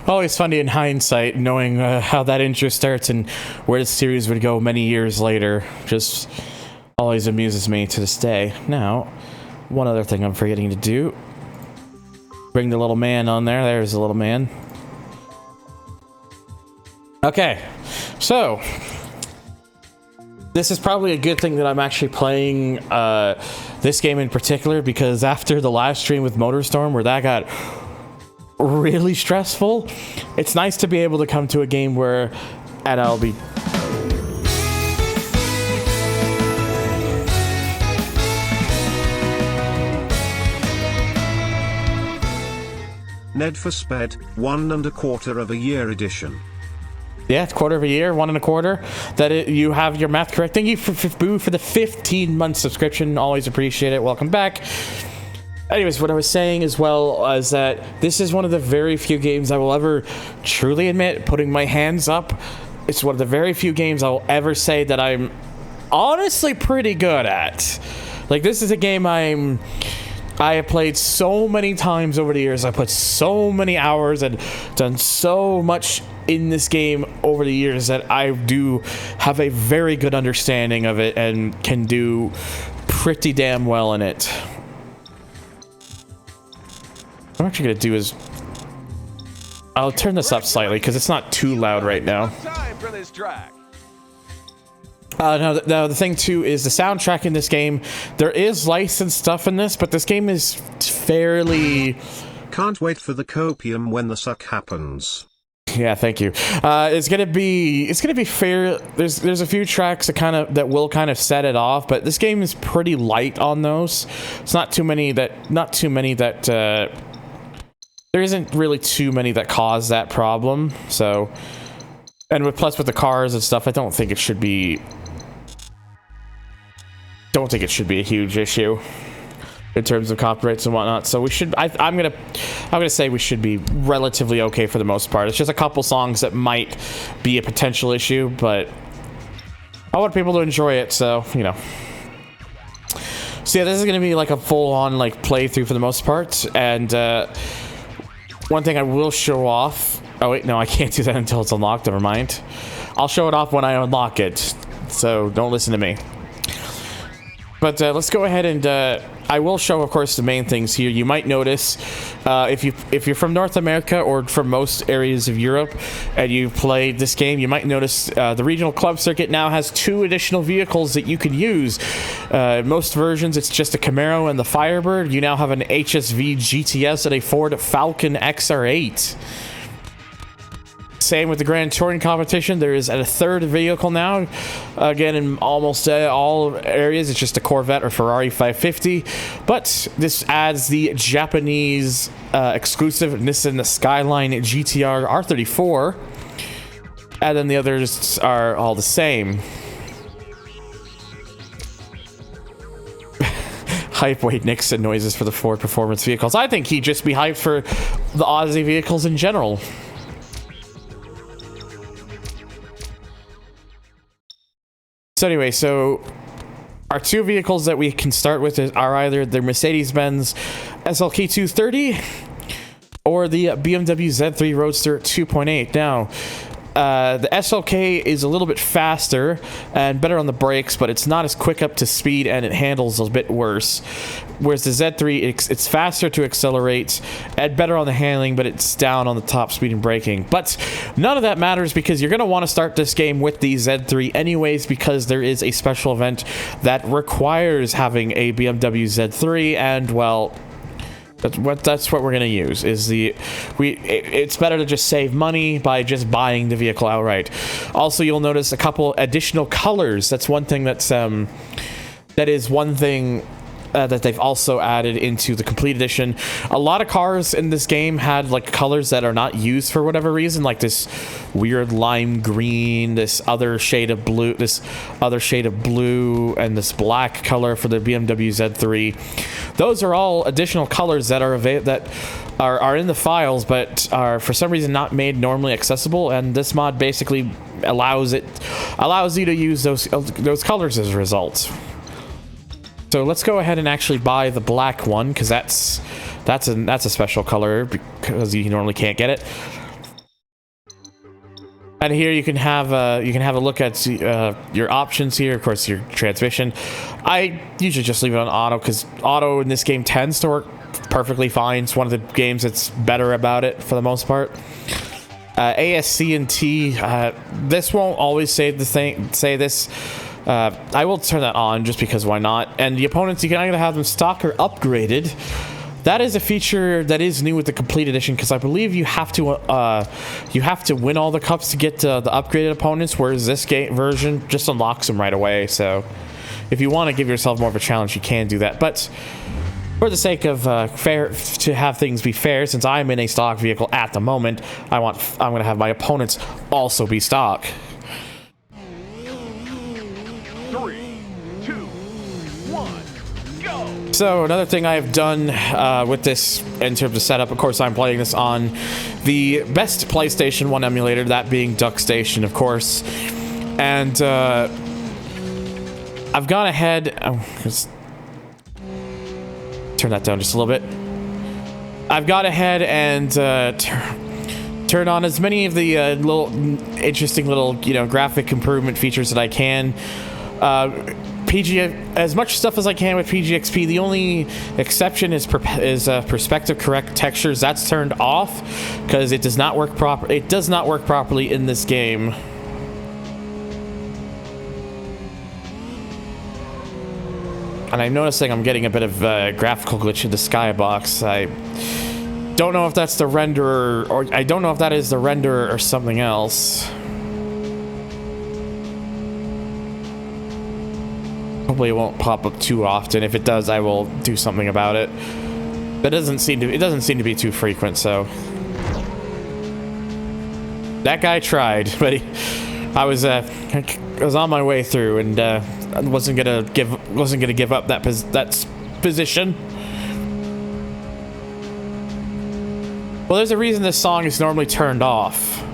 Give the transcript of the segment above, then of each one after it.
Always funny in hindsight, knowing how that intro starts and where the series would go many years later. Just always amuses me to this day. Now, one other thing I'm forgetting to do. Bring the little man on there. There's the little man. Okay, so this is probably a good thing that I'm actually playing this game in particular, because after the live stream with MotorStorm, where that got really stressful, it's nice to be able to come to a game where, and I'll be... Ned for Sped, 1 1/4 of a year edition. Yeah, it's quarter of a year, 1 1/4. That you have your math correct. Thank you for the 15-month subscription. Always appreciate it. Welcome back. Anyways, what I was saying as well is that this is one of the very few games I will ever truly admit, putting my hands up, it's one of the very few games I will ever say that I'm honestly pretty good at. Like, this is a game I have played so many times over the years. I put so many hours and done so much in this game over the years that I do have a very good understanding of it and can do pretty damn well in it. What I'm actually gonna do is I'll turn this up slightly because it's not too loud right now. Now the thing too is the soundtrack in this game. There is licensed stuff in this, but this game is fairly... Can't wait for the copium when the suck happens. Yeah, thank you. It's gonna be fair. There's a few tracks that will kind of set it off, but this game is pretty light on those. It's not too many that there isn't really too many that cause that problem. So, and plus with the cars and stuff, I don't think it should be a huge issue in terms of copyrights and whatnot. So we should, I'm gonna say we should be relatively okay for the most part. It's just a couple songs that might be a potential issue, but I want people to enjoy it, so, you know. So yeah, this is gonna be like a full-on like playthrough for the most part, and one thing I will show off... Oh wait, no, I can't do that until it's unlocked, never mind. I'll show it off when I unlock it, so don't listen to me. But let's go ahead and I will show, of course, the main things here. You might notice if you're from North America or from most areas of Europe and you played this game, you might notice the regional club circuit now has 2 additional vehicles that you can use. In most versions, it's just a Camaro and the Firebird. You now have an HSV GTS and a Ford Falcon XR8. Same with the Grand Touring competition. There is a 3rd vehicle now. Again, in almost all areas, it's just a Corvette or Ferrari 550. But this adds the Japanese exclusive Nissan Skyline GTR R34. And then the others are all the same. Hype Wade Nixon noises for the Ford performance vehicles. I think he'd just be hyped for the Aussie vehicles in general. So anyway, so our 2 vehicles that we can start with are either the Mercedes-Benz SLK 230 or the BMW Z3 Roadster 2.8. Now, the SLK is a little bit faster and better on the brakes, but it's not as quick up to speed and it handles a bit worse. Whereas the Z3, it's faster to accelerate and better on the handling, but it's down on the top speed and braking. But none of that matters because you're going to want to start this game with the Z3 anyways, because there is a special event that requires having a BMW Z3, and well... That's what we're gonna use. It's better to just save money by just buying the vehicle outright. Also, you'll notice a couple additional colors. That's one thing that is one thing that they've also added into the complete edition. A lot of cars in this game had like colors that are not used for whatever reason, like this weird lime green, this other shade of blue, and this black color for the BMW Z3. Those are all additional colors that are in the files, but are for some reason not made normally accessible, and this mod basically allows you to use those colors as a result. So let's go ahead and actually buy the black one, because that's a special color because you normally can't get it. And here you can have a look at your options here. Of course, your transmission. I usually just leave it on auto because auto in this game tends to work perfectly fine. It's one of the games that's better about it for the most part. ASC and T. This won't always say this. I will turn that on just because why not? And the opponents, you can either have them stock or upgraded. That is a feature that is new with the complete edition because I believe you have to win all the cups to get the upgraded opponents, whereas this game version just unlocks them right away. So if you want to give yourself more of a challenge, you can do that. But for the sake of to have things be fair, since I'm in a stock vehicle at the moment, I'm going to have my opponents also be stock. 3, 2, 1, go! So another thing I have done with this in terms of setup, of course, I'm playing this on the best PlayStation 1 emulator, that being DuckStation, of course. And I've gone ahead. Turn that down just a little bit. I've gone ahead and turn on as many of the interesting little graphic improvement features that I can. As much stuff as I can with PGXP. The only exception is perspective correct textures. That's turned off because it does not work proper. It does not work properly in this game. And I'm noticing I'm getting a bit of graphical glitch in the skybox. I don't know if that's the renderer, or I don't know if that is the renderer or something else. Hopefully it won't pop up too often. If it does, I will do something about it. But it doesn't seem to be too frequent, so. That guy tried, but I was on my way through, and I wasn't gonna give up that position. Well, there's a reason this song is normally turned off,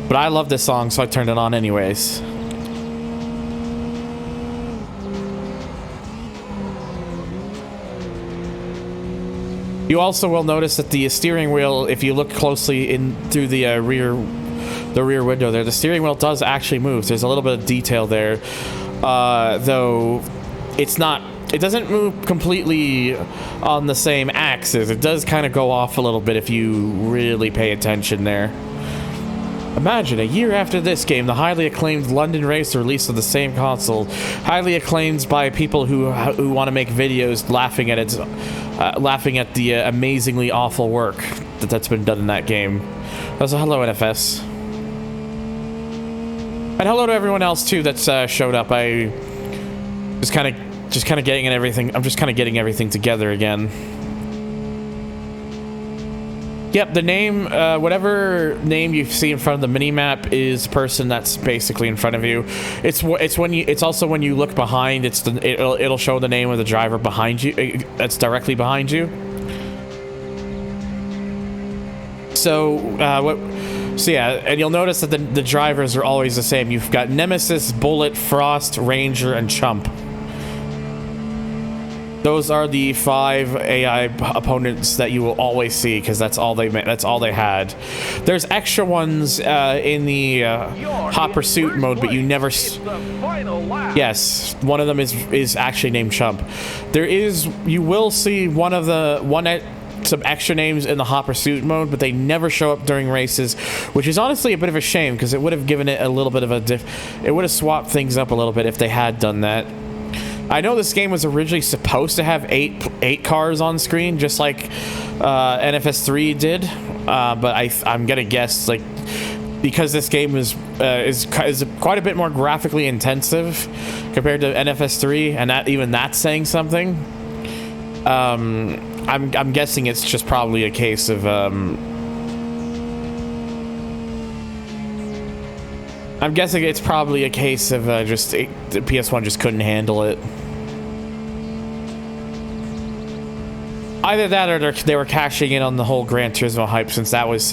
but I love this song, so I turned it on anyways. You also will notice that the steering wheel, if you look closely in through the rear window there, the steering wheel does actually move. There's a little bit of detail there, though it doesn't move completely on the same axis. It does kind of go off a little bit if you really pay attention there. Imagine, a year after this game, the highly acclaimed London race released on the same console, highly acclaimed by people who want to make videos laughing at the amazingly awful work that's been done in that game. So hello, NFS. And hello to everyone else too that's showed up. I just kind of getting everything. I'm just kind of getting everything together again. Yep, the name, whatever name you see in front of the minimap is the person that's basically in front of you. It's also when you look behind, it'll show the name of the driver behind you. That's directly behind you. So yeah, and you'll notice that the drivers are always the same. You've got Nemesis, Bullet, Frost, Ranger, and Chump. Those are the 5 AI opponents that you will always see, because that's all they had. There's extra ones in the Hot Pursuit mode, but you never. Yes, one of them is actually named Chump. You will see some extra names in the Hot Pursuit mode, but they never show up during races, which is honestly a bit of a shame, because it would have given it a little bit of it would have swapped things up a little bit if they had done that. I know this game was originally supposed to have eight cars on screen, just like NFS3 did, but I'm gonna guess, like, because this game is quite a bit more graphically intensive compared to NFS3, and that's saying something. I'm guessing it's just probably a case of just the PS1 just couldn't handle it. Either that, or they were cashing in on the whole Gran Turismo hype, since that was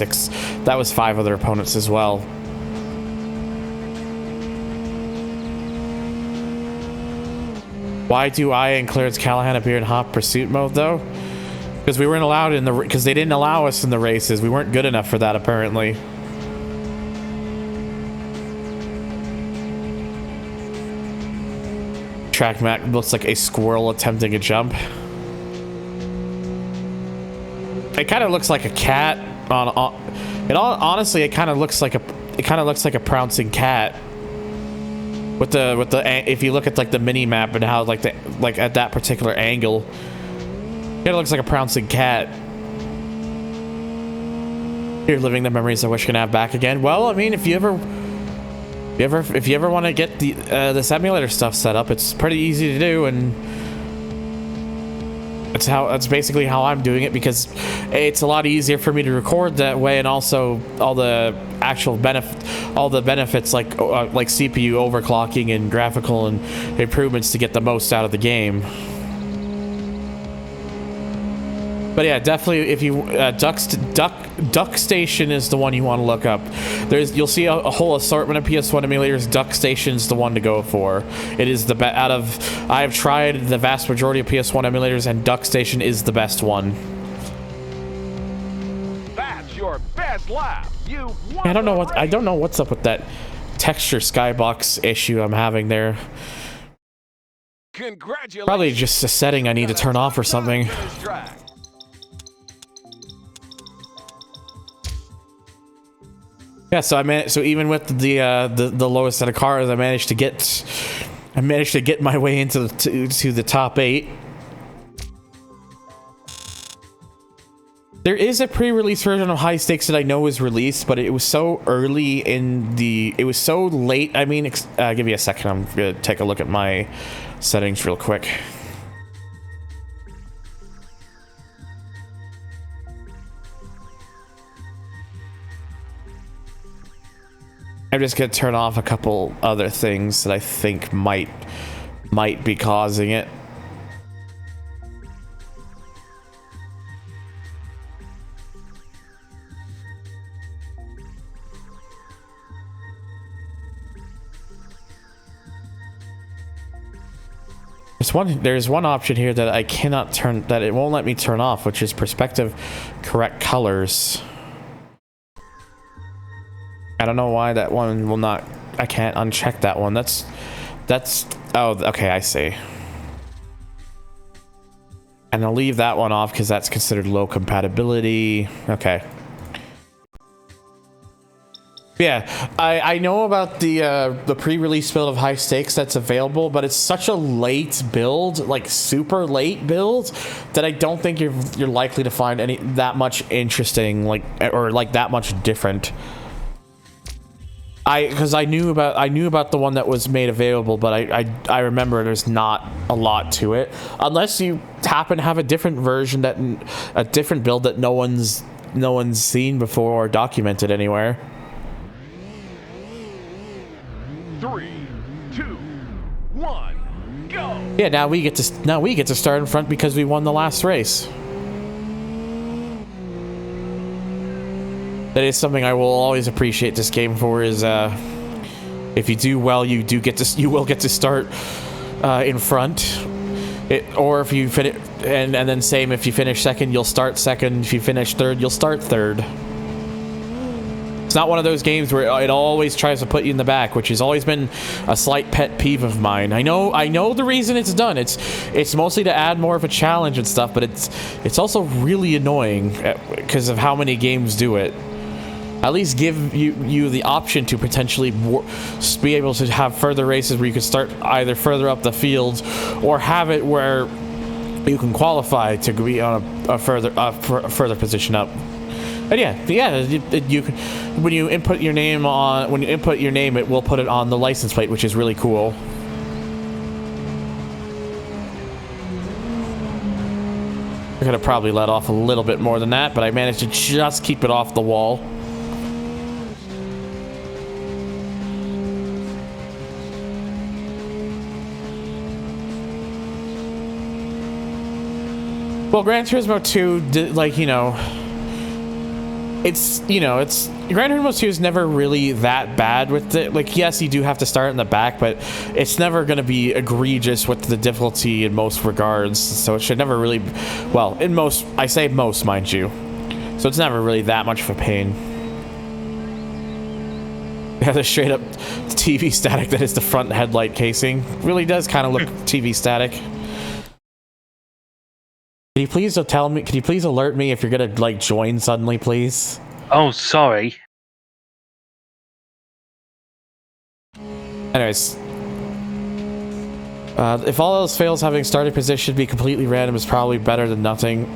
5 other opponents as well. Why do I and Clarence Callahan appear in Hot Pursuit mode though? Because we weren't allowed because they didn't allow us in the races. We weren't good enough for that, apparently. track map looks like a squirrel attempting a jump. It kind of looks like a cat honestly, it kind of looks like a pouncing cat. With the if you look at like the mini map and how like at that particular angle, it looks like a pouncing cat. You're living the memories I wish I could have back again. Well, I mean, if you ever want to get this emulator stuff set up, it's pretty easy to do, and that's basically how I'm doing it, because it's a lot easier for me to record that way, and also all the benefits like CPU overclocking and graphical and improvements to get the most out of the game. But yeah, definitely, if you Duck Station is the one you want to look up. You'll see a whole assortment of PS1 emulators. Duck Station's the one to go for. It is the best out of. I have tried the vast majority of PS1 emulators, and Duck Station is the best one. That's your best lap. You won. I don't know what's up with that texture skybox issue I'm having there. Congratulations. Probably just a setting I need to turn off or something. Yeah, so even with the lowest set of cars, I managed to get my way into the top 8. There is a pre-release version of High Stakes that I know was released, but it was so early it was so late. I mean, give me a second. I'm gonna take a look at my settings real quick. I'm just gonna turn off a couple other things that I think might be causing it. There's one option here that I cannot turn, that it won't let me turn off, which is perspective correct colors. I don't know why that one will not. I can't uncheck that one. That's. Oh, okay, I see. And I'll leave that one off because that's considered low compatibility. Okay. Yeah, I know about the pre-release build of High Stakes that's available, but it's such a late build, like super late build, that I don't think you're likely to find that much interesting, or that much different. Because I knew about the one that was made available, but I remember there's not a lot to it, unless you happen to have a different version, a different build that no one's seen before or documented anywhere. 3, 2, 1, go! Yeah, now we get to start in front because we won the last race. That is something I will always appreciate this game for, is if you do well, you will get to start in front. Or if you finish, and then same, if you finish second, you'll start second. If you finish third, you'll start third. It's not one of those games where it always tries to put you in the back, which has always been a slight pet peeve of mine. I know the reason it's done. It's mostly to add more of a challenge and stuff, but it's also really annoying because of how many games do it. At least give you the option to potentially be able to have further races where you can start either further up the field, or have it where you can qualify to be on a further position up. But yeah, you can, when you input your name, it will put it on the license plate, which is really cool. I could have probably let off a little bit more than that, but I managed to just keep it off the wall. Well, Gran Turismo 2, it's Gran Turismo 2 is never really that bad with it. Like, yes, you do have to start in the back, but it's never going to be egregious with the difficulty in most regards. So it should never really, well, in most, I say most, mind you. So it's never really that much of a pain. Yeah, the straight up TV static that is the front headlight casing. Really does kind of look TV static. Can you please tell me, can you please alert me if you're gonna, like, join suddenly, please? Oh, sorry. Anyways. If all else fails, having starting position be completely random is probably better than nothing.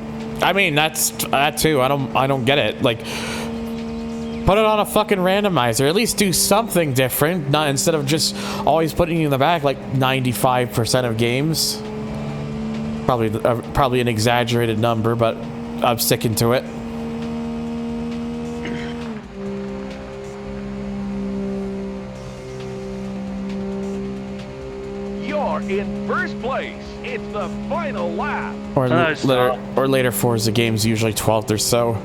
I mean, that too. I don't get it. Like, put it on a fucking randomizer. At least do something different, not instead of just always putting you in the back like 95% of games. Probably an exaggerated number, but I'm sticking to it. You're in first place. It's the final lap. Or later Forza games, usually 12th or so.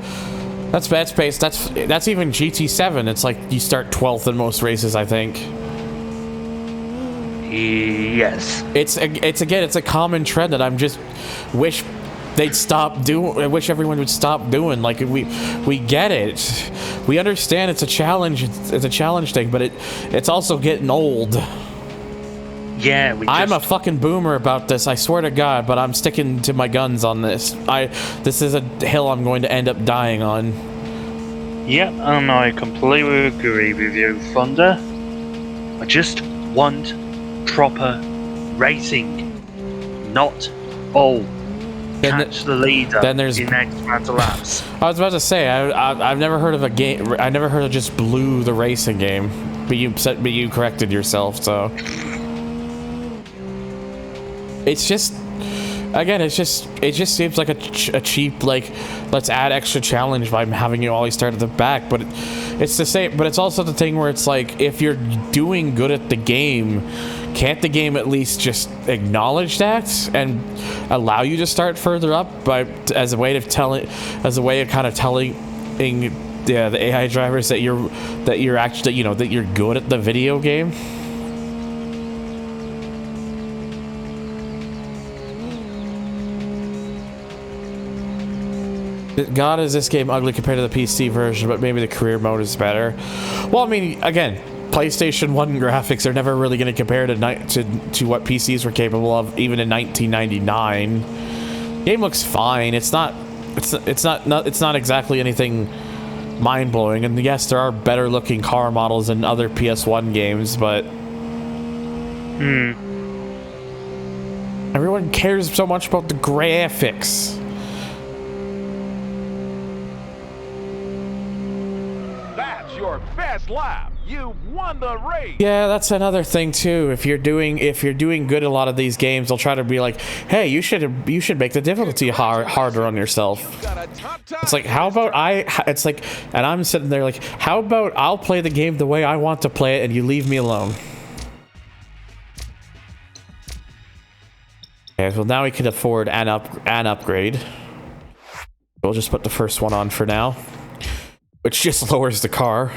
That's bad space. That's even GT7. It's like you start 12th in most races, I think. Yes. It's a common trend that I'm just wish they'd stop doing. I wish everyone would stop doing. Like, we get it. We understand it's a challenge. It's a challenge thing, but it's also getting old. Yeah, I'm a fucking boomer about this, I swear to God, but I'm sticking to my guns on this. This is a hill I'm going to end up dying on. Yep, and I completely agree with you, Thunder. I just want proper racing, not catch the leader then there's in X amount of laps. I was about to say I've never heard of a game. I never heard of just Blue the racing game, but you corrected yourself, so. It's just, again, it just seems like a cheap, like, let's add extra challenge by having you always start at the back. But it's the same. But it's also the thing where it's like, if you're doing good at the game, can't the game at least just acknowledge that and allow you to start further up as a way of kind of telling the AI drivers that you're actually, that you're good at the video game. God, is this game ugly compared to the PC version, but maybe the career mode is better. Well, I mean, again, PlayStation 1 graphics are never really going to compare to what PCs were capable of, even in 1999. Game looks fine. It's not exactly anything mind-blowing. And yes, there are better looking car models in other PS1 games, but everyone cares so much about the graphics. Your best lap. You won the race. Yeah, that's another thing too. If you're doing good a lot of these games, they'll try to be like, "Hey, you should make the difficulty harder on yourself." It's like, how about it's like, and I'm sitting there like, how about I'll play the game the way I want to play it, and you leave me alone. Okay, well now we can afford an upgrade. We'll just put the first one on for now, which just lowers the car.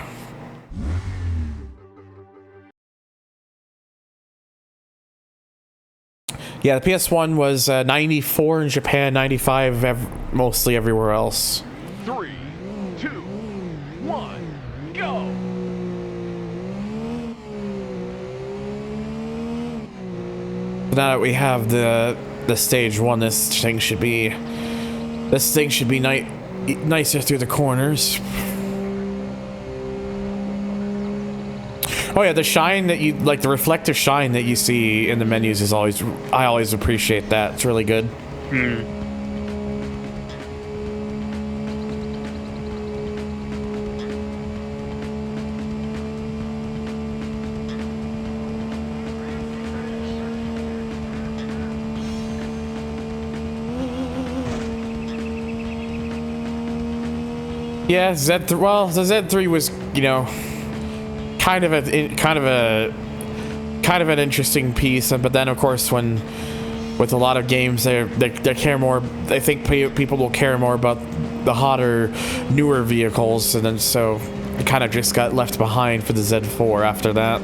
Yeah, the PS1 was 94 in Japan, 95 mostly everywhere else. 3, 2, 1, go! Now that we have the stage 1, this thing should be nicer through the corners. Oh yeah, the shine that you like, the reflective shine that you see in the menus is I always appreciate that. It's really good. Yeah, the Z3 was, kind of an interesting piece, but then of course with a lot of games they care more. I think people will care more about the hotter, newer vehicles, and then so it kind of just got left behind for the Z4 after that.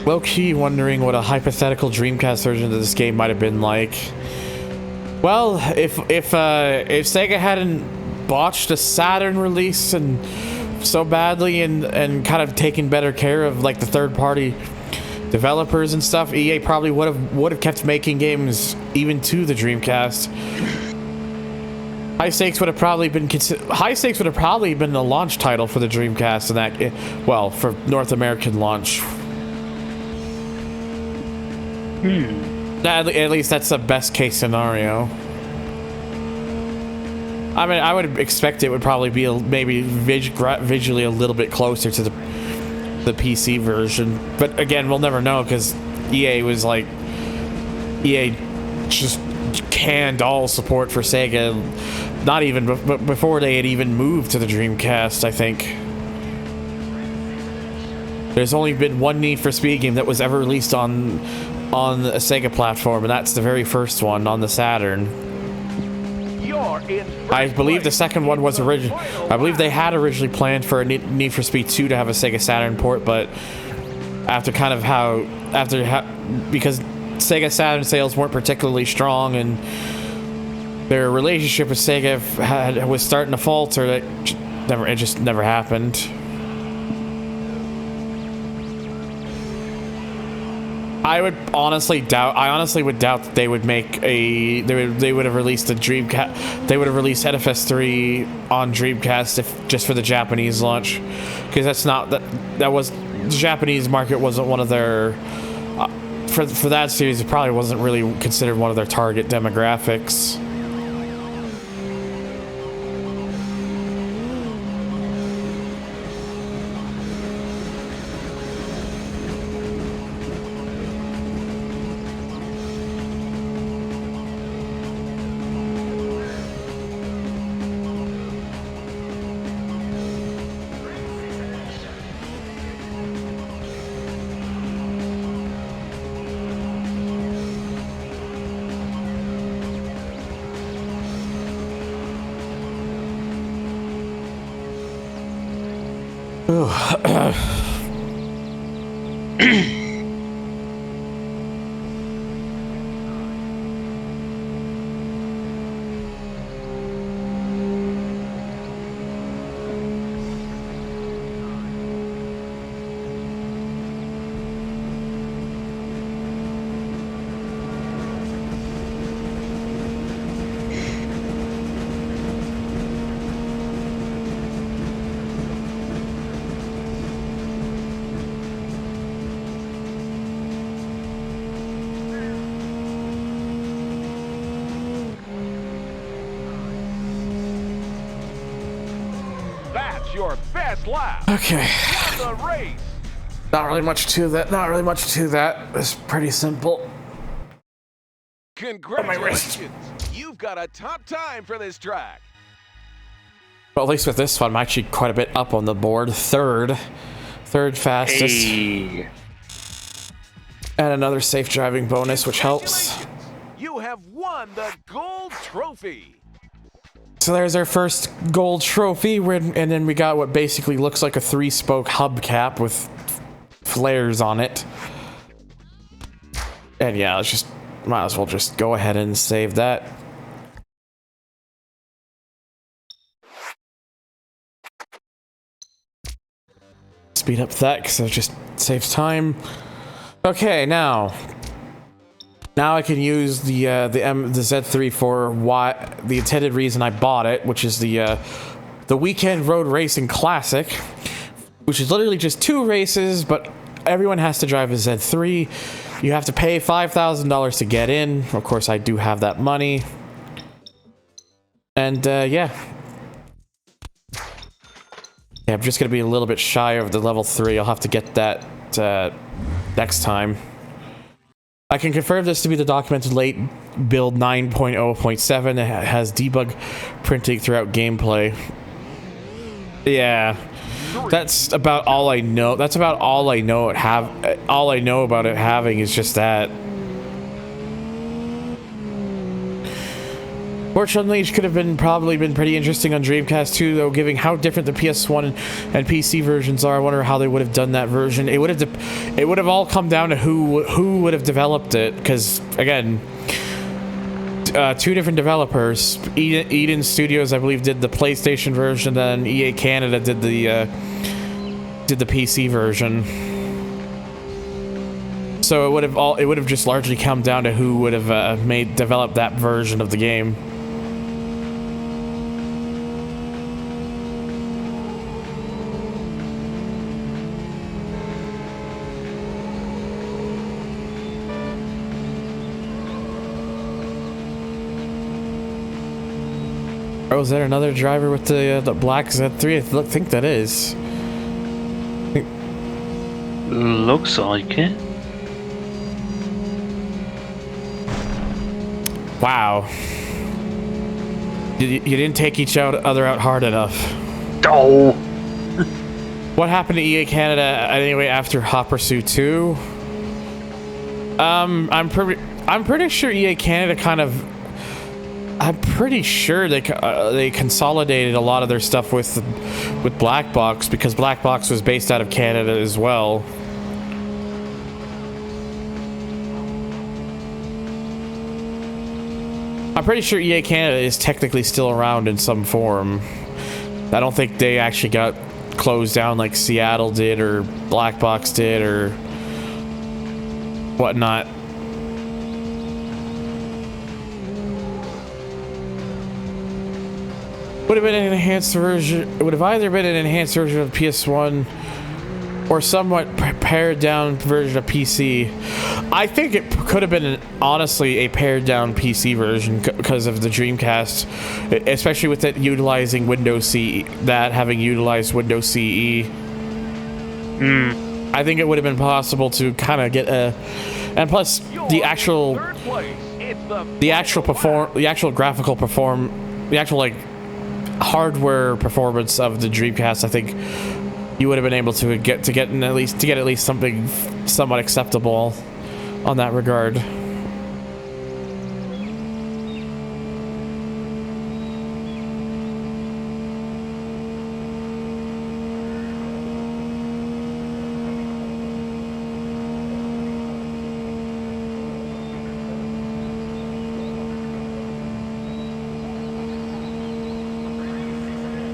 Low-key wondering what a hypothetical Dreamcast version of this game might have been like. Well, if Sega hadn't botched a Saturn release and so badly and kind of taken better care of like the third-party developers and stuff, EA probably would have kept making games even to the Dreamcast. High Stakes would have probably been the launch title for the Dreamcast, and that, well, for North American launch. At least that's the best case scenario. I mean, I would expect it would probably be maybe visually a little bit closer to the PC version, but again, we'll never know because EA just canned all support for Sega. Not even before they had even moved to the Dreamcast, I think. There's only been one Need for Speed game that was ever released on a Sega platform, and that's the very first one on the Saturn. I believe the second one was original. I believe they had originally planned for a Need for Speed 2 to have a Sega Saturn port, but because Sega Saturn sales weren't particularly strong and their relationship with Sega was starting to falter, it just never happened. I honestly would doubt that they would make they would have released the Dreamcast. They would have released FS3 on Dreamcast just for the Japanese launch, because that was the Japanese market wasn't one of their for that series. It probably wasn't really considered one of their target demographics. Your best lap. Okay. The race. Not really much to that. It's pretty simple. Congratulations. You've got a top time for this track. Well, at least with this one, I'm actually quite a bit up on the board. Third fastest. Hey. And another safe driving bonus, which helps. You have won the gold trophy. So there's our first gold trophy, and then we got what basically looks like a 3-spoke hubcap with flares on it. And yeah, might as well just go ahead and save that. Speed up that because it just saves time. Okay, now I can use the Z3 for the intended reason I bought it, which is the Weekend Road Racing Classic, which is literally just 2 races, but everyone has to drive a Z3. You have to pay $5,000 to get in. Of course, I do have that money. And yeah, I'm just gonna be a little bit shy of the level 3. I'll have to get that next time. I can confirm this to be the documented late build 9.0.7. It has debug printing throughout gameplay. Yeah, that's about all I know. That's about all I know all I know about it having is just that. Fortunately, it could have probably been pretty interesting on Dreamcast 2, though, given how different the PS1 and PC versions are. I wonder how they would have done that version. It would have all come down to who would have developed it, because again, two different developers. Eden Studios, I believe, did the PlayStation version, then EA Canada did the PC version. So it would have just largely come down to who would have developed that version of the game. Oh, is there another driver with the black Z3? I think that is. Looks like it. Wow. You didn't take each other out hard enough. Oh! What happened to EA Canada anyway after Hot Pursuit 2? I'm pretty sure EA Canada kind of... I'm pretty sure they consolidated a lot of their stuff with Black Box, because Black Box was based out of Canada as well. I'm pretty sure EA Canada is technically still around in some form. I don't think they actually got closed down like Seattle did or Black Box did or whatnot. Would have been an enhanced version. It would have either been an enhanced version of PS1 or somewhat pared down version of PC. I think it could have been honestly a pared down PC version because of the Dreamcast, especially with it utilizing Windows CE, having utilized Windows CE. I think it would have been possible to kind of get a, and plus the actual like hardware performance of the Dreamcast, I think you would have been able to get at least something somewhat acceptable on that regard.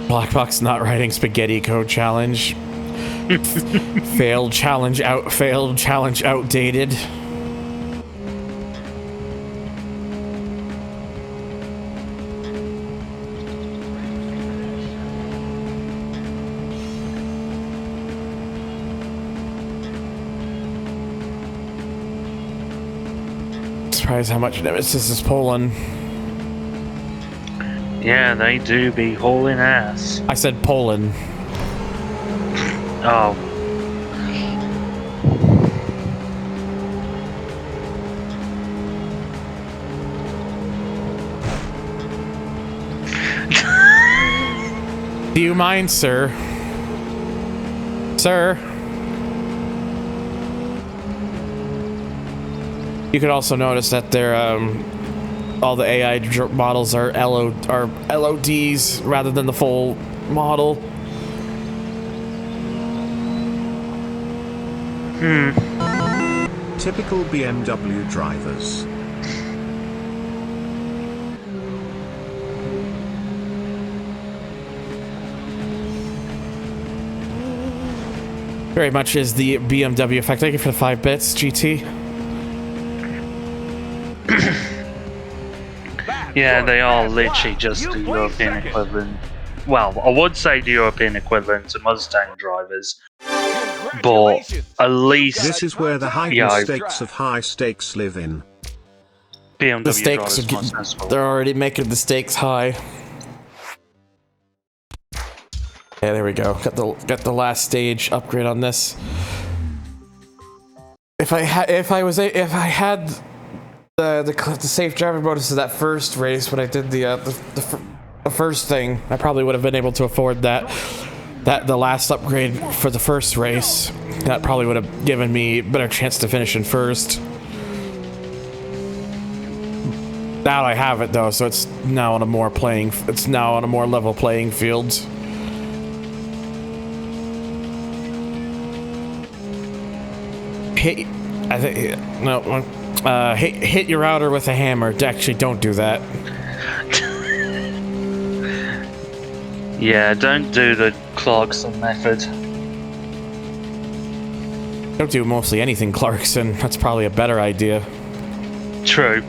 Black Box not writing spaghetti code challenge. Failed challenge outdated. Surprised how much Nemesis is pulling. Yeah, they do be hauling ass. I said Poland. Oh. Do you mind, sir? Sir? You could also notice that they're all the AI models are LODs rather than the full model. Typical BMW drivers. Very much is the BMW effect. Thank you for the 5 bits, GT. Yeah, they are literally just the European equivalent. Well, I would say the European equivalent to Mustang drivers. But at least This is where the heightened stakes of high stakes live in. BMW The stakes drivers are more sensible. they're already making the stakes high. Yeah, there we go. Got the last stage upgrade on this. If I had the safe driver bonus of that first race when I did the first thing, I probably would have been able to afford that the last upgrade for the first race. That probably would have given me a better chance to finish in first. Now I have it though, so it's now on a more level playing field. Hey, I think no. hit your router with a hammer. Actually, don't do that. Yeah, don't do the Clarkson method. Don't do mostly anything, Clarkson. That's probably a better idea. True.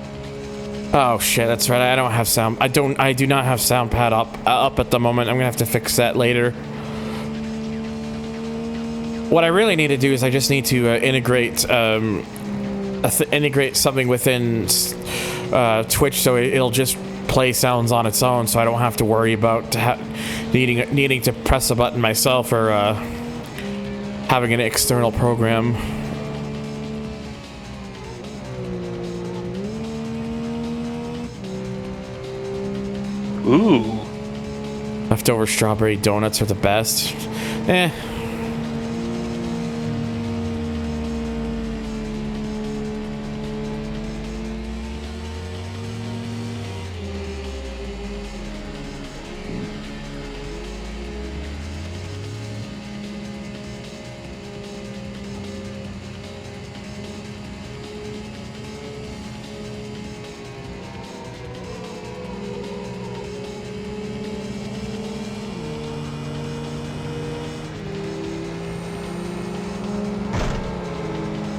Oh shit, that's right. I don't have sound. I do not have sound pad up at the moment. I'm gonna have to fix that later. What I really need to do is I just need to integrate integrate something within Twitch so it'll just play sounds on its own, so I don't have to worry about needing to press a button myself or having an external program. Ooh. Leftover strawberry donuts are the best. Eh.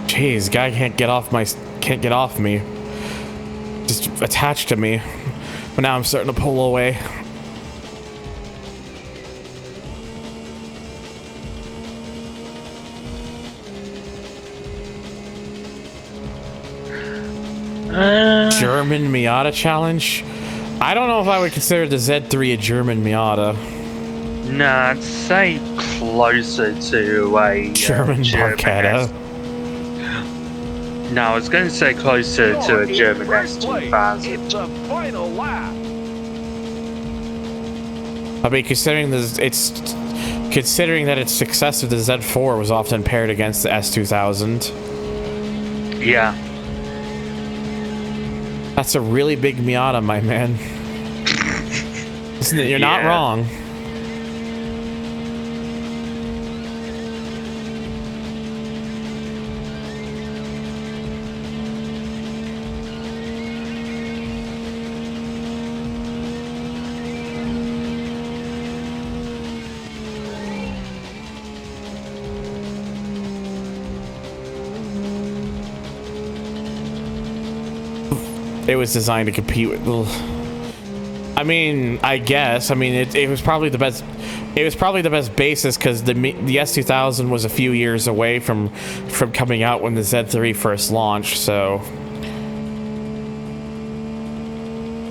Jeez, guy can't get off me. Just attached to me. But now I'm starting to pull away. German Miata challenge? I don't know if I would consider the Z3 a German Miata. Nah, I'd say closer to a German Barchetta. No, I was going to say closer to a German S2000. It's the final lap. I mean, considering that its success with the Z4 was often paired against the S2000. Yeah. That's a really big Miata, my man. Isn't it? You're not wrong. It was designed to compete with. I mean, I guess. I mean, it was probably the best. It was probably the best basis because the S2000 was a few years away from coming out when the Z3 first launched. So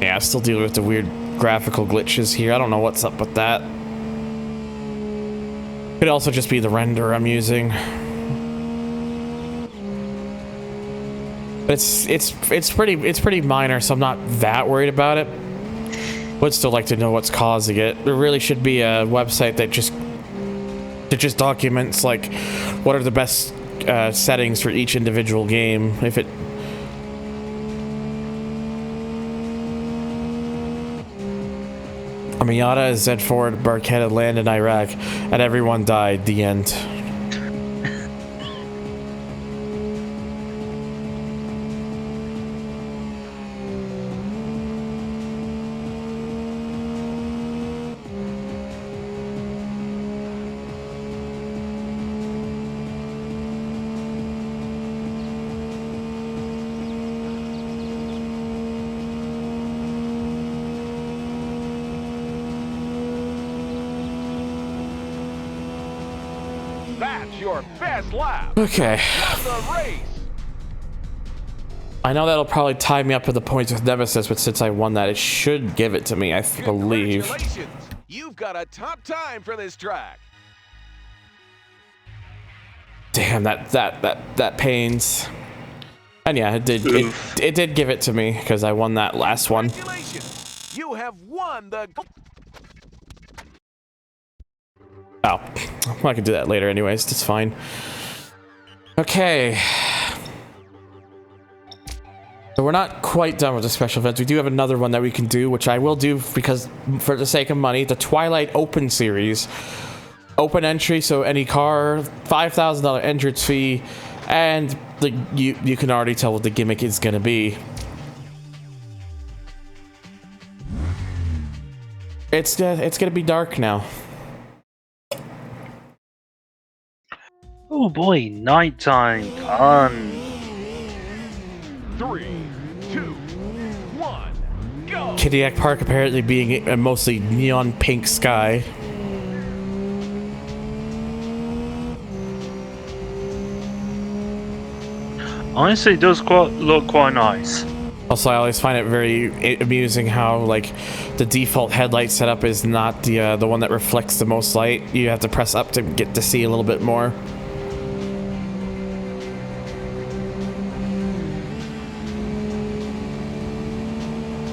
yeah, still dealing with the weird graphical glitches here. I don't know what's up with that. Could also just be the render I'm using. It's pretty minor, so I'm not that worried about it. Would still like to know what's causing it. There really should be a website that just documents like what are the best settings for each individual game. If it a Miata, a Z4, Barchetta land in Iraq, and everyone died. The end. That's your best lap. Okay. Won the race. I know that'll probably tie me up for the points with Nemesis, but since I won that, it should give it to me, I believe. Congratulations. You've got a top time for this track. Damn, that pains. And yeah, it did give it to me because I won that last one. Congratulations. You have won the. Oh, I can do that later anyways, that's fine. Okay. So we're not quite done with the special events. We do have another one that we can do, which I will do because for the sake of money, the Twilight Open series. Open entry, so any car, $5,000 entrance fee, And you can already tell what the gimmick is going to be. It's gonna be dark now. Oh boy, nighttime fun. 3, 2, 1, go! Kodiak Park apparently being a mostly neon pink sky. Honestly, it does look quite nice. Also, I always find it very amusing how, like, the default headlight setup is not the one that reflects the most light. You have to press up to get to see a little bit more.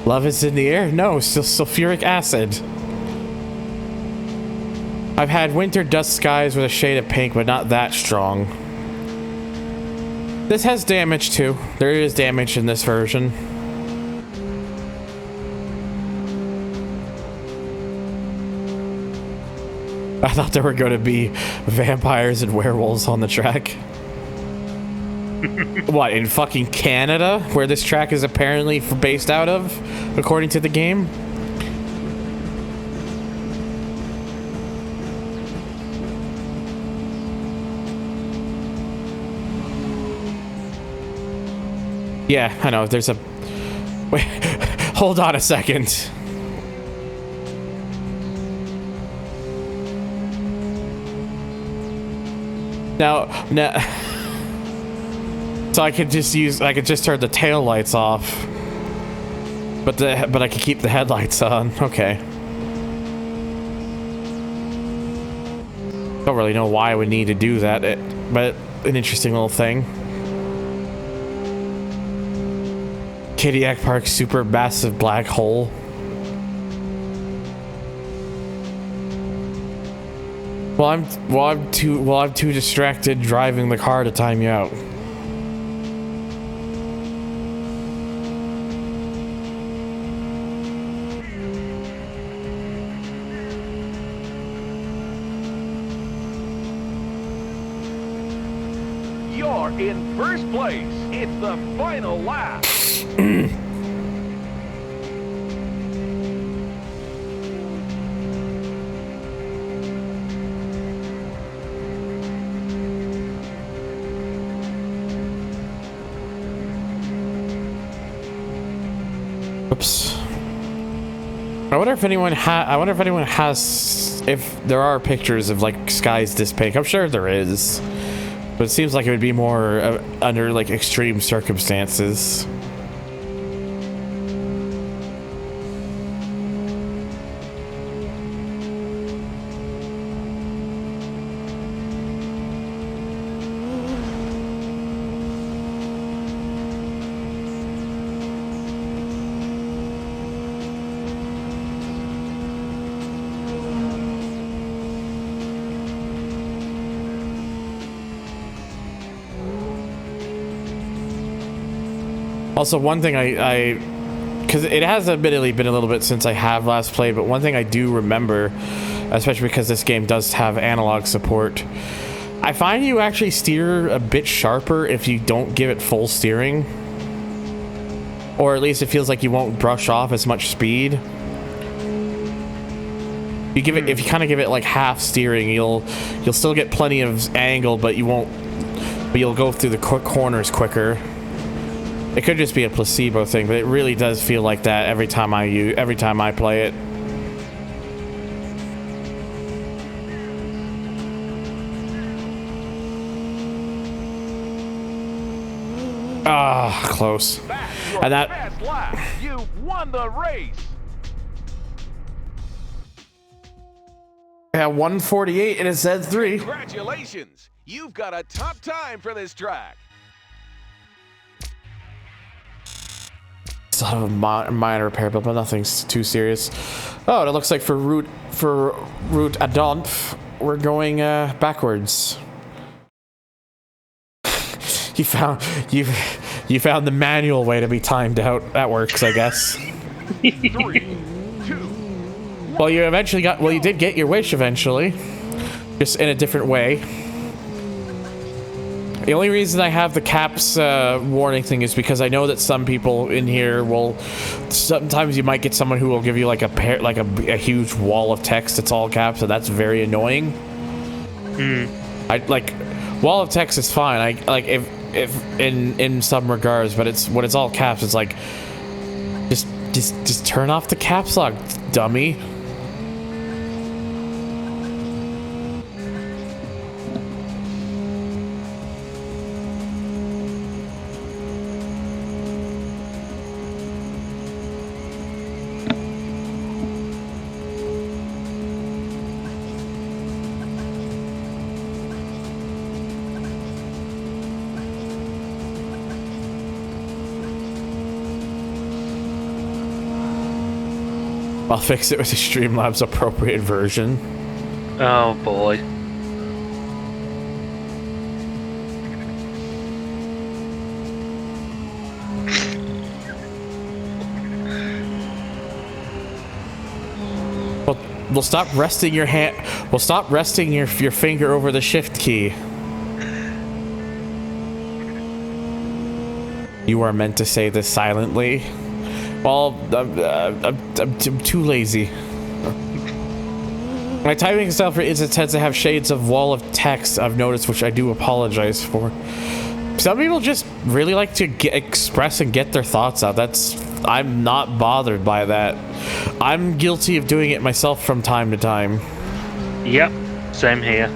Love is in the air? No, still sulfuric acid. I've had winter dust skies with a shade of pink, but not that strong. This has damage too. There is damage in this version. I thought there were going to be vampires and werewolves on the track. What, in fucking Canada, where this track is apparently based out of, according to the game? Yeah, I know, there's a... Wait, hold on a second. Now... So I could just turn the tail lights off. But I could keep the headlights on. Okay. Don't really know why I would need to do that, but an interesting little thing. Kodiak Park super massive black hole. Well, I'm too distracted driving the car to time you out. You're in first place. It's the final lap. Oops. I wonder if anyone has if there are pictures of like skies this pink. I'm sure there is. But it seems like it would be more under like extreme circumstances. Also, one thing because it has admittedly been a little bit since I have last played, but one thing I do remember, especially because this game does have analog support, I find you actually steer a bit sharper if you don't give it full steering. Or at least it feels like you won't brush off as much speed. You give it, if you kind of give it like half steering, you'll still get plenty of angle, but you'll go through the corners quicker. It could just be a placebo thing, but it really does feel like that every time I play it. Ah, close. And that Fast lap. You won the race. at 148 in a Z3. Congratulations. You've got a top time for this track. Still have a minor repair, but nothing's too serious. Oh, and it looks like for route Adonf, we're going backwards. You found the manual way to be timed out. That works, I guess. 3, 2, 1. Well, you did get your wish eventually, just in a different way. The only reason I have the caps warning thing is because I know that some people in here will. Sometimes you might get someone who will give you like a huge wall of text that's all caps, and that's very annoying. I like wall of text is fine. I like if in some regards, but it's when it's all caps, it's like just turn off the caps lock, dummy. I'll fix it with the Streamlabs appropriate version. Oh boy. We'll stop resting your hand. We'll stop resting your finger over the shift key. You are meant to say this silently. Well, I'm too lazy. My typing style for instance tends to have shades of wall of text, I've noticed, which I do apologize for. Some people just really like to express and get their thoughts out. I'm not bothered by that. I'm guilty of doing it myself from time to time. Yep, same here.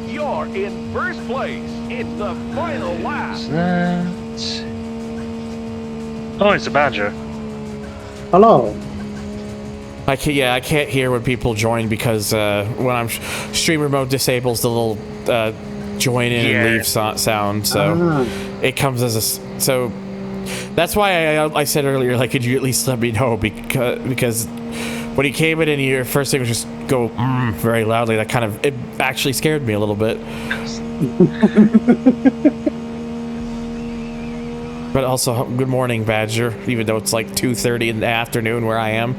You're in first place. It's the final lap. Oh, it's a badger. Hello. I can't hear when people join because when I'm streamer mode disables the little join in and leave sound, so it comes as a so. That's why I said earlier, like, could you at least let me know, because when he came in and your first thing was just go very loudly, that kind of, it actually scared me a little bit. But also, good morning, Badger, even though it's like 2:30 in the afternoon where I am.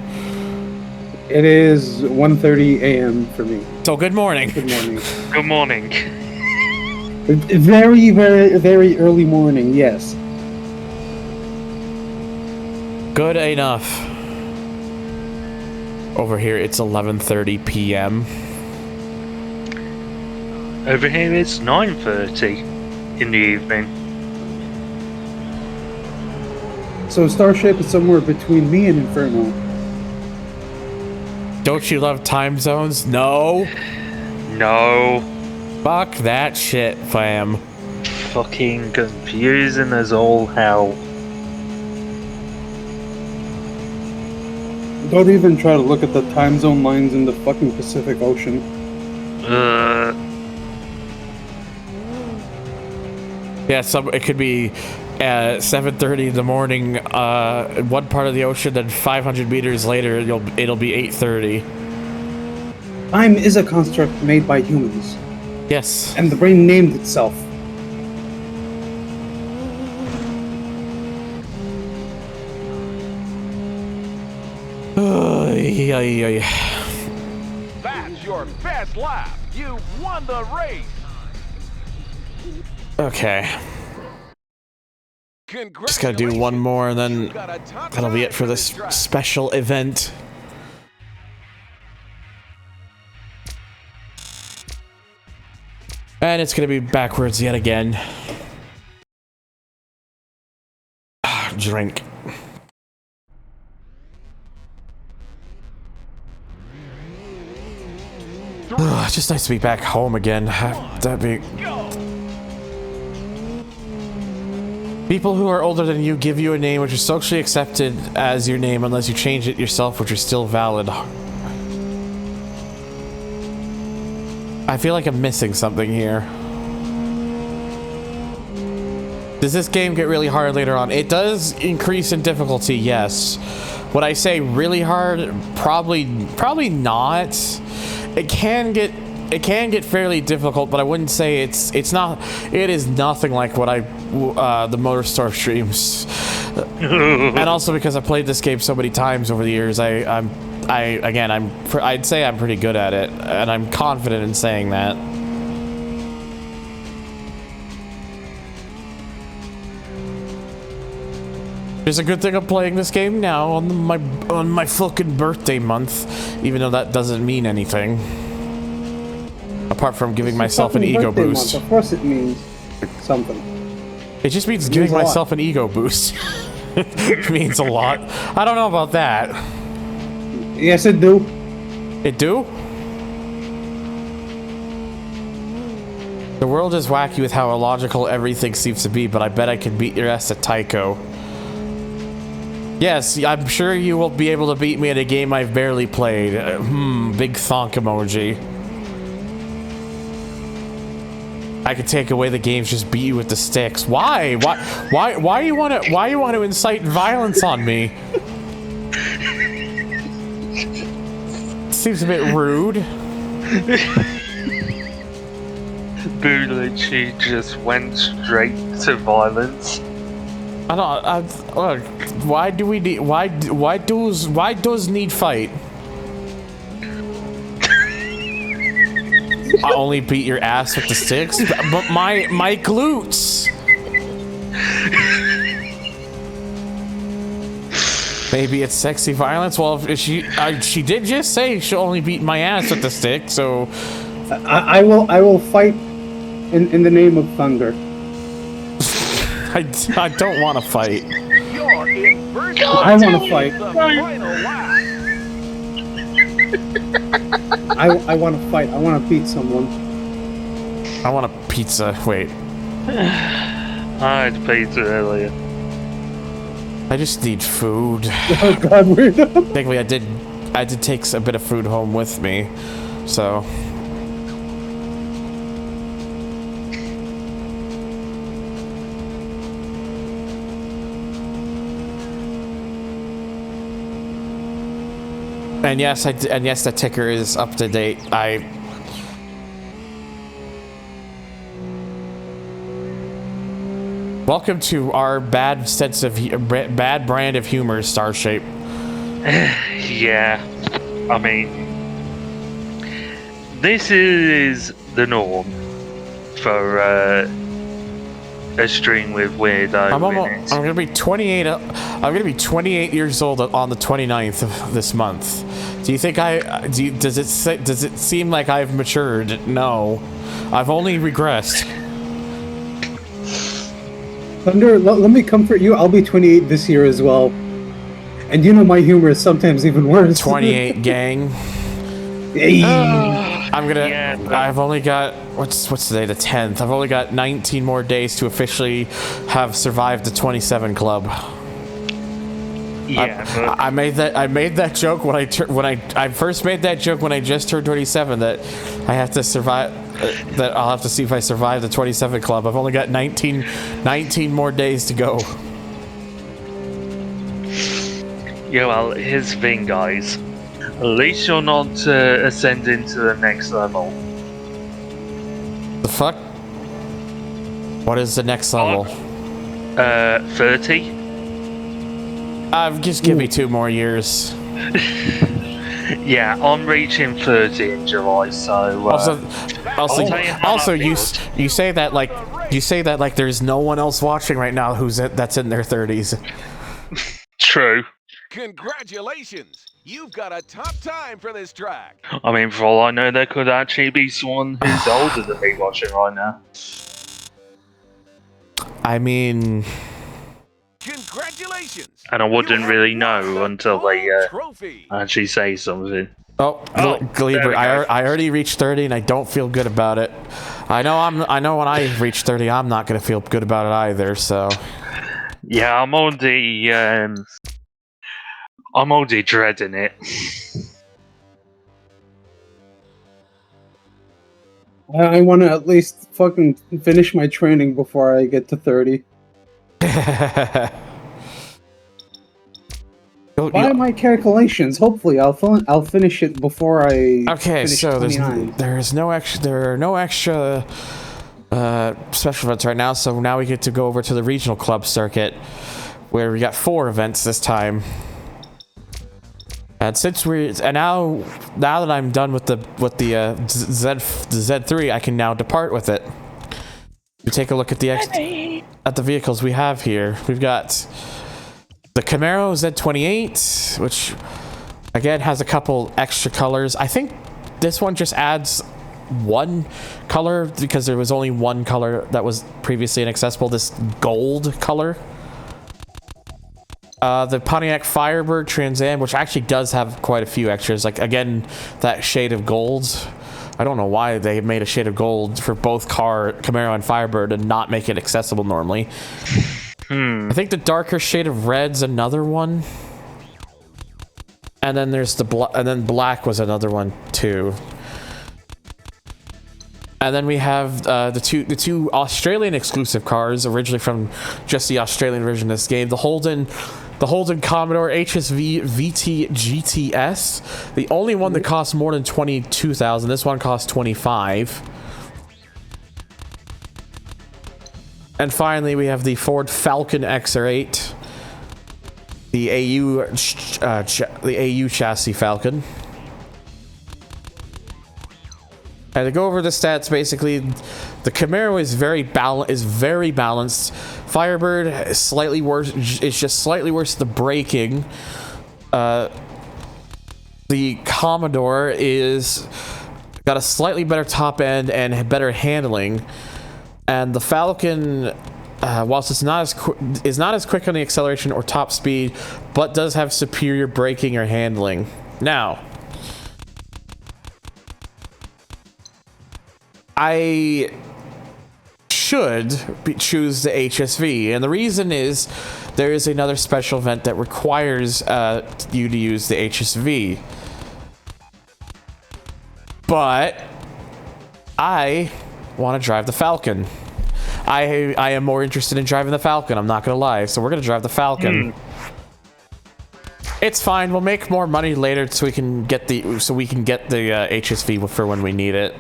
It is 1:30 a.m. for me. So good morning. Good morning. Good morning. Very, very, very early morning, yes. Good enough. Over here, it's 11:30 p.m. Over here, it's 9:30 in the evening. So Starship is somewhere between me and Inferno. Don't you love time zones? No. No. Fuck that shit, fam. Fucking confusing as all hell. Don't even try to look at the time zone lines in the fucking Pacific Ocean. Yeah, it could be 7:30 in the morning in one part of the ocean, then 500 meters later it'll be 8:30. Time is a construct made by humans, Yes. and the brain named itself. That's your best lap. You won the race. Okay. Just gotta do one more and then that'll be it for this special event. And it's gonna be backwards yet again. Drink. It's just nice to be back home again. That'd be... People who are older than you give you a name which is socially accepted as your name unless you change it yourself, which is still valid. I feel like I'm missing something here. Does this game get really hard later on? It does increase in difficulty, yes. Would I say really hard? Probably not. It can get it can get fairly difficult, but I wouldn't say it's not. It is nothing like what the Motor Store streams. And also because I played this game so many times over the years, I'd say I'm pretty good at it, and I'm confident in saying that. There's a good thing I'm playing this game now on my fucking birthday month, even though that doesn't mean anything. Apart from giving myself an ego boost. Of course it means something. It just means giving myself an ego boost. It means a lot. I don't know about that. Yes, it do. It do? The world is wacky with how illogical everything seems to be, but I bet I can beat your ass at Taiko. Yes, I'm sure you will be able to beat me at a game I've barely played. Big thonk emoji. I could take away the games, just beat you with the sticks. Why? Why you want to incite violence on me? Seems a bit rude. Boology just went straight to violence. I don't. Look, why do we need? Why does need fight? I only beat your ass with the sticks, but my glutes. Maybe it's sexy violence. Well, if she did just say she'll only beat my ass with the stick, so I will fight in the name of thunder. I don't want to fight. I want to fight. I want to fight. I want to beat someone. I want a pizza. Wait. I had pizza earlier. I just need food. Oh God, weird. Thankfully, I did take a bit of food home with me, so. And yes, the ticker is up to date. Welcome to our bad brand of humor, Starshape. Yeah, I mean, this is the norm for a stream with weirdo. I'm gonna be 28. I'm gonna be 28 years old on the 29th of this month. Do you think does it seem like I've matured? No, I've only regressed. Thunder, let me comfort you. I'll be 28 this year as well. And you know my humor is sometimes even worse. 28 gang. Hey. I've only got what's today, the 10th. I've only got 19 more days to officially have survived the 27 club. Yeah, I made that joke when I first made that joke when I just turned 27 that I have to survive. That I'll have to see if I survive the 27 club. I've only got 19 more days to go. Yeah, well, here's the thing, guys. At least you're not ascending to the next level. The fuck? What is the next level? 30. Just give me 2 more years. Yeah, I'm reaching 30 in July, so. Also, you say that like there's no one else watching right now that's in their 30s. True. Congratulations! You've got a top time for this track. I mean, for all I know, there could actually be someone who's older than me watching right now. I mean, congratulations! And I wouldn't really know until they actually say something. Oh, Gleaver, I already reached 30 and I don't feel good about it. I know when I reach 30, I'm not gonna feel good about it either. So. Yeah, I'm already dreading it. I want to at least fucking finish my training before I get to 30. By my calculations, hopefully I'll finish it before I. Okay, finish so 29. there are no extra special events right now. So now we get to go over to the regional club circuit, where we got 4 events this time. And since now that I'm done with the Z3, I can now depart with it. We take a look at the vehicles we have here. We've got the Camaro Z28, which again has a couple extra colors. I think this one just adds 1 color because there was only 1 color that was previously inaccessible. This gold color. The Pontiac Firebird Trans Am, which actually does have quite a few extras. Like, again, that shade of gold. I don't know why they made a shade of gold for both Camaro and Firebird and not make it accessible normally. I think the darker shade of red's another one. And then there's black was another one too. And then we have the two Australian exclusive cars, originally from just the Australian version of this game. The Holden Commodore HSV VT GTS, the only one that costs more than $22,000. This one costs $25,000. And finally, we have the Ford Falcon XR8, the AU chassis Falcon. And to go over the stats, basically, the Camaro is very balanced. Firebird is slightly worse. It's just slightly worse at the braking. The Commodore is got a slightly better top end and better handling. And the Falcon, whilst it's not as quick on the acceleration or top speed, but does have superior braking or handling. Now, I should choose the HSV, and the reason is there is another special event that requires you to use the HSV. But I want to drive the Falcon. I am more interested in driving the Falcon, I'm not gonna lie, so we're gonna drive the Falcon. It's fine, we'll make more money later so we can get the HSV for when we need it.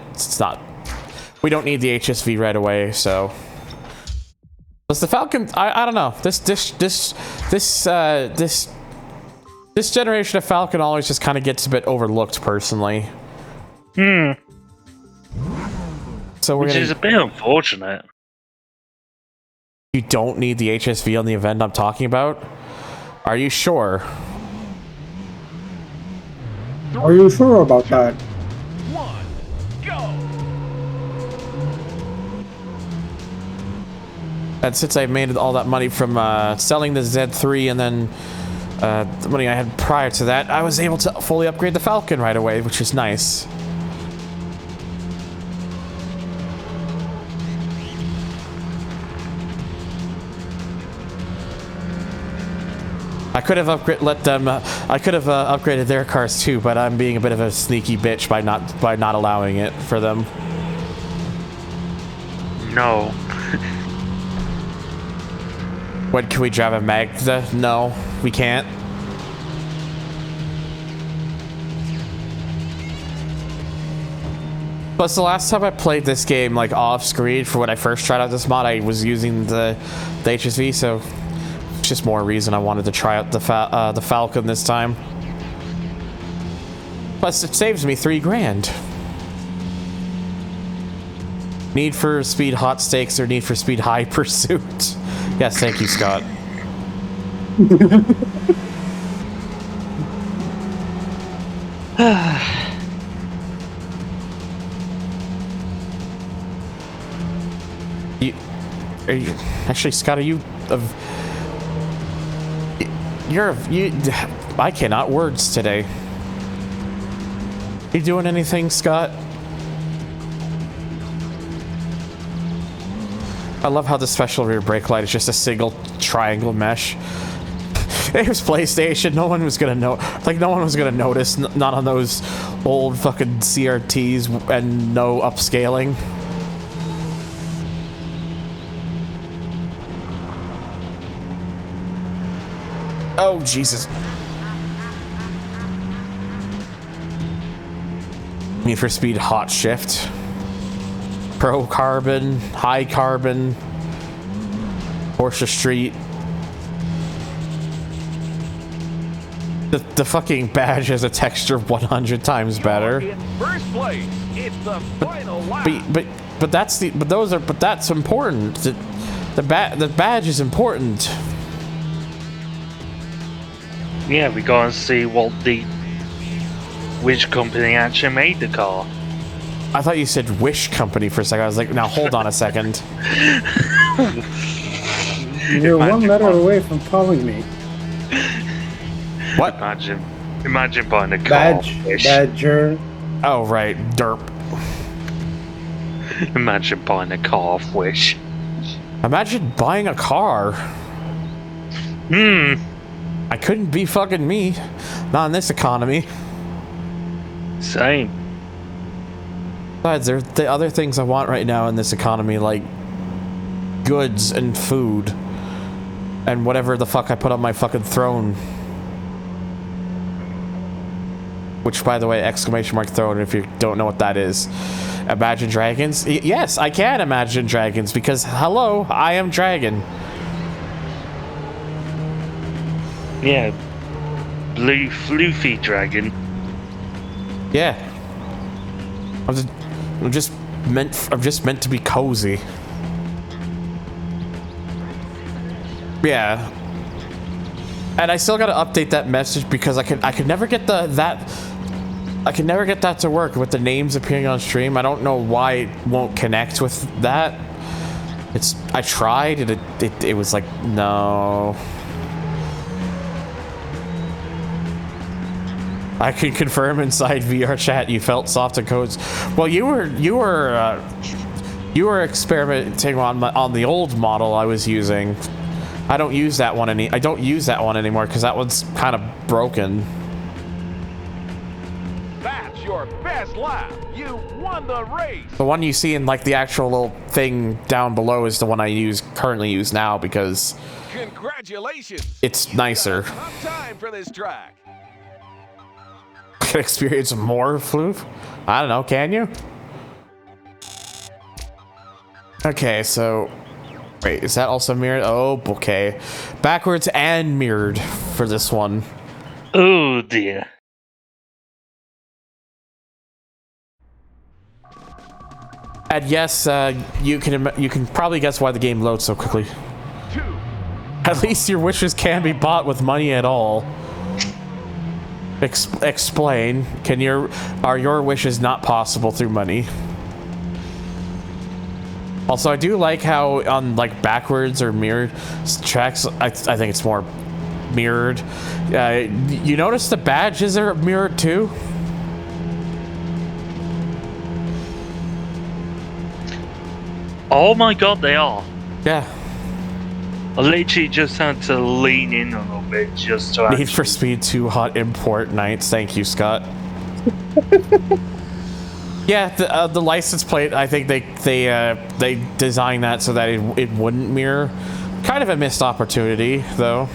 We don't need the HSV right away, so. Plus the Falcon, I don't know. This generation of Falcon always just kind of gets a bit overlooked, personally. So Which is a bit unfortunate. You don't need the HSV on the event I'm talking about? Are you sure? Are you sure about that? 1, go! And since I made all that money from selling the Z3 and then the money I had prior to that, I was able to fully upgrade the Falcon right away, which is nice. I could have upgraded their cars too, but I'm being a bit of a sneaky bitch by not allowing it for them. No. What, can we drive a Magda? No, we can't. Plus, the last time I played this game, like, off-screen, for when I first tried out this mod, I was using the HSV, so it's just more reason I wanted to try out the Falcon this time. Plus, it saves me $3,000. Need for Speed Hot Stakes or Need for Speed High Pursuit? Yes, thank you, Scott. Actually, Scott, are you I cannot words today. You doing anything, Scott? I love how the special rear brake light is just a single triangle mesh. It was PlayStation. No one was gonna know. Like, no one was gonna notice. Not on those old fucking CRTs and no upscaling. Oh, Jesus. Need for Speed Hot Shift. Pro Carbon, High Carbon, Porsche Street. The fucking badge has a texture 100 times better. In first place, it's the final lap. But that's important. The badge is important. Yeah, we gotta see which company actually made the car. I thought you said Wish Company for a second. I was like, now hold on a second. You're one letter away from calling me. What? Imagine buying a car. Badger. Oh, right. Derp. Imagine buying a car off Wish. Imagine buying a car. I couldn't be fucking me. Not in this economy. Same. Besides, there are the other things I want right now in this economy, like goods and food. And whatever the fuck I put on my fucking throne. Which, by the way, exclamation mark throne, if you don't know what that is. Imagine Dragons? Yes, I can imagine dragons, because, hello, I am Dragon. Yeah. Blue floofy dragon. Yeah. I'm just meant to be cozy. Yeah. And I still gotta update that message because I could never get I can never get that to work with the names appearing on stream. I don't know why it won't connect with that. I tried and it was like, no. I can confirm inside VR chat you felt soft and codes. Well, you were experimenting on the old model I was using. I don't use that one anymore because that one's kind of broken. That's your best lap. You won the race. The one you see in like the actual little thing down below is the one I currently use now because Congratulations. it's nicer. Tough time for this track. Can experience more floof? I don't know, can you? Okay, so wait, is that also mirrored? Oh, okay. Backwards and mirrored for this one. Oh dear. And yes, you can probably guess why the game loads so quickly. At least your wishes can be bought with money at all. Explain. Are your wishes not possible through money? Also, I do like how on like backwards or mirrored tracks, I think it's more mirrored. You notice the badges are mirrored too? Oh my god, they are. Yeah. I literally just had to lean in a little bit just to Need for Speed 2 Hot Import Nights. Thank you, Scott. Yeah, the license plate, I think they designed that so that it wouldn't mirror. Kind of a missed opportunity, though.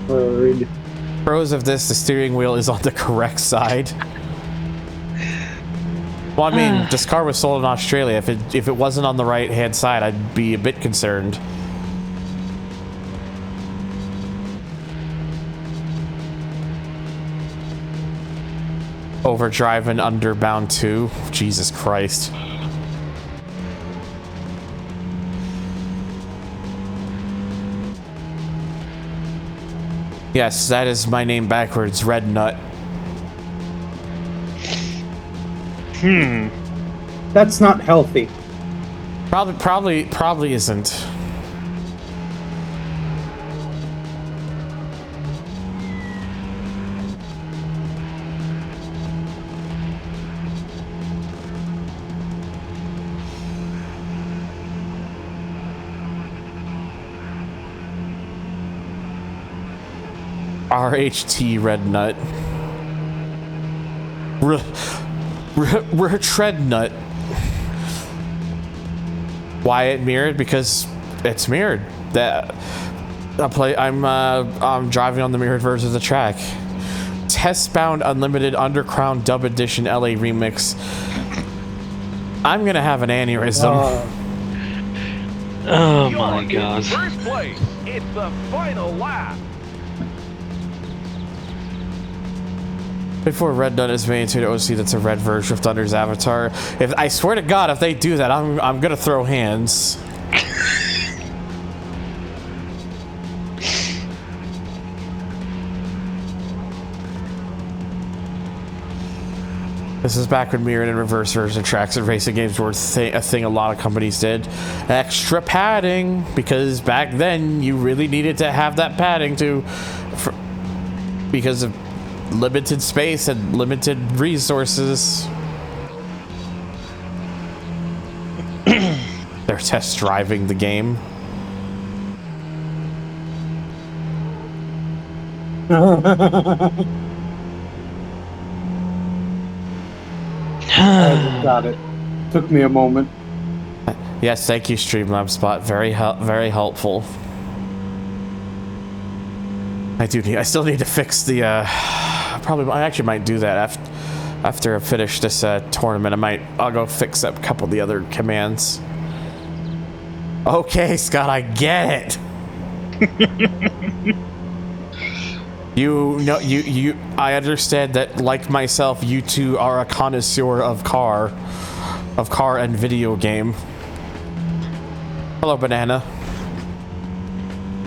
Word. Pros of this, the steering wheel is on the correct side. Well, I mean, this car was sold in Australia. If it wasn't on the right-hand side, I'd be a bit concerned. Overdrive and Underbound 2. Jesus Christ. Yes, that is my name backwards, Red Nut. That's not healthy. Probably isn't. RHT Red Nut. Tread Nut. Why it mirrored? Because it's mirrored. I'm driving on the mirrored version of the track. Testbound Unlimited Underground Dub Edition LA Remix. I'm gonna have an aneurysm. Oh my god. First place. It's the final lap. Before Red Done is made to OC, that's a red version of Thunder's avatar. If I swear to God, if they do that, I'm gonna throw hands. This is back when mirrored and reverse version tracks and racing games were a thing a lot of companies did. Extra padding, because back then you really needed to have that padding because of limited space and limited resources. They're test driving the game. I got it. Took me a moment. Yes, thank you, Streamlabs Spot. Very helpful. I still need to fix the. I actually might do that after I finish this tournament. I'll go fix up a couple of the other commands. Okay, Scott, I get it. I understand that, like myself, you two are a connoisseur of car and video game. Hello, Banana.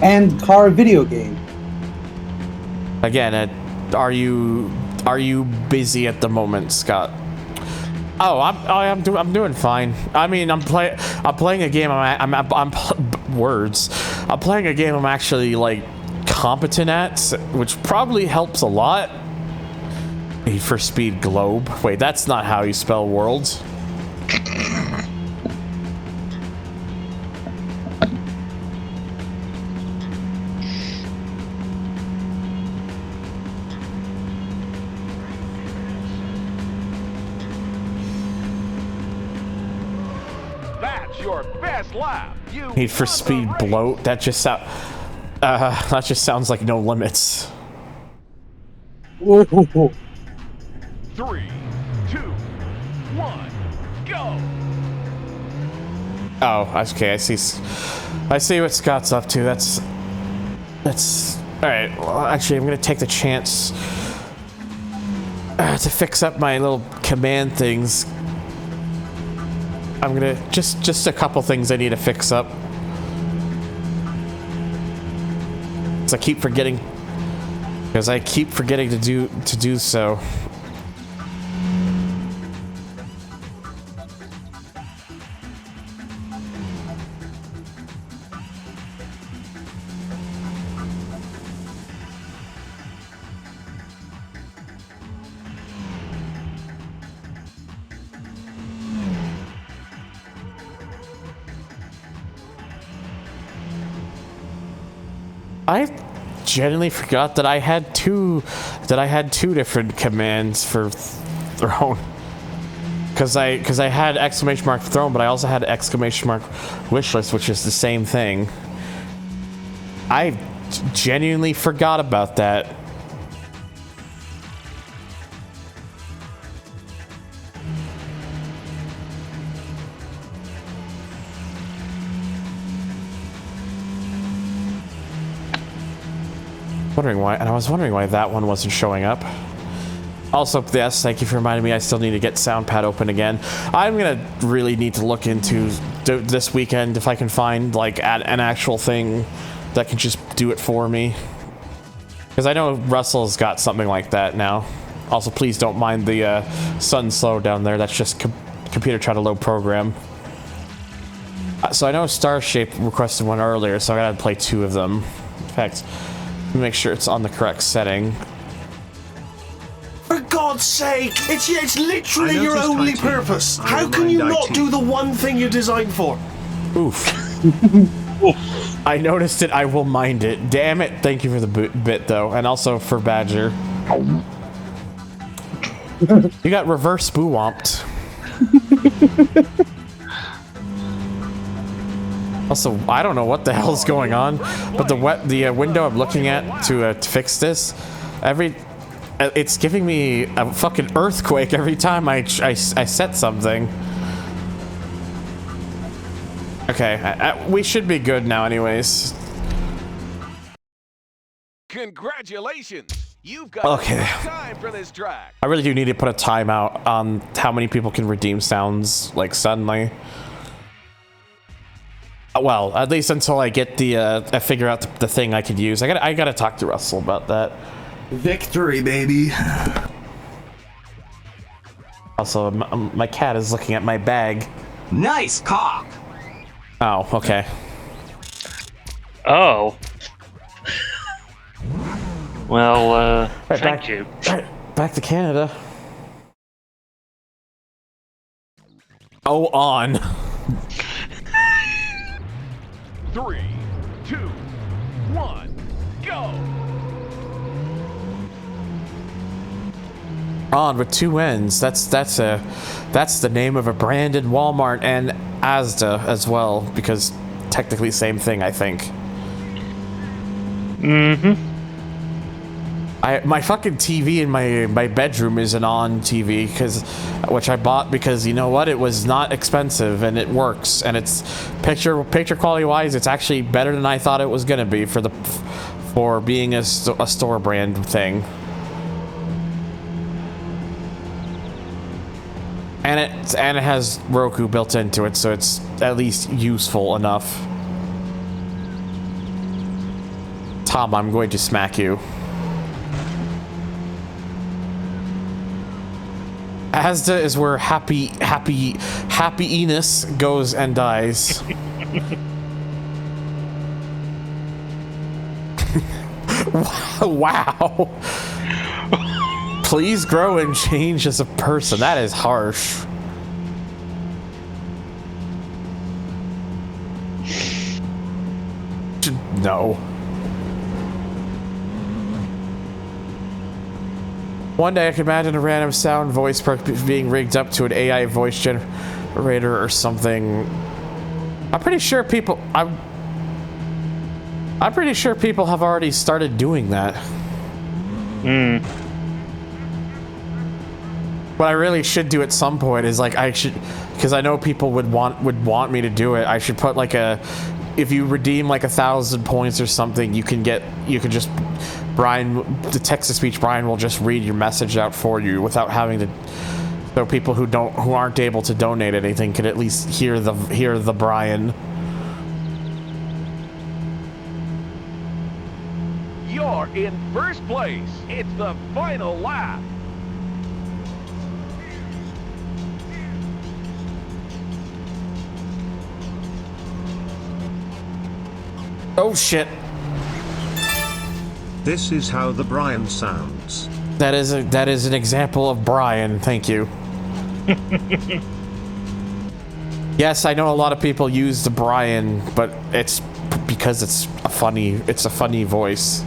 And car video game. Again, are you busy at the moment, Scott? Oh, I'm doing fine. I mean, I'm playing a game. I'm playing a game I'm actually like competent at, which probably helps a lot. Need for Speed Globe. Wait, that's not how you spell worlds. That's your best lap. Need for Speed Bloat. That just sounds like No Limits. Whoa. 3, 2, 1, go! Oh, okay. I see what Scott's up to. That's all right. Well, actually, I'm gonna take the chance to fix up my little command things. I'm gonna just a couple things I need to fix up. I keep forgetting to do so. I genuinely forgot that I had two different commands for throne. Because I had exclamation mark throne, but I also had exclamation mark wishlist, which is the same thing. I genuinely forgot about that. I was wondering why that one wasn't showing up. Also, yes, thank you for reminding me. I still need to get SoundPad open again. I'm gonna really need to look into this weekend if I can find like an actual thing that can just do it for me. Because I know Russell's got something like that now. Also, please don't mind the sudden slow down there. That's just computer trying to load program. So I know Starshape requested one earlier, so I gotta play two of them. In fact, let me make sure it's on the correct setting. For God's sake, it's literally your only purpose. How can you not do the one thing you're designed for? Oof. I noticed it. I will mind it. Damn it. Thank you for the bit, though. And also for Badger. You got reverse boo-womped. Also, I don't know what the hell's going on, but the window I'm looking at to fix this, it's giving me a fucking earthquake every time I set something. Okay, we should be good now anyways. Congratulations! You've got time for this track. I really do need to put a timeout on how many people can redeem sounds, like, suddenly. Well, at least until I get I figure out the thing I could use. I gotta talk to Russell about that. Victory, baby. Also, my cat is looking at my bag. Nice cock. Oh, okay. Oh. Well, thank you. Back to Canada. Oh, on. 3, 2, 1, go! On with 2 N's. That's the name of a brand in Walmart and Asda as well, because technically same thing, I think. Mm-hmm. My fucking TV in my bedroom is an On TV, which I bought because, you know what, it was not expensive and it works, and it's picture quality wise, it's actually better than I thought it was gonna be for being a store brand thing. And it has Roku built into it, so it's at least useful enough. Tom, I'm going to smack you. Asda is where happiness goes and dies. Wow. Please grow and change as a person. That is harsh. No. One day I can imagine a random sound voice perk being rigged up to an AI voice generator or something. I'm pretty sure people have already started doing that. Hmm. What I really should do at some point is, like, because I know people would want me to do it. I should put like if you redeem like 1,000 points or something, you can just the text-to-speech Brian will just read your message out for you without having to. So people who aren't able to donate anything can at least hear the Brian. You're in first place. It's the final lap. Oh shit. This is how the Brian sounds. That is an example of Brian, thank you. Yes, I know a lot of people use the Brian, but it's because it's a funny voice.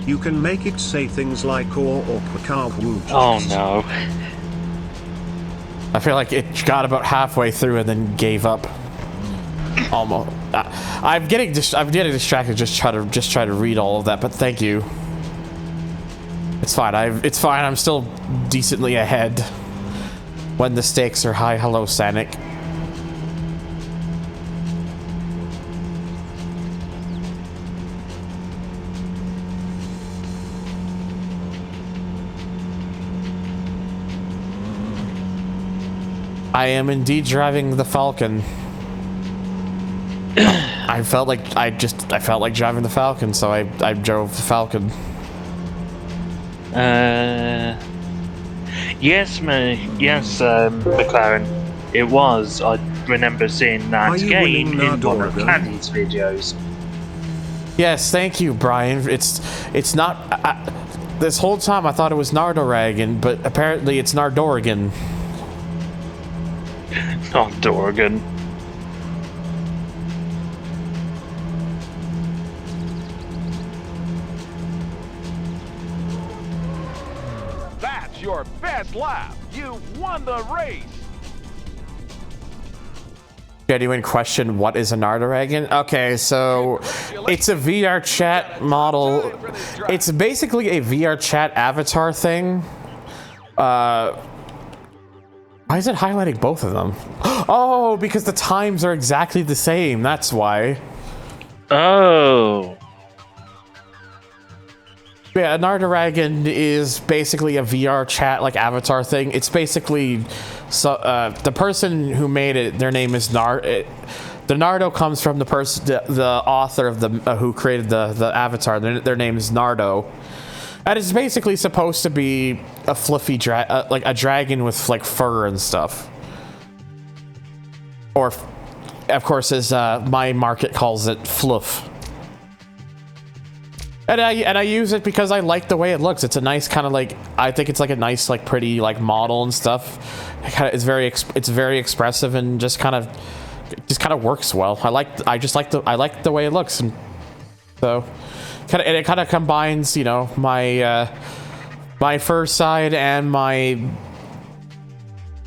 You can make it say things like or woo. Oh no. I feel like it got about halfway through and then gave up. Almost. I'm getting distracted. Just try to read all of that. But thank you. It's fine. It's fine. I'm still decently ahead. When the stakes are high. Hello, Sanic. I am indeed driving the Falcon. I felt like driving the Falcon, so I drove the Falcon. Yes, McLaren. It was. I remember seeing that game in one of Caddy's videos. Yes, thank you, Brian. It's not. This whole time I thought it was Nardoragon, but apparently it's Nardorigan. Nardorigan. That's your best lap. You won the race. Genuine question, what is a Nardragon? Okay, so it's a VR chat model. It's basically a VR chat avatar thing. Why is it highlighting both of them? Oh, because the times are exactly the same, that's why. Oh. Yeah, a Nardragon is basically a VR chat like avatar thing. It's basically the person who made it. Their name is the Nardo comes from the person, the author of the who created the avatar. Their name is Nardo, and it's basically supposed to be a fluffy like a dragon with like fur and stuff. Or, of course, as my market calls it, fluff. And I use it because I like the way it looks. It's a nice kind of like, I think it's like a nice like pretty like model and stuff. It's very expressive and just kind of works well. I like the way it looks, and so it kind of combines, you know, my my fur side and my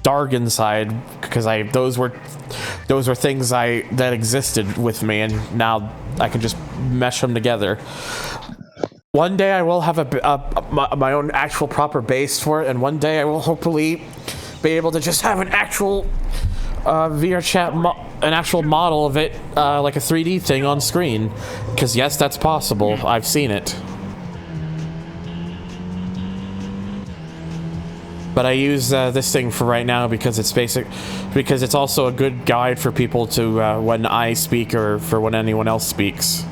Dargon side, because those were things that existed with me, and now I can just mesh them together. One day I will have my own actual proper base for it, and one day I will hopefully be able to just have an actual VR chat, an actual model of it, like a 3D thing on screen. Because yes, that's possible. I've seen it. But I use this thing for right now because it's because it's also a good guide for people to when I speak or for when anyone else speaks.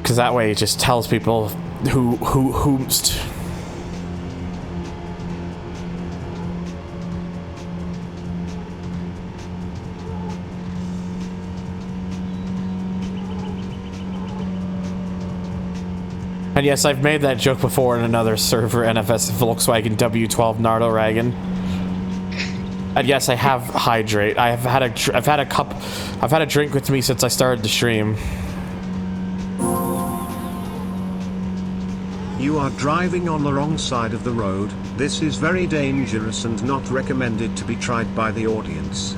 Because that way it just tells people whomst. And yes, I've made that joke before in another server, NFS Volkswagen W12 Nardragon. And yes, I have hydrate. I've had a drink with me since I started the stream. You are driving on the wrong side of the road. This is very dangerous and not recommended to be tried by the audience.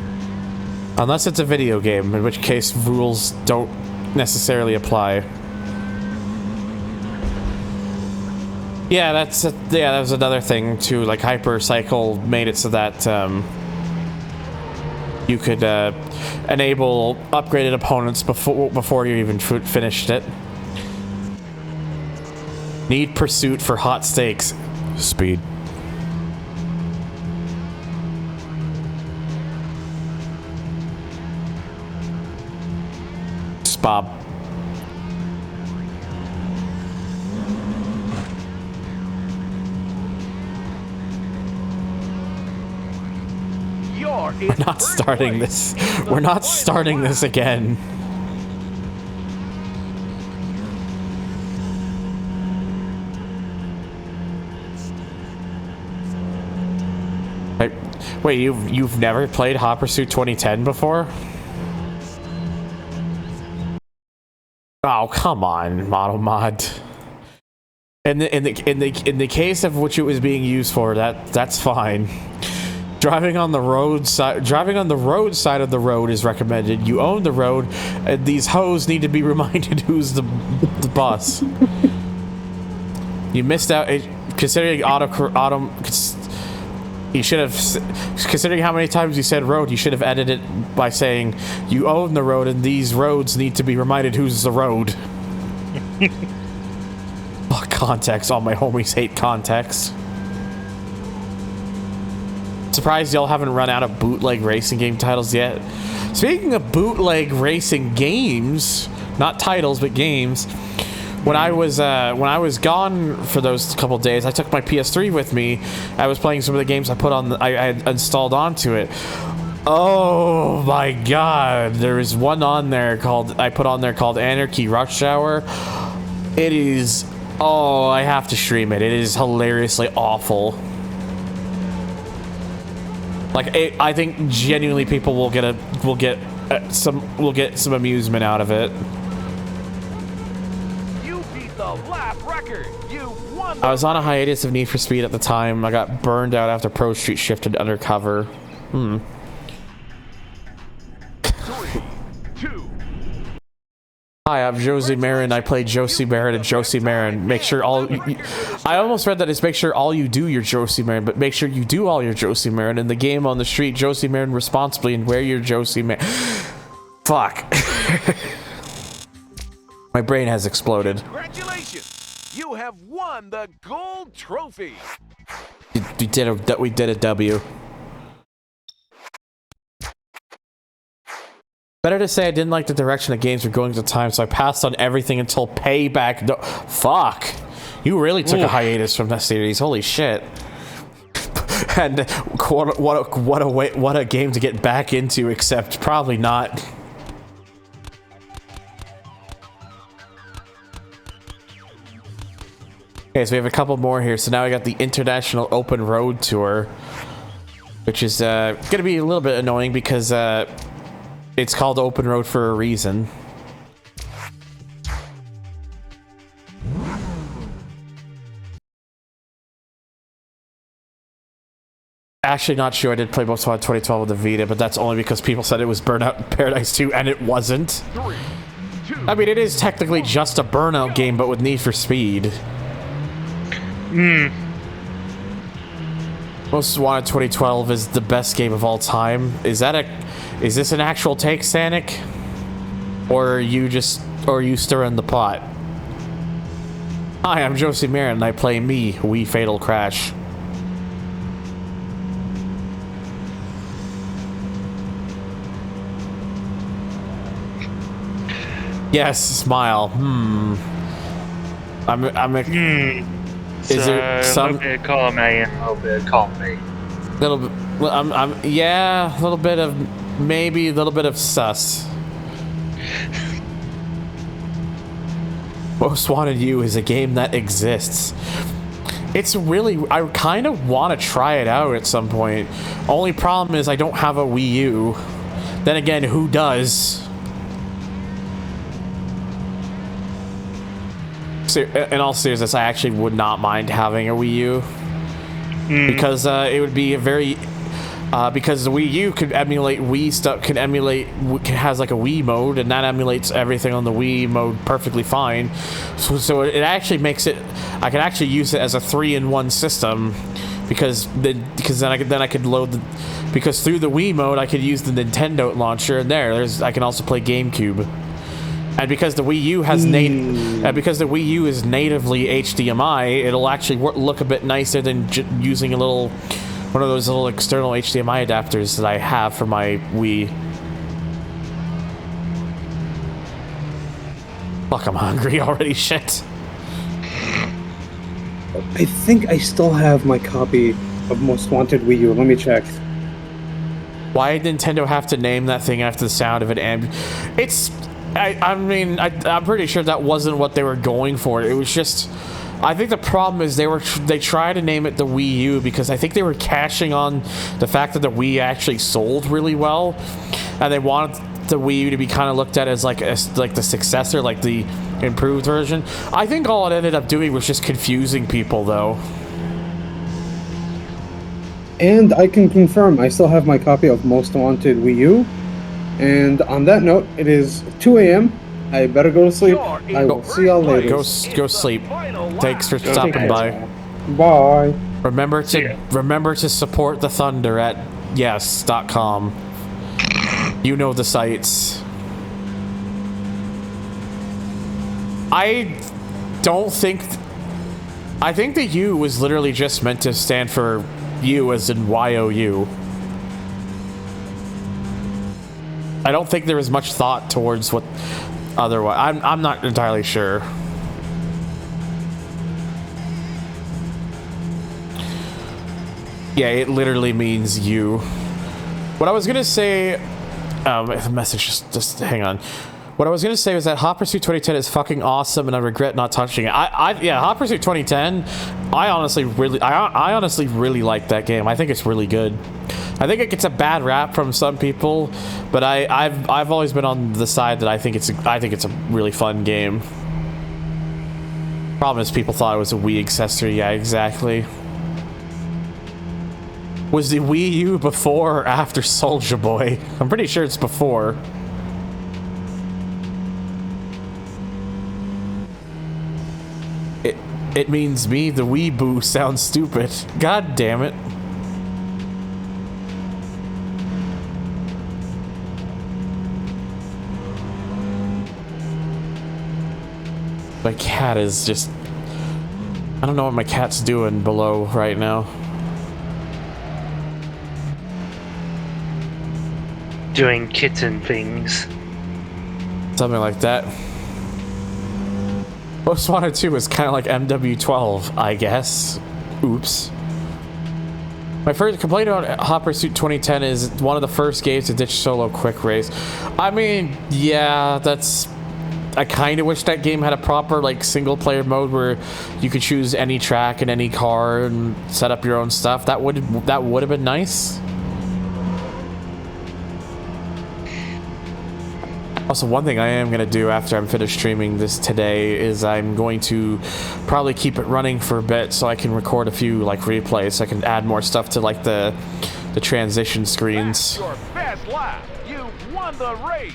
Unless it's a video game, in which case rules don't necessarily apply. Yeah, that was another thing too. Like Hypercycle made it so that you could enable upgraded opponents before you even finished it. Need pursuit for hot steaks. Speed. Bob. We're not starting this. We're not starting this again. Wait, you've never played Hot Pursuit 2010 before? Oh, come on, Model Mod. In the case of which it was being used for, that's fine. Driving on the road side of the road is recommended. You own the road, and these hoes need to be reminded who's the boss. You missed out. Considering you should have, considering how many times you said road, you should have edited it by saying you own the road, and these roads need to be reminded who's the road. Oh, context. All my homies hate context. Surprised y'all haven't run out of bootleg racing game titles yet. Speaking of bootleg racing games, not titles but games, when I was gone for those couple days, I took my PS3 with me. I was playing some of the games I had installed onto it. Oh my god, there is one on there called Anarchy Rush Hour. It is, oh, I have to stream it. It is hilariously awful. Like, I think genuinely people will get some amusement out of it. You beat the lap record. You won. won. I was on a hiatus of Need for Speed at the time. I got burned out after Pro Street shifted to Undercover. 3, 2. Hi, I'm Josie Marin. I play Josie Marin and Josie Marin. Make sure all... I almost read that as make sure all you do your Josie Marin, but make sure you do all your Josie Marin. In the game on the street, Josie Marin responsibly and wear your Josie Marin. Fuck. My brain has exploded. Congratulations! You have won the gold trophy. We did a W. Better to say I didn't like the direction the games were going at the time, so I passed on everything until Payback. No, fuck. You really took a hiatus from that series. Holy shit. And what a game to get back into, except probably not. Okay, so we have a couple more here. So now we got the International Open Road Tour, which is going to be a little bit annoying because it's called Open Road for a reason. Actually, not sure. I did play Most Wanted 2012 with the Vita, but that's only because people said it was Burnout Paradise 2, and it wasn't. 3, 2. I mean, it is technically just a Burnout game, but with Need for Speed. Most Wanted 2012 is the best game of all time. Is this an actual take, Sanic? Or are you stirring the pot? Hi, I'm Josie Marin, and I play me, We Fatal Crash. Yes, smile. Is there some... A little bit of column A and a little bit of column B. Little bit... yeah, a little bit of... Maybe a little bit of sus. Most Wanted U is a game that exists. It's really... I kind of want to try it out at some point. Only problem is I don't have a Wii U. Then again, who does? In all seriousness, I actually would not mind having a Wii U. Because it would be a very... because the Wii U could emulate Wii stuff, has like a Wii mode, and that emulates everything on the Wii mode perfectly fine. So it actually makes it... I could actually use it as a 3-in-1 system, because then I could load the... Because through the Wii mode, I could use the Nintendo launcher, and I can also play GameCube. And because the Wii U has because the Wii U is natively HDMI, it'll actually look a bit nicer than using one of those little external HDMI adapters that I have for my Wii. Fuck, I'm hungry already. Shit. I think I still have my copy of Most Wanted Wii U. Let me check. Why did Nintendo have to name that thing after the sound of it? And it's... I'm pretty sure that wasn't what they were going for. It was just... I think the problem is they tried to name it the Wii U because I think they were cashing on the fact that the Wii actually sold really well, and they wanted the Wii U to be kind of looked at as like the successor, like the improved version. I think all it ended up doing was just confusing people, though. And I can confirm I still have my copy of Most Wanted Wii U. And on that note, it is 2 a.m. I better go to sleep. I will see y'all later. Go sleep. Thanks for stopping by. Bye. Remember to support the Thunder at yes.com. You know the sites. I think the U was literally just meant to stand for U as in YOU. I don't think there was much thought towards what otherwise. I'm not entirely sure. Yeah, it literally means you. What I was gonna say, the message just hang on. What I was gonna say was that Hot Pursuit 2010 is fucking awesome, and I regret not touching it. Yeah, Hot Pursuit 2010. I honestly really like that game. I think it's really good. I think it gets a bad rap from some people, but I've always been on the side that I think it's a really fun game. Problem is, people thought it was a Wii accessory. Yeah, exactly. Was the Wii U before or after Soulja Boy? I'm pretty sure it's before. It means me, the Weeboo, sounds stupid. God damn it. My cat is just... I don't know what my cat's doing below right now. Doing kitten things. Something like that. Most Wanted 2 was kind of like MW12, I guess. Oops. My first complaint about Hot Pursuit 2010 is one of the first games to ditch solo quick race. I mean, yeah, that's... I kind of wish that game had a proper, like, single-player mode where you could choose any track and any car and set up your own stuff. That would have been nice. Also, one thing I am going to do after I'm finished streaming this today is I'm going to probably keep it running for a bit so I can record a few, like, replays so I can add more stuff to, like, the transition screens. That's your best lap. You've won the race.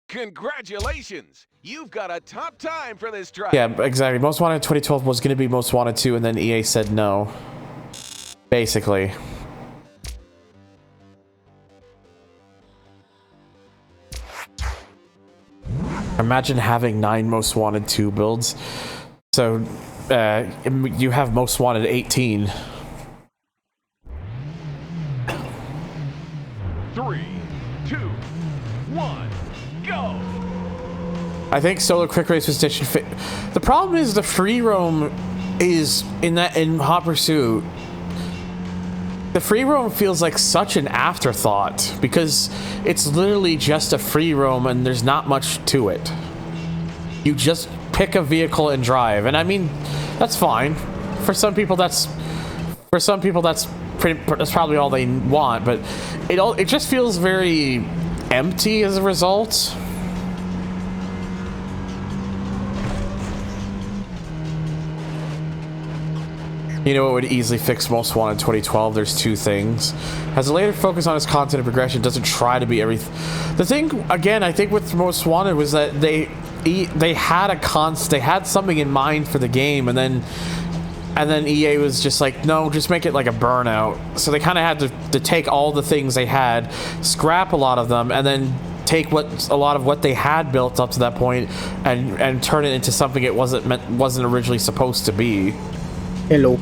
Congratulations! You've got a top time for this track. Yeah, exactly. Most Wanted 2012 was going to be Most Wanted 2, and then EA said no. Basically. Imagine having 9 Most Wanted 2 builds. So, you have Most Wanted 18. 3, 2, 1, go! I think Solo Quick Race was ditching. The problem is the free roam is in Hot Pursuit. The free roam feels like such an afterthought because it's literally just a free roam and there's not much to it. You just pick a vehicle and drive, and I mean that's fine. For some people that's probably all they want, but it just feels very empty as a result. You know what would easily fix Most Wanted 2012? There's 2 things. Has a later focus on its content and progression, doesn't try to be everything. The thing, again, I think with Most Wanted was that they had something in mind for the game, and then EA was just like, no, just make it like a Burnout. So they kind of had to take all the things they had, scrap a lot of them, and then take a lot of what they had built up to that point and turn it into something it wasn't originally supposed to be. Hello.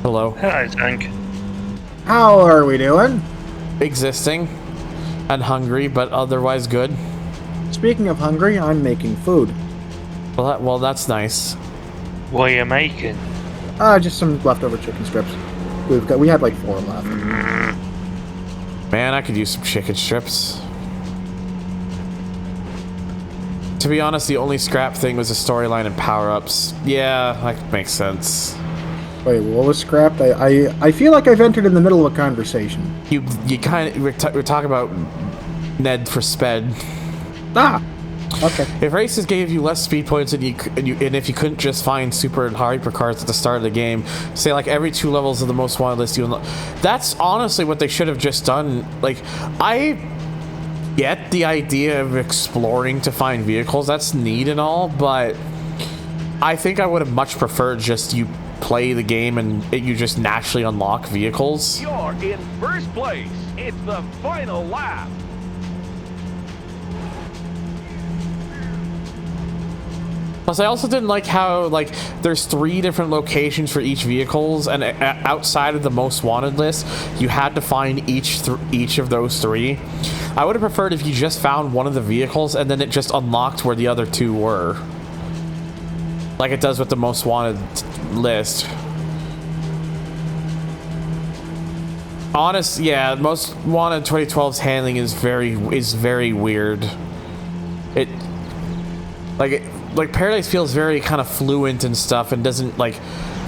Hello. Hi, Tank. How are we doing? Existing and hungry, but otherwise good. Speaking of hungry, I'm making food. Well, that's nice. What are you making? Just some leftover chicken strips. We had like 4 left. Man, I could use some chicken strips. To be honest, the only scrap thing was the storyline and power-ups. Yeah, that makes sense. Wait, what was scrapped? I feel like I've entered in the middle of a conversation. You kind of we're talking about Ned for Sped. Ah, okay. If races gave you less speed points and if you couldn't just find super and hyper cars at the start of the game, say like every 2 levels of the Most Wanted list, that's honestly what they should have just done. Like, I get the idea of exploring to find vehicles, that's neat and all, but I think I would have much preferred just you play the game and you just naturally unlock vehicles. You're in first place. It's the final lap. Plus, I also didn't like how, like, there's 3 different locations for each vehicles, and outside of the Most Wanted list, you had to find each of those 3. I would have preferred if you just found one of the vehicles and then it just unlocked where the other 2 were. Like it does with the Most Wanted list. Yeah, Most Wanted 2012's handling is very weird. like Paradise feels very kind of fluent and stuff, and doesn't like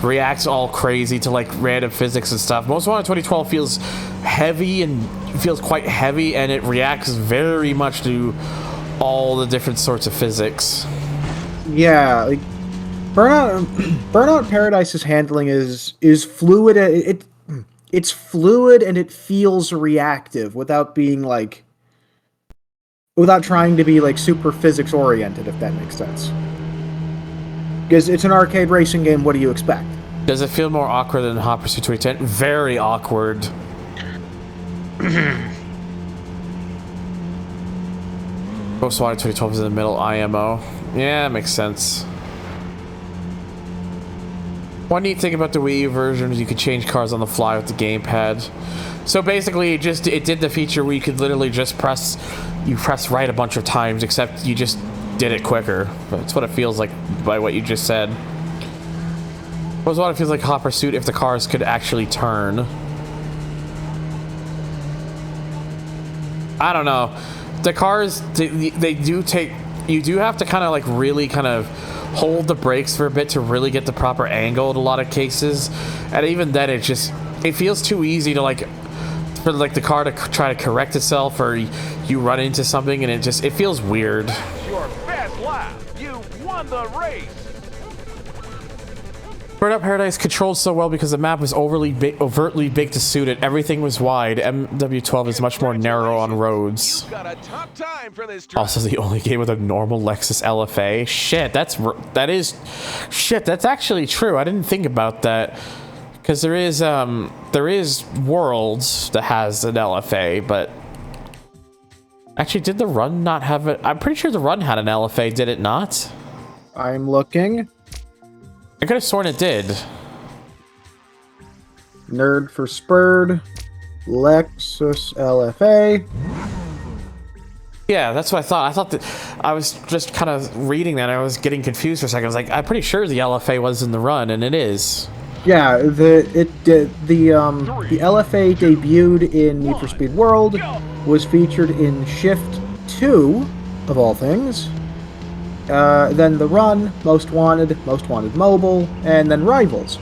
reacts all crazy to like random physics and stuff. Most Wanted 2012 feels heavy and feels quite heavy, and it reacts very much to all the different sorts of physics. Yeah, like Burnout Paradise's handling is fluid. It's fluid and it feels reactive without being like, without trying to be like super physics oriented, if that makes sense. Because it's an arcade racing game, what do you expect? Does it feel more awkward than Hot Pursuit 2010? Very awkward. Most Wanted 2012 is in the middle, IMO. Yeah, that makes sense. One neat thing about the Wii U version is you could change cars on the fly with the gamepad. So basically, it did the feature where you could literally just press right a bunch of times, except you just did it quicker. That's what it feels like by what you just said. Most Wanted feels like Hot Pursuit if the cars could actually turn. I don't know. The cars, they do take... You do have to kind of like really kind of hold the brakes for a bit to really get the proper angle in a lot of cases, and even then it feels too easy to like for like the car to try to correct itself, or you run into something and it feels weird. Your best lap. You won the race. Burnout Paradise controlled so well because the map was overtly big to suit it. Everything was wide. MW12 is much more narrow on roads. Got a tough time for this drive. Also, the only game with a normal Lexus LFA. Shit, that's actually true. I didn't think about that, because there is Worlds that has an LFA, but actually, did the Run not have it? I'm pretty sure the Run had an LFA. Did it not? I'm looking. I could have sworn it did. Nerd for Spurred. Lexus LFA. Yeah, that's what I thought. I thought that I was just kind of reading that and I was getting confused for a second. I was like, I'm pretty sure the LFA was in the Run, and it is. Yeah, the LFA debuted in Need for Speed World, was featured in Shift 2, of all things. Then The Run, Most Wanted Mobile, and then Rivals.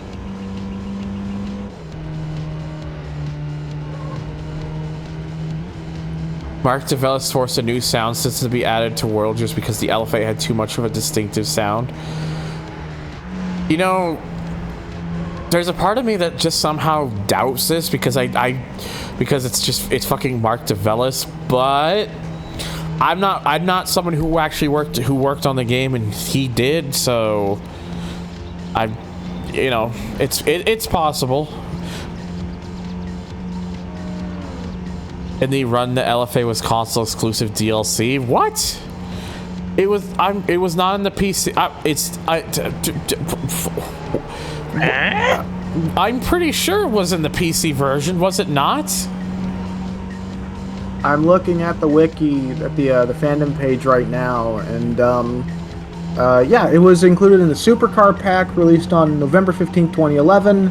Mark DeVellis forced a new sound system to be added to World just because the LFA had too much of a distinctive sound. You know, there's a part of me that just somehow doubts this because because it's fucking Mark DeVellis, but I'm not someone who actually worked on the game, and he did, so it's possible. And the Run, the LFA was console exclusive DLC. What? It was not in the PC. I'm pretty sure it was in the PC version. Was it not? I'm looking at the wiki, at the fandom page right now, and yeah, it was included in the Supercar pack released on November 15th, 2011.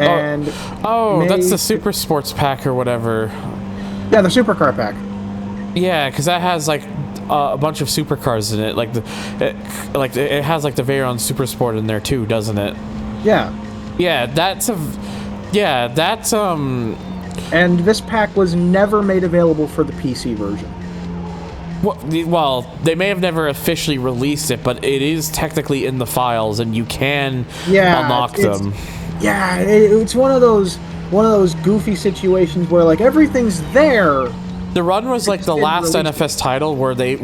And that's the Super Sports pack or whatever. Yeah, the Supercar pack. Yeah, because that has like a bunch of supercars in it. It has like the Veyron Super Sport in there too, doesn't it? Yeah. Yeah, that's And this pack was never made available for the PC version. Well, they may have never officially released it, but it is technically in the files, and you can unlock them. Yeah, it's one of those goofy situations where like everything's there. The Run was like the last NFS title where they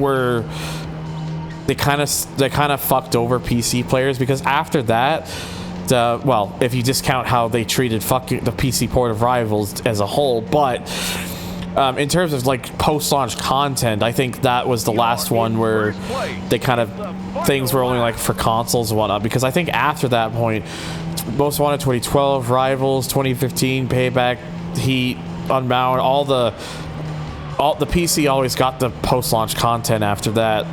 kind of fucked over PC players, because after that, well, if you discount how they treated fucking the PC port of Rivals as a whole, but in terms of like post-launch content, I think that was the last one where they kind of things were only like for consoles and whatnot, because I think after that point, Most Wanted 2012, Rivals, 2015, Payback, Heat, Unbound, all the PC always got the post-launch content after that.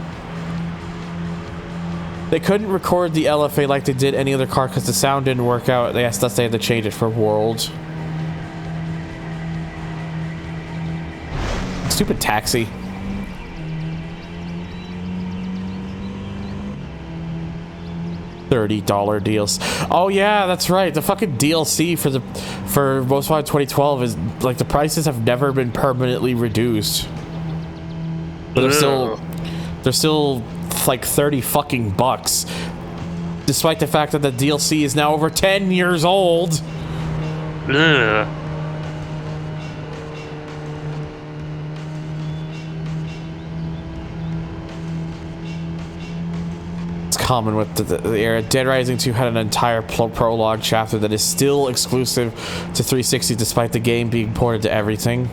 They couldn't record the LFA like they did any other car because the sound didn't work out. Thus they had to change it for World. Stupid taxi. $30 deals. Oh yeah, that's right. The fucking DLC for Most Wanted 2012 is like the prices have never been permanently reduced. But they're still like 30 fucking bucks. Despite the fact that the DLC is now over 10 years old. Ugh. Common with the era. Dead Rising 2 had an entire prologue chapter that is still exclusive to 360 despite the game being ported to everything.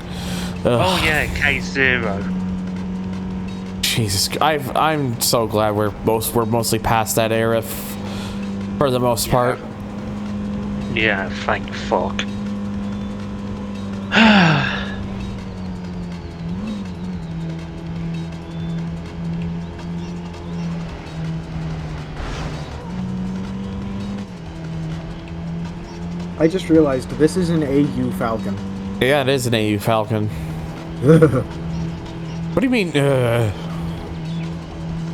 Ugh. Oh yeah, K0. Jesus, I'm so glad we're mostly past that era for the most part. Yeah, thank fuck. I just realized this is an AU Falcon. Yeah, it is an AU Falcon. What do you mean?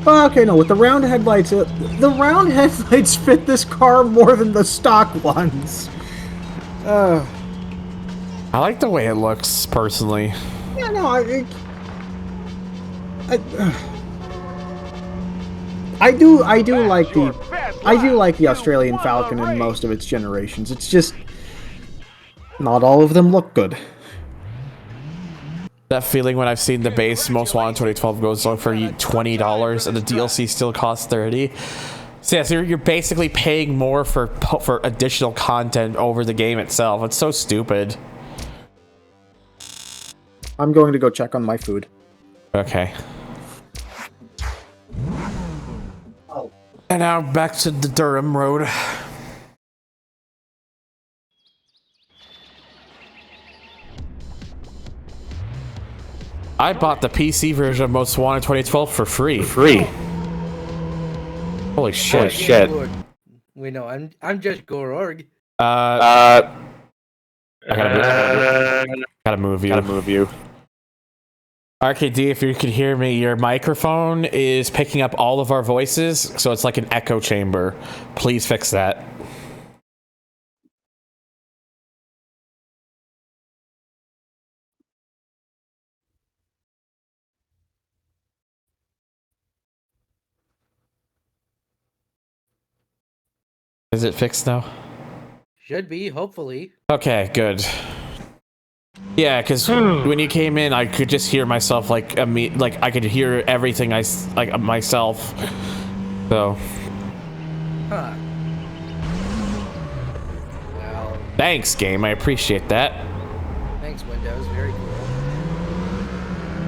Oh, okay, no, with the round headlights, the round headlights fit this car more than the stock ones. I like the way it looks, personally. Yeah, no, I do like the Australian Falcon in most of its generations. It's just not all of them look good. That feeling when I've seen the base Most Wanted 2012 goes on for $20 and the DLC still costs $30. So yeah, so you're basically paying more for additional content over the game itself. It's so stupid. I'm going to go check on my food. Okay. And now back to the Durham Road. I bought the PC version of Most Wanted 2012 for free. Holy shit. Wait, no, I'm just Gororg. I gotta move you. RKD, if you could hear me, your microphone is picking up all of our voices, so it's like an echo chamber. Please fix that. Is it fixed now? Should be, hopefully. Okay, good. Yeah, because when you came in, I could just hear myself like I could hear everything myself. So. Huh. Well. Thanks, game. I appreciate that. Thanks, Windows. Very cool.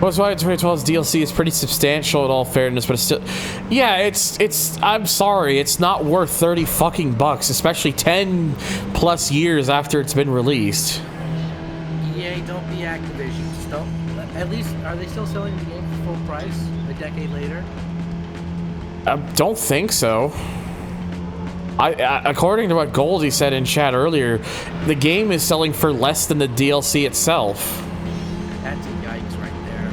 Most Wanted 2012's DLC is pretty substantial in all fairness, but it's still, yeah, it's. I'm sorry, it's not worth 30 fucking bucks, especially 10 plus years after it's been released. EA, don't be Activision. Just don't. At least, are they still selling the game for full price a decade later? I don't think so. According to what Goldie said in chat earlier, the game is selling for less than the DLC itself. That's a yikes right there.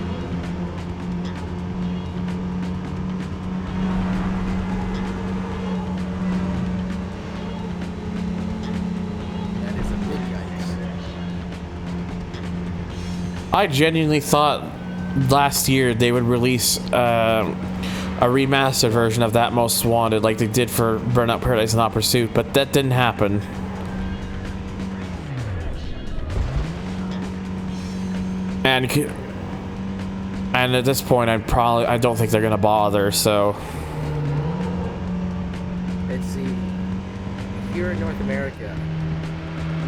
That is a big yikes. I genuinely thought last year they would release a remastered version of that Most Wanted like they did for Burnout Paradise and Hot Pursuit, but that didn't happen. And at this point, I don't think they're gonna bother. So Let's see. Here in North America,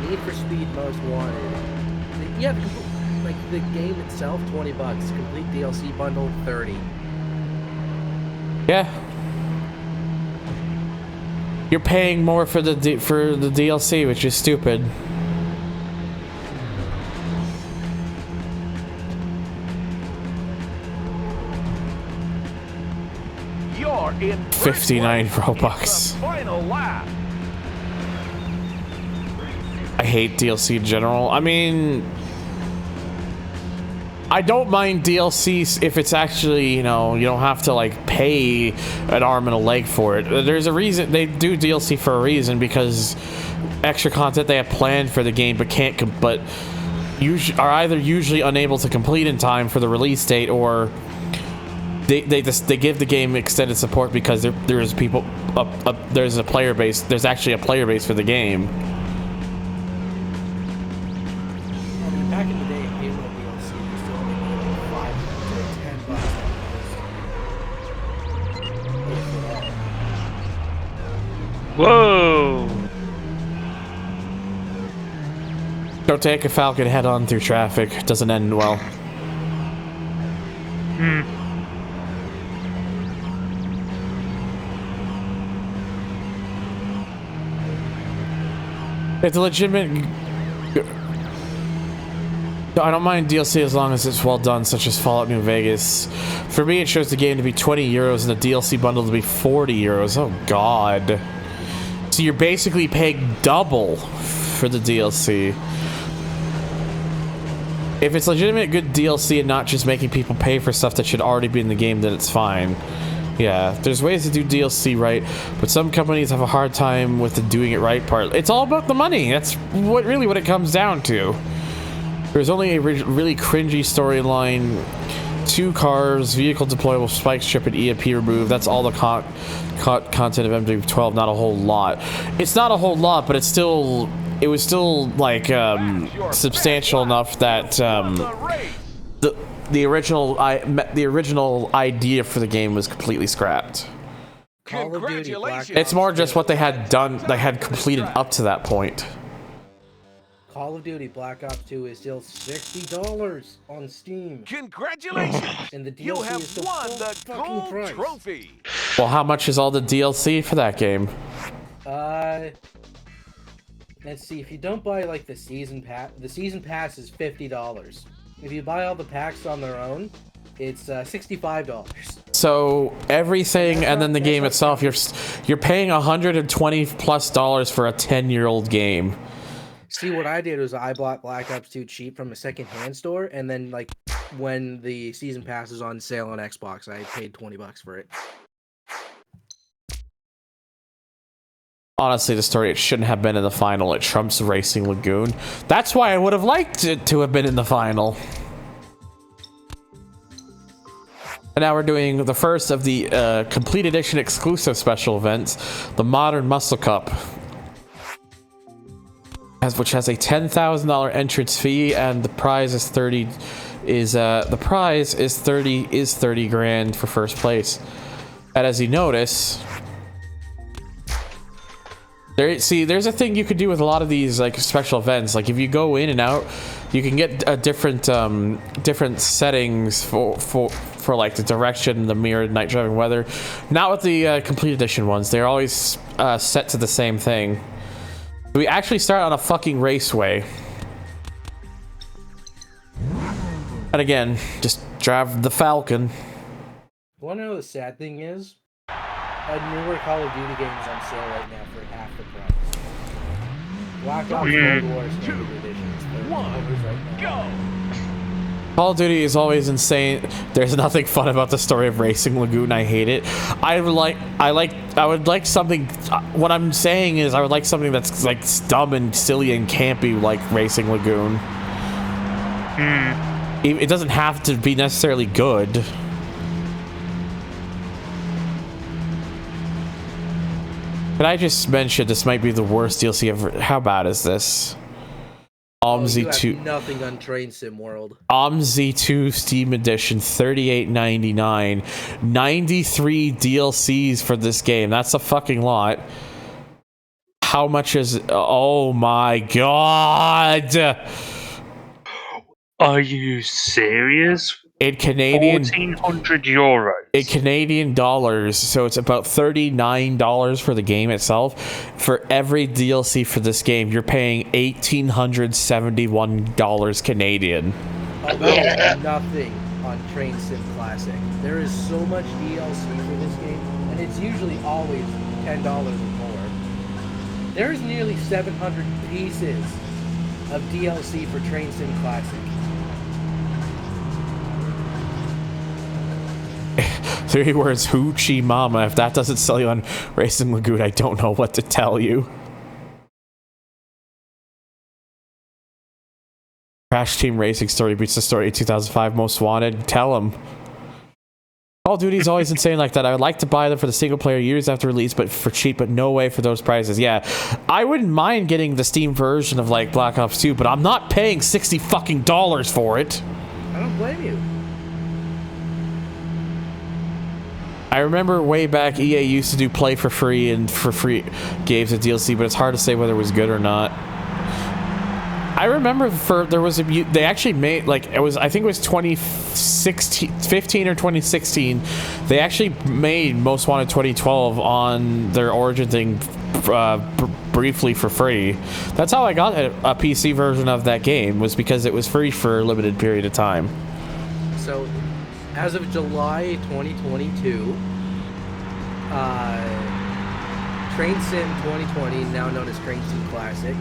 Need for Speed Most Wanted. Yeah, like the game itself, $20. Complete DLC bundle, $30. yeah, you're paying more for the DLC, which is stupid. You're in 59 first place. Robux. It's the final lap. I hate DLC in general. I mean, I don't mind DLC if it's actually, you know, you don't have to like pay an arm and a leg for it. There's a reason they do DLC for a reason, because extra content they have planned for the game but can't are either usually unable to complete in time for the release date, or they give the game extended support because there's people there's a player base. There's actually a player base for the game. I mean, back in the day, Halo DLC used to only be like $5 to $10. Whoa! Don't take a Falcon head on through traffic. It doesn't end well. It's a legitimate... I don't mind DLC as long as it's well done, such as Fallout New Vegas. For me, it shows the game to be 20 euros and the DLC bundle to be 40 euros. Oh, God. So you're basically paying double for the DLC. If it's legitimate good DLC and not just making people pay for stuff that should already be in the game, then it's fine. Yeah, there's ways to do DLC right, but some companies have a hard time with the doing it right part. It's all about the money. That's really what it comes down to. There's only a really cringy storyline, 2 cars, vehicle deployable, spike strip, and EMP removed. That's all the content of MW12. Not a whole lot. It's not a whole lot, but it was still like substantial enough that the original idea for the game was completely scrapped. Call of Duty, Black It's more just what they had done, they had completed up to that point. Call of Duty Black Ops 2 is still $60 on Steam. Congratulations! And the DLC You have is the won full the fucking gold price. trophy. Well, how much is all the DLC for that game? Let's see, if you don't buy like the season pass is $50. If you buy all the packs on their own, it's $65. So everything and then the game itself, you're paying $120+ for a 10-year-old game. See, what I did was I bought Black Ops 2 cheap from a secondhand store, and then like when the season pass is on sale on Xbox, I paid $20 for it. Honestly, the story, it shouldn't have been in the final. It trumps Racing Lagoon. That's why I would have liked it to have been in the final. And now we're doing the first of the complete edition exclusive special events, the Modern Muscle Cup, which has a $10,000 entrance fee, and the prize is 30 grand for first place. And as you notice, there's a thing you could do with a lot of these like special events. Like if you go in and out, you can get a different settings for like the direction, the mirrored night driving weather. Not with the complete edition ones. They're always set to the same thing. We actually start on a fucking raceway. And again, just drive the Falcon. You wanna know the sad thing is? A newer Call of Duty game is on sale right now for half the price. Black Ops Cold War Standard Edition is $30 right now. Call of Duty is always insane. There's nothing fun about the story of Racing Lagoon. I hate it. I would like something. What I'm saying is, I would like something that's like dumb and silly and campy, like Racing Lagoon. It doesn't have to be necessarily good. Can I just mention this might be the worst DLC ever? How bad is this? OMSI 2. Nothing on Train Sim World. OMSI 2 Steam Edition, $38.99. 93 DLCs for this game. That's a fucking lot. How much is? Oh my god! Are you serious? In Canadian, €1,400. in Canadian dollars, so it's about $39 for the game itself. For every DLC for this game, you're paying $1,871 Canadian. Although nothing on Train Sim Classic. There is so much DLC for this game, and it's usually always $10 or more. There's nearly 700 pieces of DLC for Train Sim Classic. 3 words, hoochie mama. If that doesn't sell you on Racing Lagoon, I don't know what to tell you. Crash Team Racing story beats the story of 2005 Most Wanted. Tell them. Call of Duty's always insane like that. I would like to buy them for the single player years after release, but for cheap, but no way for those prices. Yeah, I wouldn't mind getting the Steam version of like Black Ops 2, but I'm not paying $60 fucking for it. I don't blame you. I remember way back EA used to do play for free and for free games and DLC, but it's hard to say whether it was good or not. I remember they actually made, like, I think it was 2015 or 2016, they actually made Most Wanted 2012 on their Origin thing briefly for free. That's how I got a PC version of that game, was because it was free for a limited period of time. So, as of July 2022, Train Sim 2020, now known as Train Sim Classic,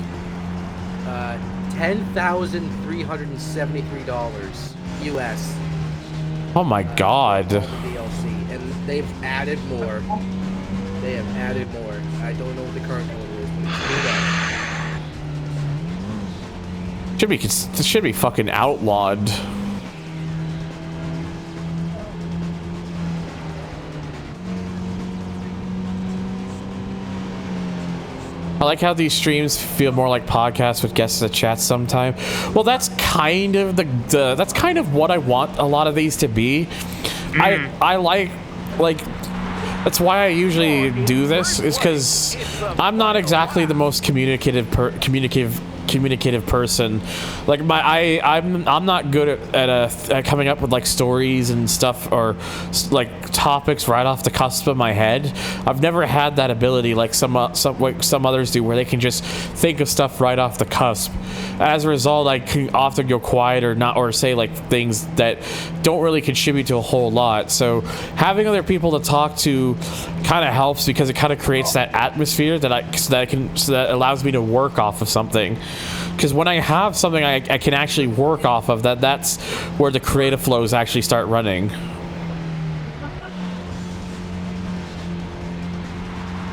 $10,373 US. Oh my god. DLC, and they've added more. They have added more. I don't know what the current total is, but it's This should be fucking outlawed. I like how these streams feel more like podcasts with guests in the chat sometime. Well, that's kind of that's kind of what I want a lot of these to be. I like that's why I usually do this, is because I'm not exactly the most communicative person. Like I'm not good at coming up with like stories and stuff, or like topics right off the cusp of my head. I've never had that ability like some others do, where they can just think of stuff right off the cusp. As a result, I can often go quiet or say like things that don't really contribute to a whole lot. So having other people to talk to kind of helps, because it kind of creates that atmosphere that allows me to work off of something. Because when I have something I can actually work off of, that's where the creative flows actually start running.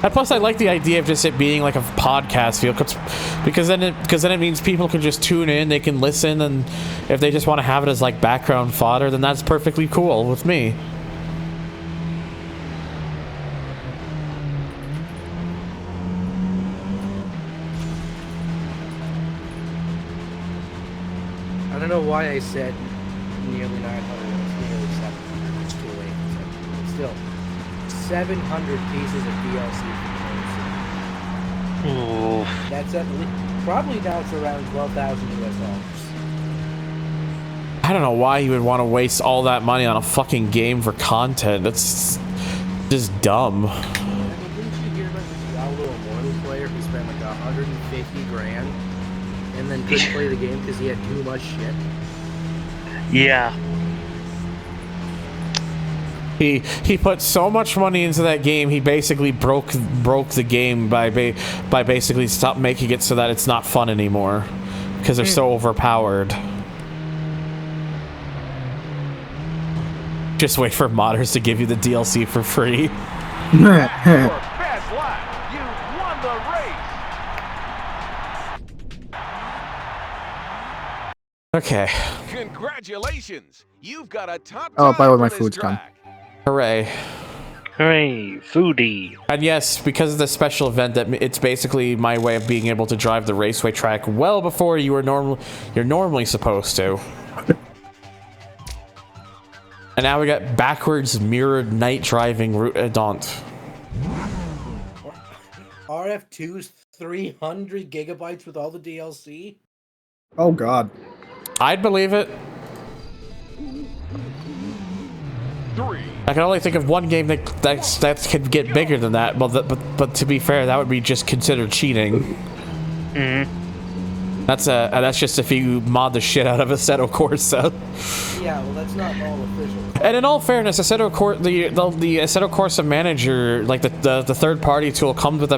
And plus, I like the idea of just it being like a podcast feel, because then it means people can just tune in, they can listen, and if they just want to have it as like background fodder, then that's perfectly cool with me. I don't know why I said nearly 900. It's nearly 700. It's too late. But still, 700 pieces of DLC for Ooh. That's probably down to around $12,000 US. I don't know why you would want to waste all that money on a fucking game for content. That's just dumb. Didn't you hear about the Diablo Immortal player who spent like $150,000 and then couldn't play the game because he had too much shit? Yeah. He put so much money into that game, he basically broke the game by basically stop making it so that it's not fun anymore, because they're so overpowered. Just wait for modders to give you the DLC for free. Your best lap. You won the race. Okay. Congratulations. You've got a top Oh, by the way, time my for this food's gone. track. Hooray. Hooray, foodie. And yes, because of the special event, that it's basically my way of being able to drive the raceway track well before you're normally supposed to. And now we got backwards mirrored night driving route Daunt. RF2's 300 gigabytes with all the DLC? Oh god. I'd believe it. 3. I can only think of one game that could get bigger than that, but to be fair, that would be just considered cheating. That's just if you mod the shit out of Assetto Corsa. Yeah, well, that's not all official. And in all fairness, the Assetto Corsa Manager, like the third-party tool, comes with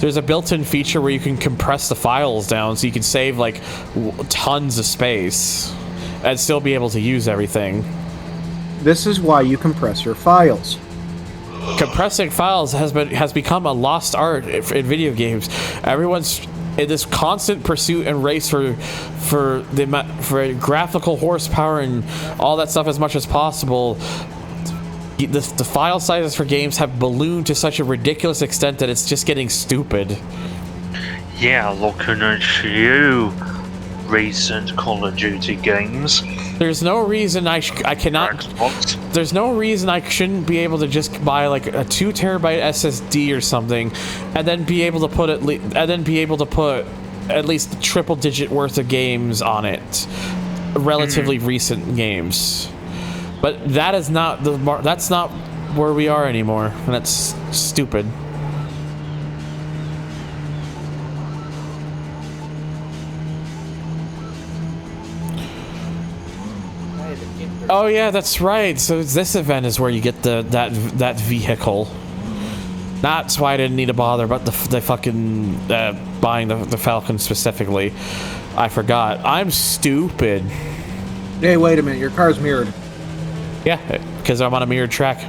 there's a built-in feature where you can compress the files down, so you can save like tons of space and still be able to use everything. This is why you compress your files. Compressing files has become a lost art in video games. Everyone's in this constant pursuit and race for graphical horsepower and all that stuff as much as possible. The file sizes for games have ballooned to such a ridiculous extent that it's just getting stupid. Yeah, looking at you, recent Call of Duty games. There's no reason I cannot. There's no reason I shouldn't be able to just buy like a 2 terabyte SSD or something, and then be able to put at least triple digit worth of games on it, relatively recent games. But that is not that's not where we are anymore, and that's stupid. Oh yeah, that's right. So this event is where you get that vehicle. That's why I didn't need to bother about the fucking buying the Falcon specifically. I forgot. I'm stupid. Hey, wait a minute. Your car's mirrored. Yeah, because I'm on a mirrored track.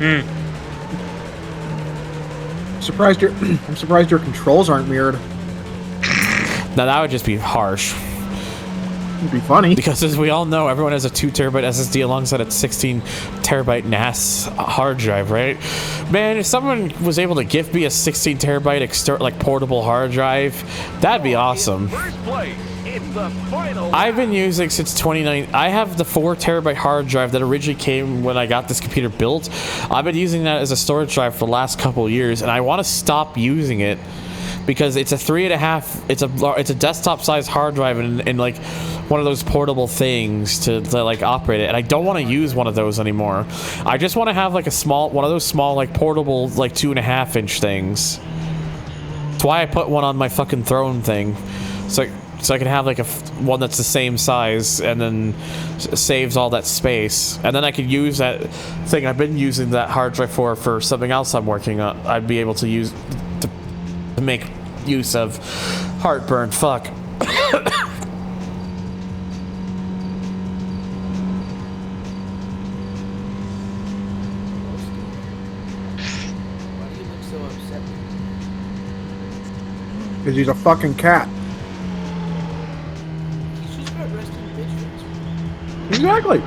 I'm surprised your controls aren't mirrored. Now that would just be harsh. It'd be funny. Because as we all know, everyone has a 2 terabyte SSD alongside a 16 terabyte NAS hard drive, right? Man, if someone was able to gift me a 16 terabyte like portable hard drive, that'd be awesome. I've been using since 2019. I have the 4 terabyte hard drive that originally came when I got this computer built. I've been using that as a storage drive for the last couple of years, and I want to stop using it because it's a 3.5. It's a desktop sized hard drive and like one of those portable things to like operate it, and I don't want to use one of those anymore. I just want to have like one of those small like portable like 2.5-inch things. That's why I put one on my fucking throne thing, so I can have like one that's the same size and then saves all that space, and then I could use that thing I've been using that hard drive for something else I'm working on. I'd be able to use to make use of Heartburn. Fuck. Because he's a fucking cat. Exactly.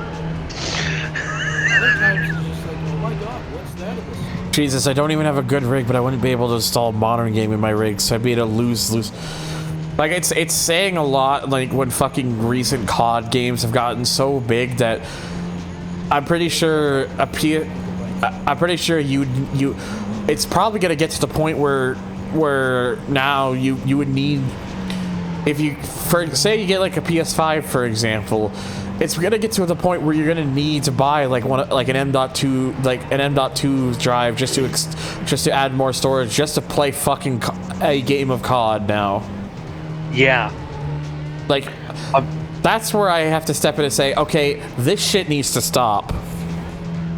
Jesus, I don't even have a good rig, but I wouldn't be able to install modern game in my rig, so I'd be able to lose. Like, it's saying a lot, like, when fucking recent COD games have gotten so big that I'm pretty sure you it's probably gonna get to the point where now you would need, if you, say you get like a PS5 for example, it's gonna get to the point where you're gonna need to buy like an M.2 drive just to add more storage just to play fucking a game of COD now. Yeah, like that's where I have to step in and say, okay, this shit needs to stop.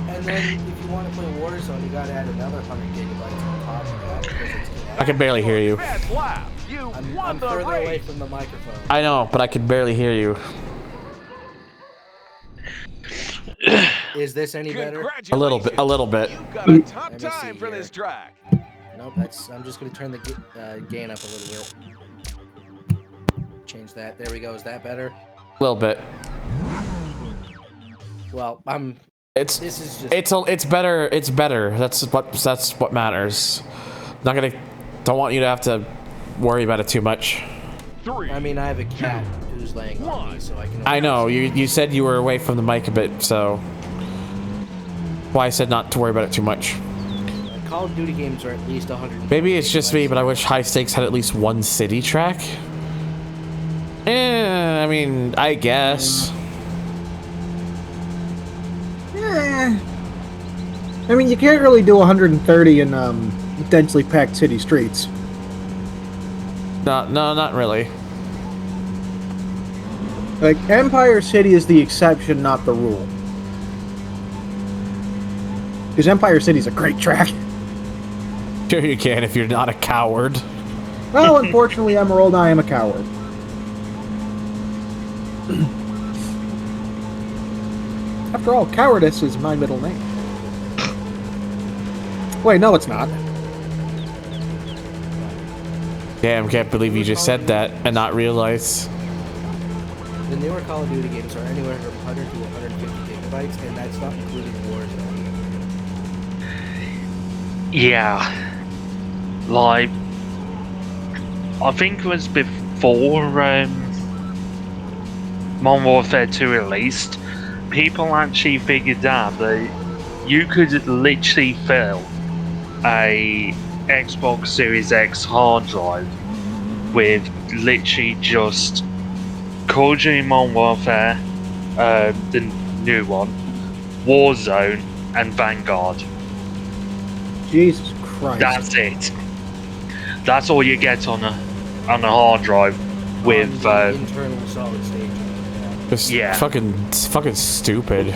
And then if you want to play Warzone, you gotta add another 100 gigabytes on top of that because it's I can barely hear you. I'm further away from the microphone. I know, but I can barely hear you. Is this any better? A little bit. You've got a top time for this track. Nope, I'm just gonna turn the gain up a little bit. Change that. There we go. Is that better? A little bit. Well, It's better. It's better. That's what matters. Don't want you to have to worry about it too much. I mean, I have a cat who's laying on me, so I can. I know you said you were away from the mic a bit, so why I said not to worry about it too much. Call of Duty games are at least 100. Maybe it's just me, but I wish High Stakes had at least one city track. I mean, I guess. I mean, you can't really do 130 in densely packed city streets. No, not really. Like, Empire City is the exception, not the rule. Because Empire City's a great track. Sure you can if you're not a coward. Well, unfortunately, Emerald, I am a coward. After all, cowardice is my middle name. Wait, no, it's not. Damn, can't believe you just said that and not realize. The newer Call of Duty games are anywhere from 100 to 150 gigabytes, and that's not including Warzone. Yeah. Like, I think it was before Modern Warfare 2 released, people actually figured out that you could literally fill a Xbox Series X hard drive with literally just Call of Duty Modern Warfare, the new one, Warzone, and Vanguard. Jesus Christ. That's it. That's all you get on a hard drive with internal solid state. Just yeah. fucking stupid.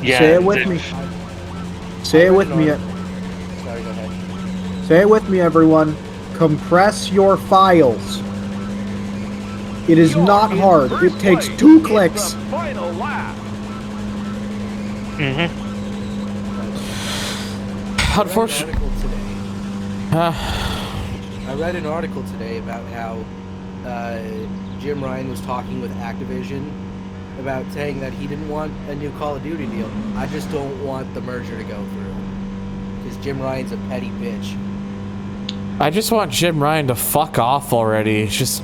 Yeah. Say it with me. Say it with me. Sorry, go ahead. Say it with me, everyone. Compress your files. It is not hard. It takes 2 clicks. Final lap. Unfortunately. I read an article today about how Jim Ryan was talking with Activision about saying that he didn't want a new Call of Duty deal. I just don't want the merger to go through. Because Jim Ryan's a petty bitch. I just want Jim Ryan to fuck off already. It's just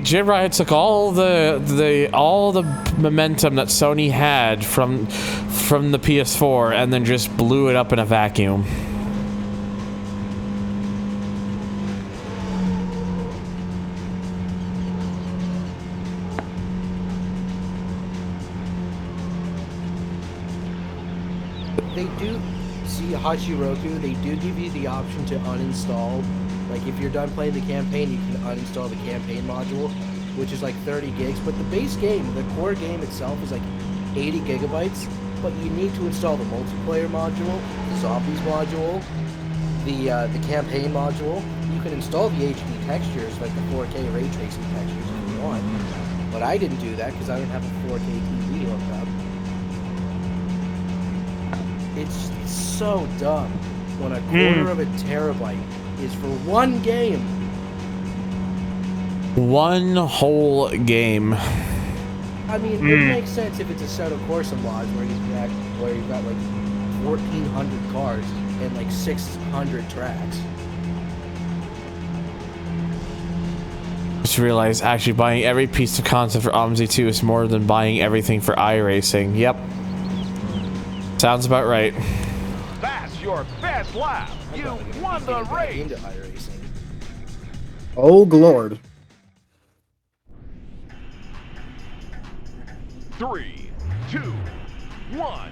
Jim Ryan took all the momentum that Sony had from the PS4 and then just blew it up in a vacuum. They do, see Hachiroku, they do give you the option to uninstall. Like, if you're done playing the campaign, you can uninstall the campaign module, which is like 30 gigs. But the base game, the core game itself, is like 80 gigabytes. But you need to install the multiplayer module, the zombies module, the campaign module. You can install the HD textures, like the 4K ray tracing textures if you want. But I didn't do that because I don't have a 4K TV hooked up. It's so dumb when a quarter of a terabyte is for one game. One whole game. I mean, it makes sense if it's a set of Corsa mods where you've got like 1,400 cars and like 600 tracks. Just realized actually buying every piece of content for OMSI 2 is more than buying everything for iRacing. Yep. Sounds about right. That's your best lap. You won the race. Into iRacing. Oh, Lord. 3, 2, 1.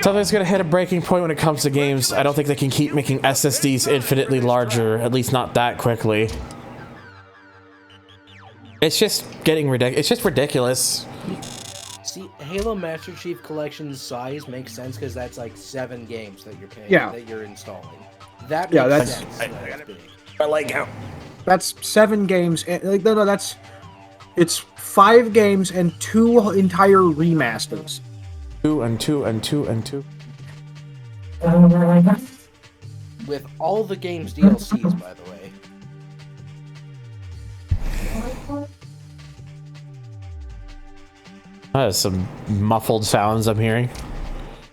Something's gonna hit a breaking point when it comes to games. I don't think they can keep making SSDs infinitely larger, at least not that quickly. It's just getting ridiculous. It's just ridiculous. See, Halo Master Chief Collection's size makes sense because that's like 7 games that you're paying, that you're installing. That makes sense. I like how that's 7 games. And, like, no, that's it's 5 games and 2 entire remasters. 2 and 2 and 2 and 2. With all the games DLCs, by the way. That is some muffled sounds I'm hearing.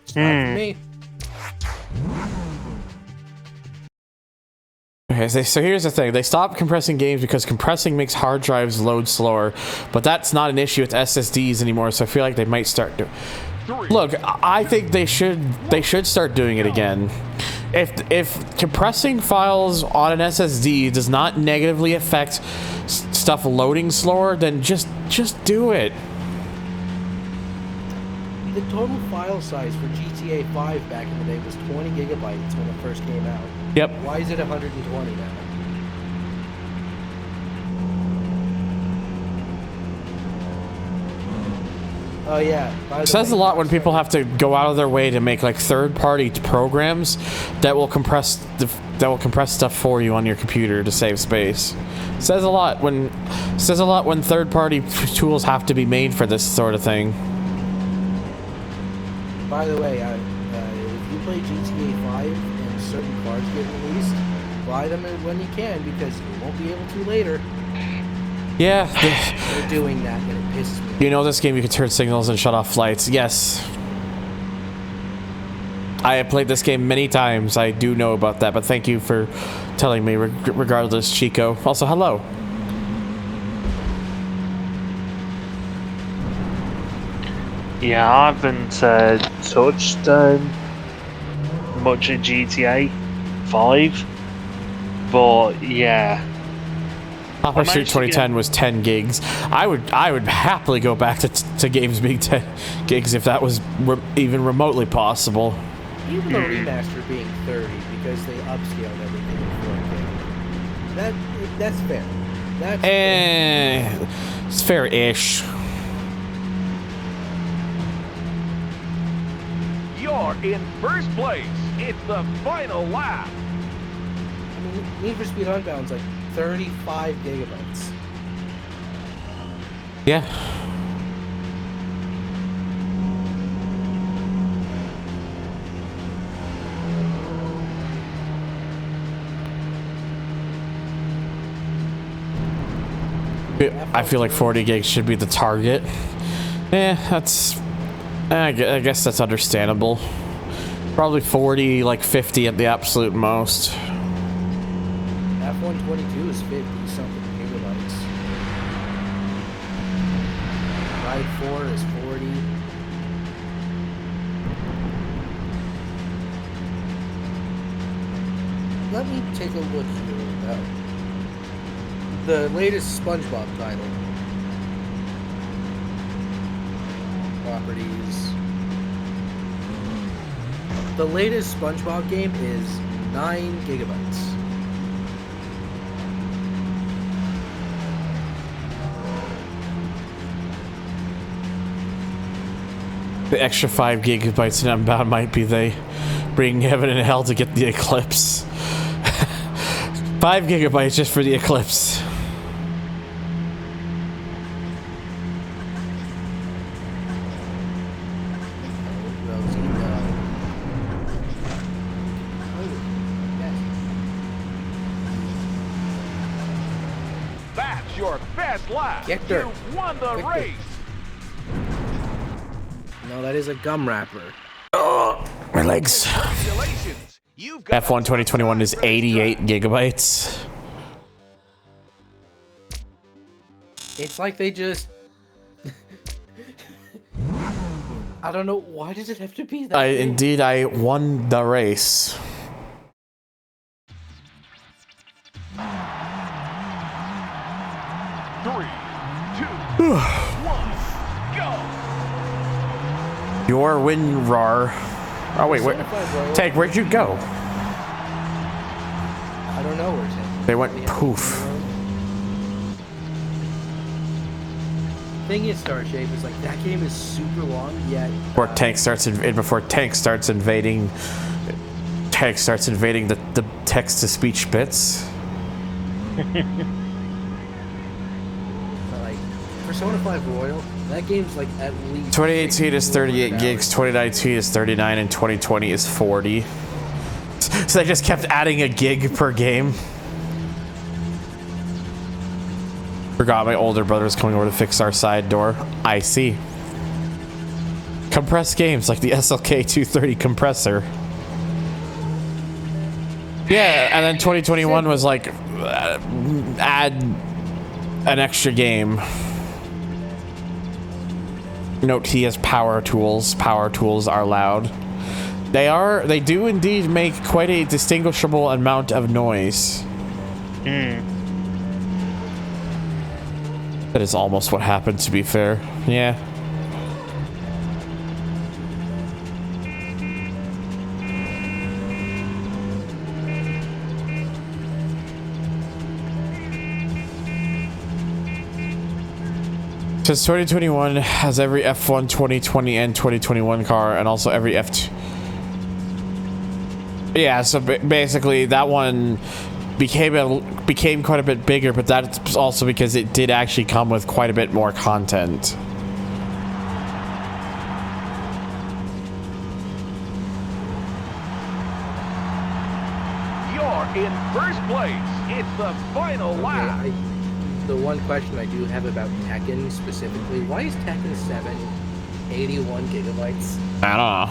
It's not for me. Okay, so here's the thing. They stopped compressing games because compressing makes hard drives load slower, but that's not an issue with SSDs anymore, so I feel like they might start to... Look, I think they should start doing it again. If compressing files on an SSD does not negatively affect stuff loading slower, then just do it. The total file size for GTA 5 back in the day was 20 gigabytes when it first came out. Yep. Why is it 120 now? Oh yeah. It says a lot when people have to go out of their way to make like third-party programs that will compress the compress stuff for you on your computer to save space. Says a lot when third-party tools have to be made for this sort of thing. By the way, if you play GTA 5 and certain cars get released, buy them when you can because you won't be able to later. Yeah. They're doing that and it pisses me off. You know this game you can turn signals and shut off flights. Yes. I have played this game many times. I do know about that, but thank you for telling me regardless, Chico. Also, hello. Yeah, I haven't touched much in GTA 5, but yeah. Popper Street 2010 was 10 gigs. I would happily go back to games being 10 gigs if that was even remotely possible. Even the remaster being 30 because they upscaled everything in 4K. That's fair. That's fair. It's fair-ish. You're in first place. It's the final lap. I mean, Need for Speed Unbound's like 35 gigabytes. Yeah. I feel like 40 gigs should be the target. I guess that's understandable. Probably 40, like 50 at the absolute most. F122 is 50 something gigabytes. Ride 4 is 40. Let me take a look here at the latest SpongeBob title. Properties. The latest SpongeBob game is 9 gigabytes. The extra 5 gigabytes in Unbound might be they bring heaven and hell to get the Eclipse. 5 gigabytes just for the Eclipse. That's your best lap. Get dirt. You won the Get race. No, that is a gum wrapper. Oh, my legs. Congratulations. You've got F1 2021 is 88 gigabytes. It's like they just... I don't know, why does it have to be that big? Indeed, I won the race. Three, two, one, go. Your win, Rar. Oh, wait, wait. Tank, where'd you go? I don't know where Tank. They went poof. Thing is, Star Shape is like, that game is super long, yet... Before Tank starts invading the text-to-speech bits. Like, Persona 5 Royal, that game's like at least... 2018 is 38 gigs, 2019 is 39, and 2020 is 40. So they just kept adding a gig per game. Forgot my older brother was coming over to fix our side door. I see. Compressed games like the SLK 230 compressor. Yeah, and then 2021 was like, add an extra game. Note he has power tools. Power tools are loud. They do indeed make quite a distinguishable amount of noise. That is almost what happened, to be fair. Yeah. Since 2021 has every F1 2020 and 2021 car, and also every F2. Yeah, so basically that one became quite a bit bigger, but that's also because it did actually come with quite a bit more content. You're in first place. It's the final lap. The one question I do have about Tekken specifically, why is Tekken 7 81 gigabytes? I don't know.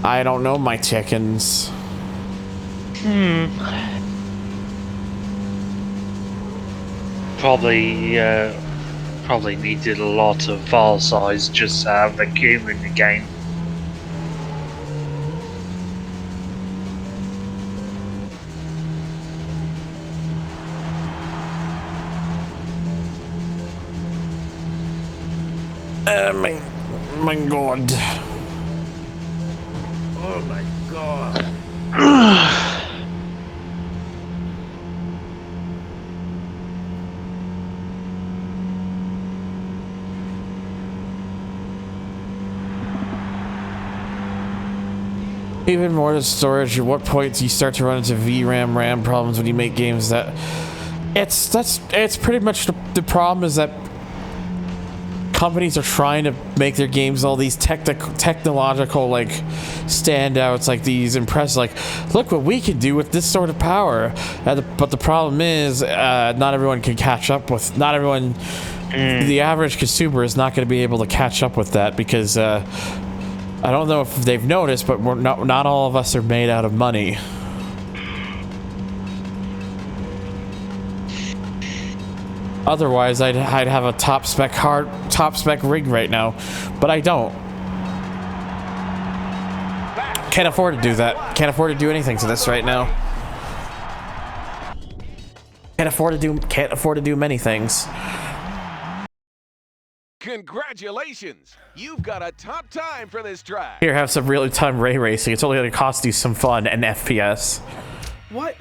I don't know my Tekkens. Probably needed a lot of file size just to have a queue in the game. My god. Oh my god. Even more to storage, at what point do you start to run into VRAM, RAM problems when you make games that... It's pretty much the problem is that companies are trying to make their games all these technological like standouts, like these impressive, like look what we can do with this sort of power. But the problem is not everyone can catch up with. Not everyone, the average consumer is not going to be able to catch up with that because I don't know if they've noticed, but not all of us are made out of money. Otherwise, I'd have a top spec rig right now, but I don't. Can't afford to do that. Can't afford to do anything to this right now. Can't afford to do many things. Congratulations! You've got a top time for this track. Here, have some real-time ray racing. It's only going to cost you some fun and FPS. What?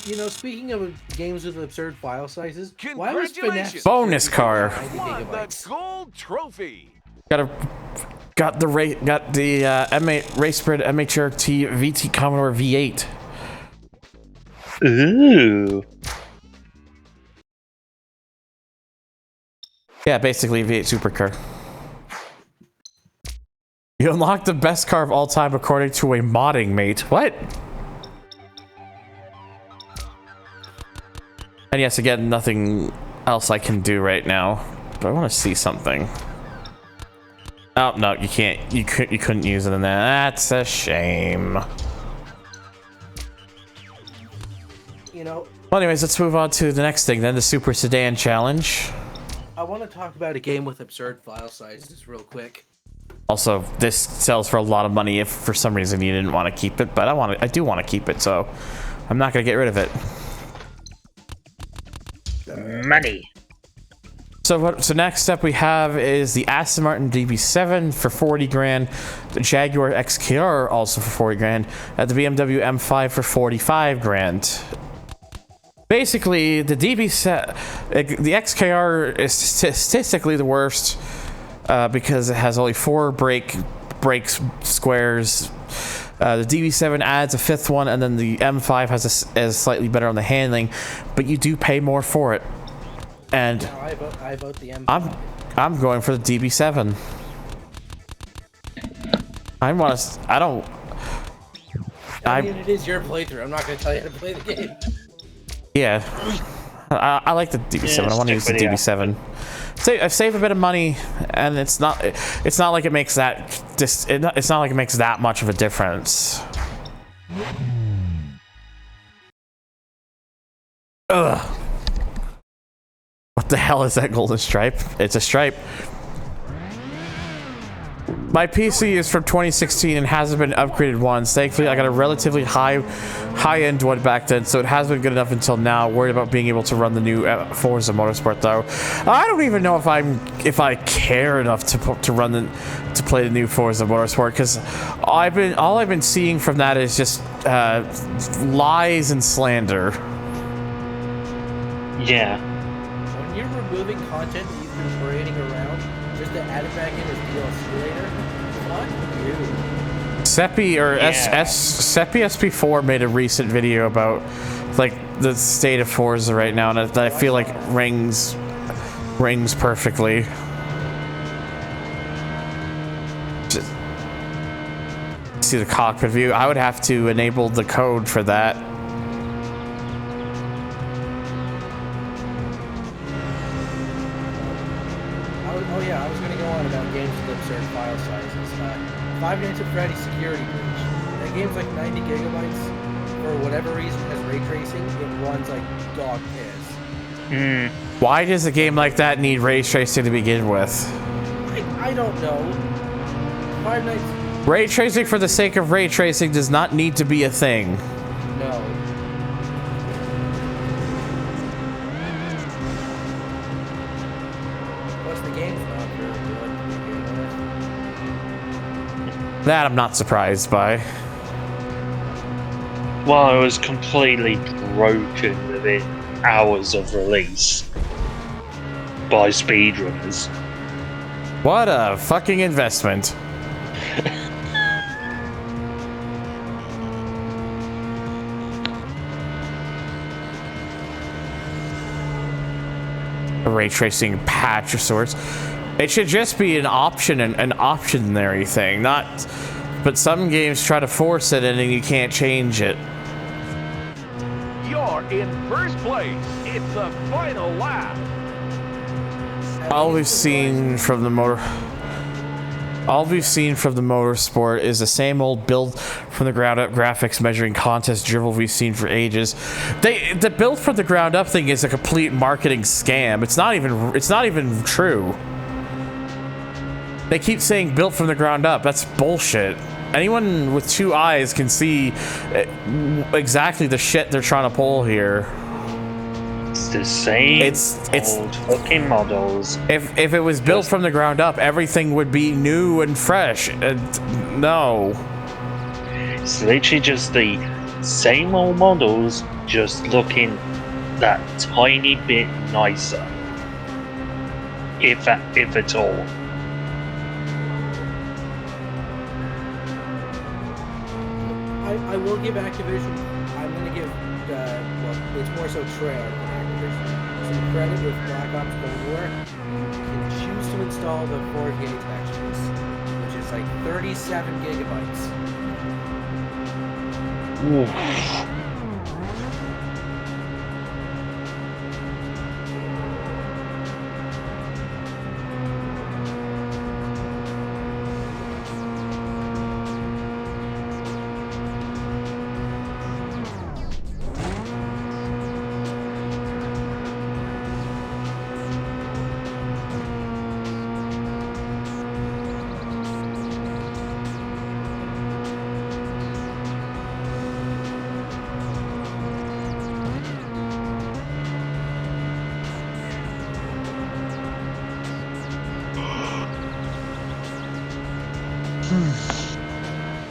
You know, speaking of games with absurd file sizes, why was Congratulations! Bonus car. Won the gold trophy. Got the M8 Racebred MHRT VT Commodore V8. Ooh. Yeah, basically V8 supercar. You unlocked the best car of all time according to a modding mate. What? And yes, again, nothing else I can do right now. But I want to see something. Oh, no, you can't. You couldn't use it in there. That's a shame. You know... Well, anyways, let's move on to the next thing then, the Super Sedan Challenge. I want to talk about a game with absurd file sizes real quick. Also, this sells for a lot of money if for some reason you didn't want to keep it, but I do want to keep it, so I'm not going to get rid of it. Money. So next up we have is the Aston Martin DB7 for 40 grand, the Jaguar XKR also for 40 grand, and the BMW M5 for 45 grand. Basically, the DB7, the XKR is statistically the worst because it has only 4 brake squares. The DB7 adds a 5th one, and then the M5 is slightly better on the handling, but you do pay more for it. And no, I vote the M5. I'm going for the DB7. I mean, it is your playthrough. I'm not going to tell you how to play the game. Yeah, I like the DB7. I want to use the DB7. I save a bit of money, and it's not like it makes it's not like it makes that much of a difference. Ugh. What the hell is that golden stripe? It's a stripe. My PC is from 2016 and hasn't been upgraded once. Thankfully, I got a relatively high-end one back then, so it has been good enough until now. Worried about being able to run the new Forza Motorsport, though. I don't even know if I care enough to play the new Forza Motorsport, because all I've been seeing from that is just lies and slander. Yeah. When you're removing content that you've been parading around just to add it back in as DLC later, fuck you. Seppi or Seppi SP4 made a recent video about like the state of Forza right now, and that I feel like rings perfectly. Just see the cockpit view. I would have to enable the code for that. I was going to go on about games with absurd file sizes. Five Nights at Freddy's Security Breach. That game's like 90 gigabytes. For whatever reason, has ray tracing. It runs like dog piss. Why does a game like that need ray tracing to begin with? I don't know. Five Nights. Ray tracing for the sake of ray tracing does not need to be a thing. No. Plus, the game's not very good to begin with. That I'm not surprised by. Well, it was completely broken within hours of release by speedrunners. What a fucking investment. A ray tracing patch of sorts. It should just be an option, an optionary thing, not. But some games try to force it, and then you can't change it. You're in first place. It's the final lap. All we've seen from the motorsport is the same old build from the ground up graphics measuring contest drivel we've seen for ages. The build from the ground up thing is a complete marketing scam. It's not even true. They keep saying built from the ground up. That's bullshit. Anyone with two eyes can see exactly the shit they're trying to pull here. It's the same old fucking models. If it was built from the ground up, everything would be new and fresh. No. It's literally just the same old models, just looking that tiny bit nicer. If at all. I will give Activision, I'm going to give, well, it's more so Treyarch than Activision, some credit with Black Ops Cold War. You can choose to install the 4K textures, which is like 37 gigabytes. Oof.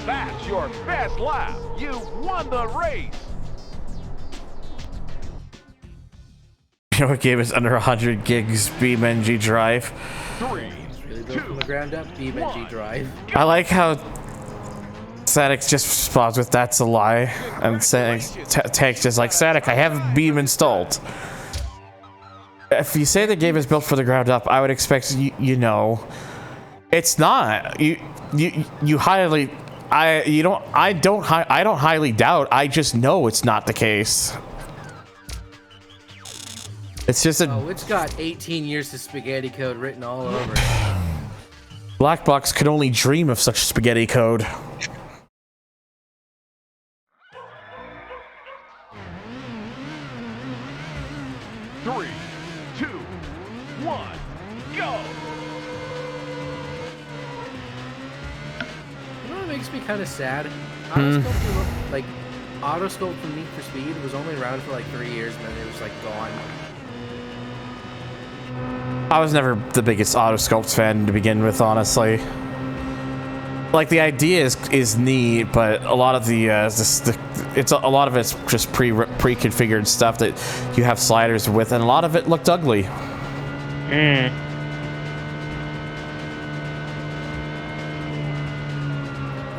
That's your best lap. You've won the race. You know what game is under 100 gigs BeamNG drive? 3, Really built from the ground up, BeamNG drive. I like how Static just responds with "that's a lie," and Tank's just like, "Static, I have Beam installed." If you say the game is built for the ground up, I would expect you know, it's not. You highly, I don't highly doubt. I just know it's not the case. It's just it's got 18 years of spaghetti code written all over it. Black Box could only dream of such spaghetti code. Three, 2, 1, go! You know what makes me kind of sad? Autoscope from Need for Speed was only around for like 3 years and then it was like gone. I was never the biggest Autoscopes fan to begin with, honestly. Like, the idea is neat, but a lot of the a lot of it's just pre-configured stuff that you have sliders with, and a lot of it looked ugly. I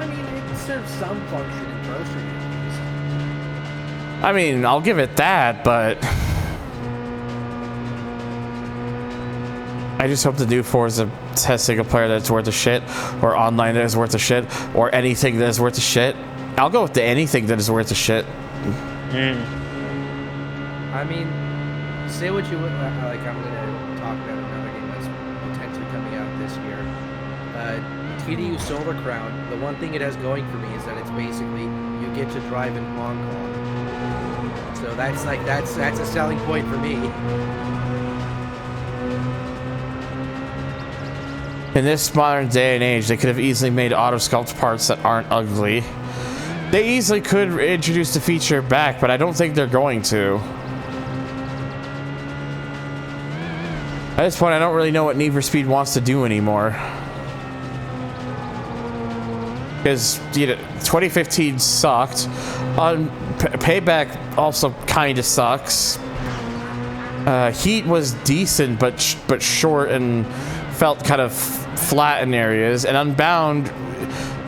mean, serves some function in grocery reviews. I mean, I'll give it that, but I just hope the new Forza has single player that's worth a shit, or online that is worth a shit, or anything that is worth a shit. I'll go with the anything that is worth a shit. I mean, say what you would, like I'm gonna talk about another game that's potentially coming out this year. TDU Solar Crown, the one thing it has going for me is that it's basically, you get to drive in Hong Kong. So that's a selling point for me. In this modern day and age, they could have easily made auto-sculpt parts that aren't ugly. They easily could introduce the feature back, but I don't think they're going to. At this point, I don't really know what Need for Speed wants to do anymore. Because, you know, 2015 sucked. Payback also kind of sucks. Heat was decent, but short and felt kind of flat in areas. And Unbound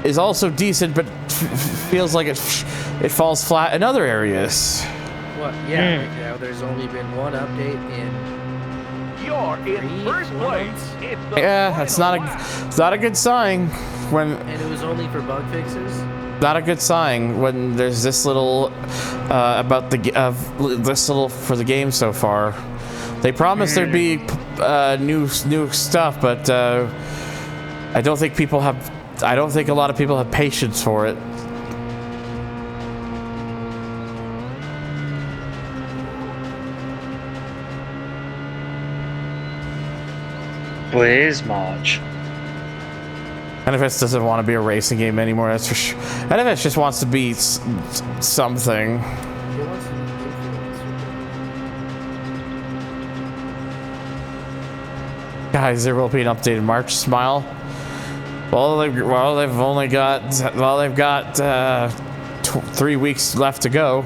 is also decent, but feels like it falls flat in other areas. Well, yeah, like, you know, there's only been one update in. You're in first place. Yeah, it's not a good sign when. And it was only for bug fixes. Not a good sign when there's this little about this little for the game so far. They promised there'd be new stuff, but I don't think a lot of people have patience for it. Well, it is March. NFS doesn't want to be a racing game anymore, that's for sure. NFS just wants to be something. Guys, there will be an update in March. Smile. They've only got 3 weeks left to go.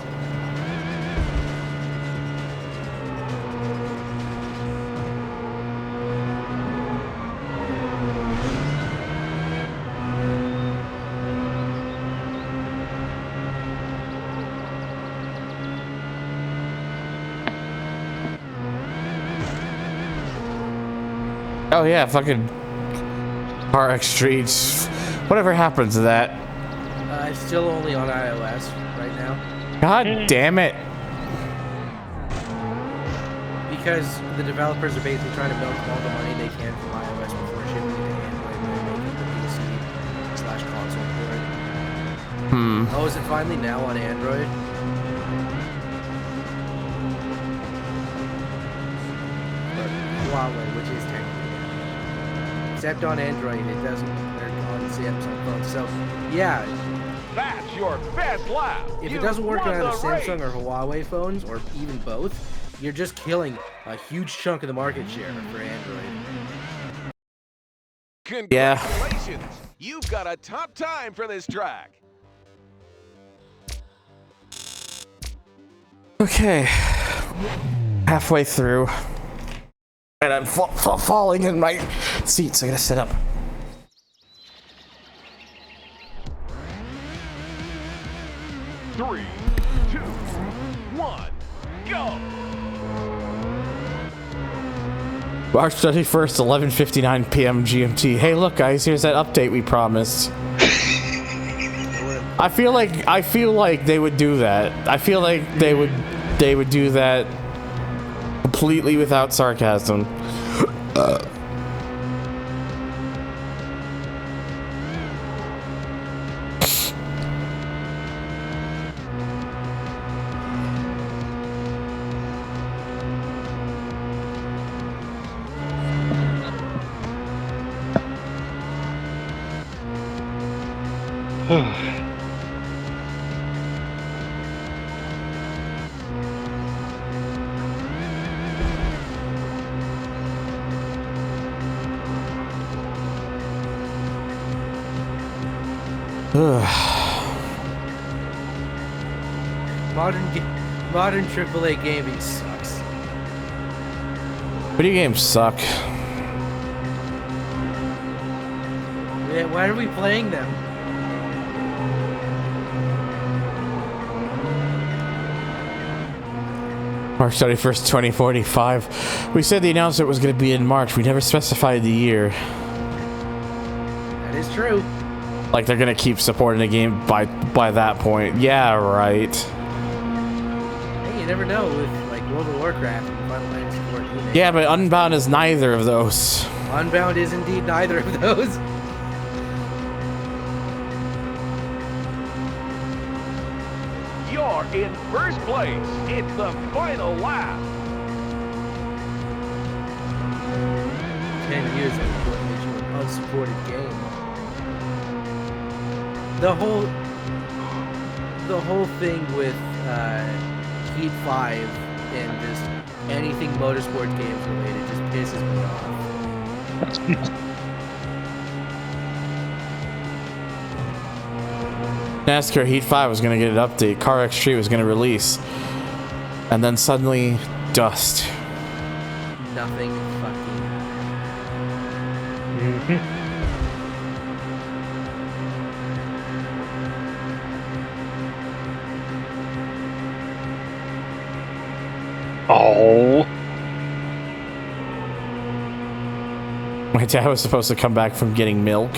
Oh yeah, fucking RX Streets. Whatever happened to that? It's still only on iOS right now. God damn it. Because the developers are basically trying to milk all the money they can from iOS before shipping it to Android by making the PC/console port. Oh, is it finally now on Android? Or Huawei, which is technically. Except on Android, it doesn't work on Samsung phones. So, yeah. That's your best lap. If it doesn't work on either Samsung or Huawei phones, or even both, you're just killing a huge chunk of the market share for Android. Congratulations! You've got a top time for this track. Okay. Halfway through. And I'm falling in my seat, so I gotta sit up. Three, 2, 1, go! March 31st, 11:59 p.m. GMT. Hey, look, guys, here's that update we promised. I feel like they would do that. I feel like they would do that completely without sarcasm. Modern AAA gaming sucks. Video games suck. Yeah, why are we playing them? March 31st, 2045. We said the announcement was going to be in March. We never specified the year. That is true. Like they're going to keep supporting the game by that point. Yeah, right. Hey, you never know with like World of Warcraft and Final Fantasy XIV. Yeah, but Unbound is neither of those. Unbound is indeed neither of those. You're in first place. It's the final lap. 10 years of putting into an unsupported game. The whole thing with Heat 5 and just anything motorsports games related just pisses me off. NASCAR Heat 5 was going to get an update. Car X3 was going to release. And then suddenly, dust. Nothing fucking. Oh. My dad was supposed to come back from getting milk.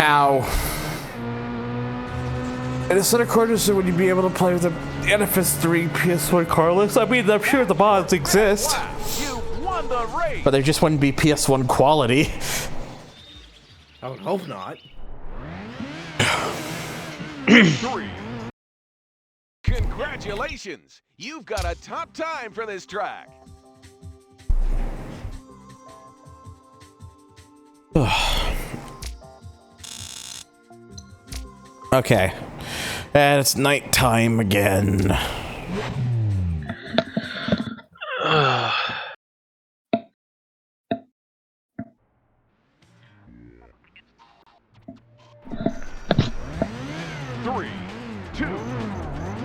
Ow. In a set of quarters, would you be able to play with the NFS 3 PS1 carless? I mean, I'm sure the mods exist, You won the race. but they just wouldn't be PS1 quality. I would hope not. 3. Congratulations. You've got a top time for this track. Okay. And it's nighttime again. Three, two,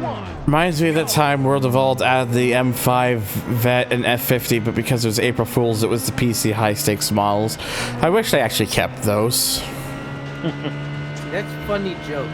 one. Reminds me of that time World of Old added the M5 Vet and F50, but because it was April Fool's, it was the PC high stakes models. I wish they actually kept those. That's a funny joke.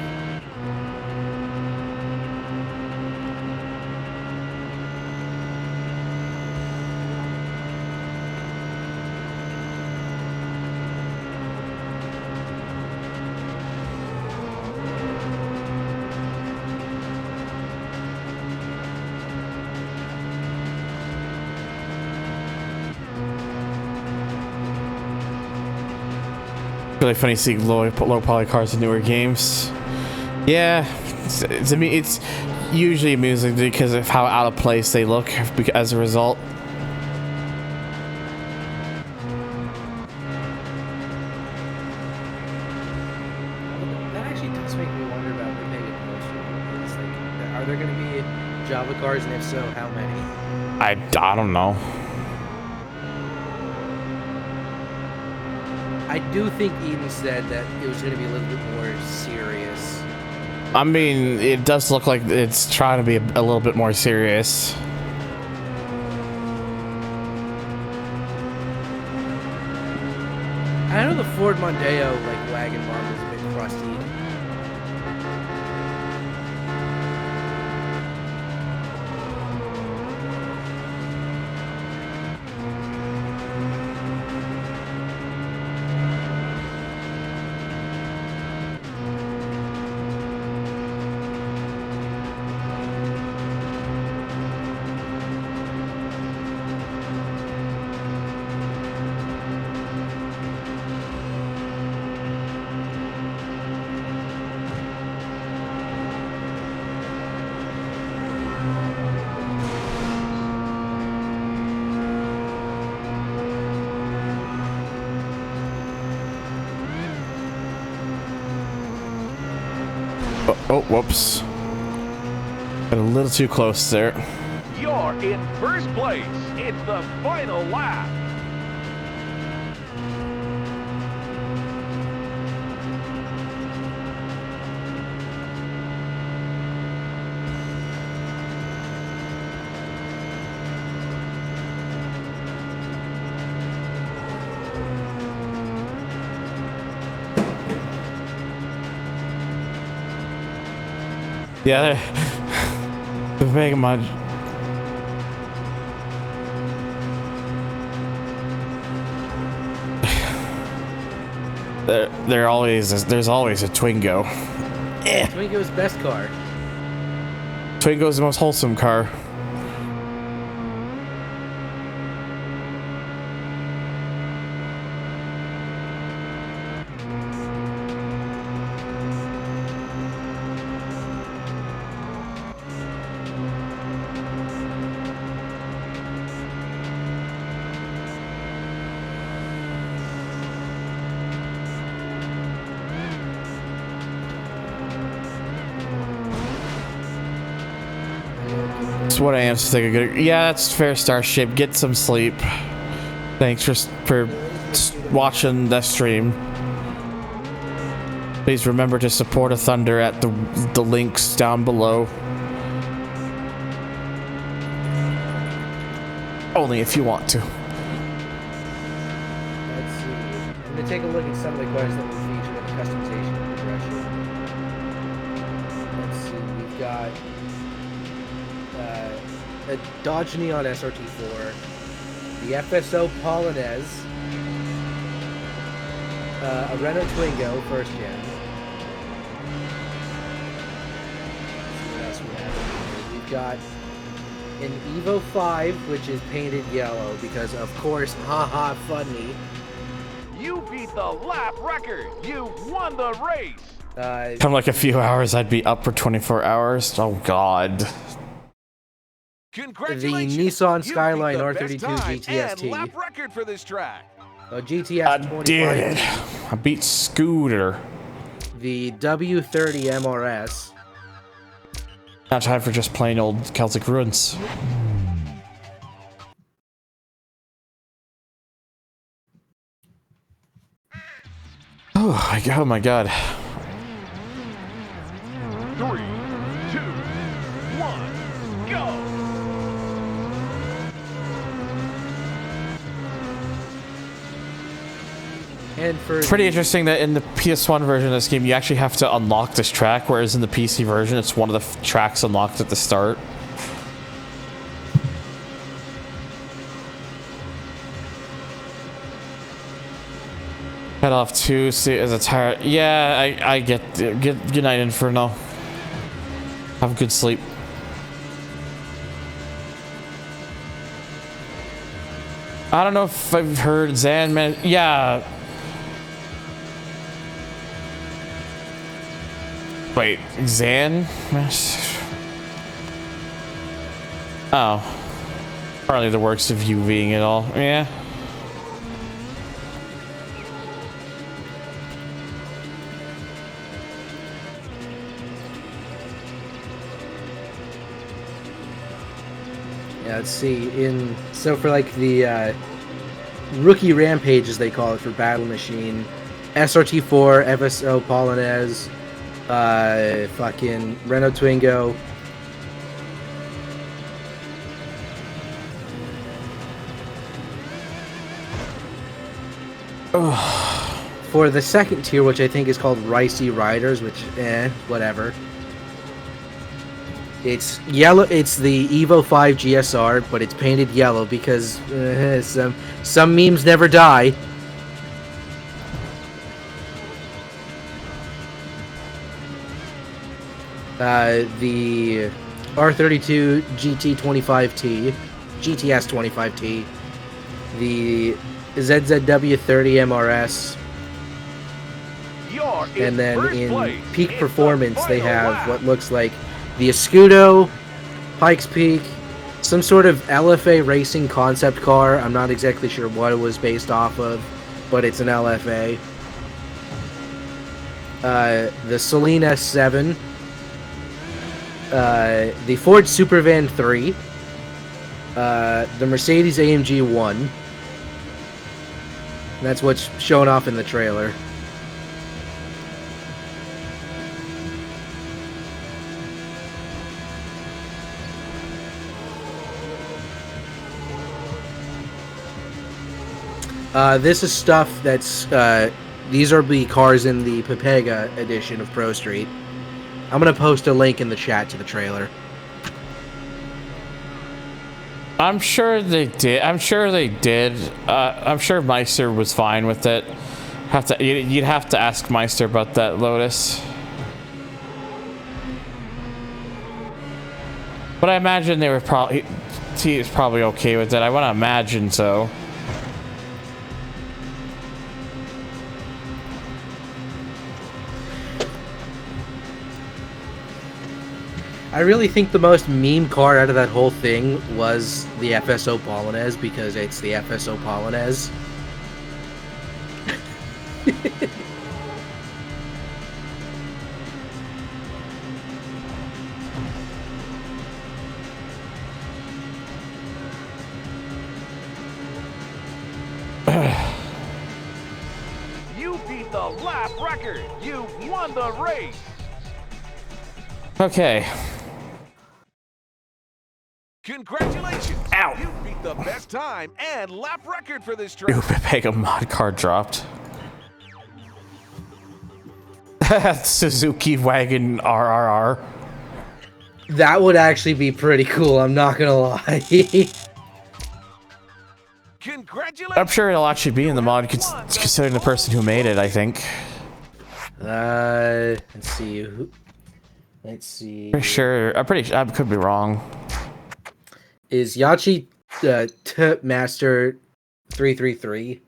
Really funny seeing low poly cars in newer games. Yeah, it's usually amusing because of how out of place they look as a result. That actually does make me wonder about what they get close to. It's like, are there going to be Java cars, and if so, how many? I don't know. I do think Eden said that it was going to be a little bit more serious. I mean, it does look like it's trying to be a little bit more serious. I know the Ford Mondeo like wagon model is a bit crusty. Oh, whoops. Got a little too close there. You're in first place. It's the final lap. Yeah, they're very much. There's always a Twingo. Twingo's best car. Twingo's the most wholesome car. That's what I am to take a good. Yeah, that's fair, Starship. Get some sleep. Thanks for watching the stream. Please remember to support a Thunder at the links down below. Only if you want to. Let's see. I'm going to take a look at some of the cars that we feature in the customization and progression. Let's see. We've got a Dodge Neon SRT4, the FSO Polonaise, a Renault Twingo first gen. Let's see what else we have here. We've got an Evo 5, which is painted yellow because, of course, haha, funny. You beat the lap record. You won the race. Come like a few hours, I'd be up for 24 hours. Oh God. The Nissan Skyline R32 GTS-T. Lap record for this track. GTS I 25. did. I beat Scooter. The W30 MRS. Now time for just plain old Celtic Ruins. Oh my god. 3, 2, 1, go! And for Pretty interesting that in the PS1 version of this game, you actually have to unlock this track, whereas in the PC version, it's one of the tracks unlocked at the start. Head off to see as a tire. Yeah, I get good night, Inferno. Have a good sleep. I don't know if I've heard Zan man. Yeah. Wait, Zan? Oh. Probably the works of you being it all. Yeah. yeah, let's see. So for like the rookie rampage, as they call it, for Battle Machine, SRT4, FSO Polonaise, fucking Renault Twingo. For the second tier, which I think is called Ricey Riders, which, whatever. It's yellow. It's the Evo 5 GSR, but it's painted yellow because some memes never die. The R32 GT25T, GTS 25T, the ZZW30 MRS, and then in peak performance they have what looks like the Escudo, Pikes Peak, some sort of LFA racing concept car. I'm not exactly sure what it was based off of, but it's an LFA. The Selena 7, the Ford Supervan 3, the Mercedes AMG 1. That's what's shown off in the trailer. This is stuff that's, these are the cars in the Pepega edition of Pro Street. I'm gonna post a link in the chat to the trailer. I'm sure they did. I'm sure Meister was fine with it. You'd have to ask Meister about that, Lotus. But I imagine he was probably okay with it. I want to imagine so. I really think the most meme car out of that whole thing was the FSO Polonaise, because it's the FSO Polonaise. You beat the lap record. You've won the race. Okay. Congratulations! Ow! You beat the best time and lap record for this track. Ooh, Pepega mod car dropped. Suzuki Wagon RRR. That would actually be pretty cool, I'm not gonna lie. Congratulations! I'm sure it'll actually be in the mod, considering the person who made it, I think. Let's see. Let's see. Pretty sure. I could be wrong. Is Yachi Master 333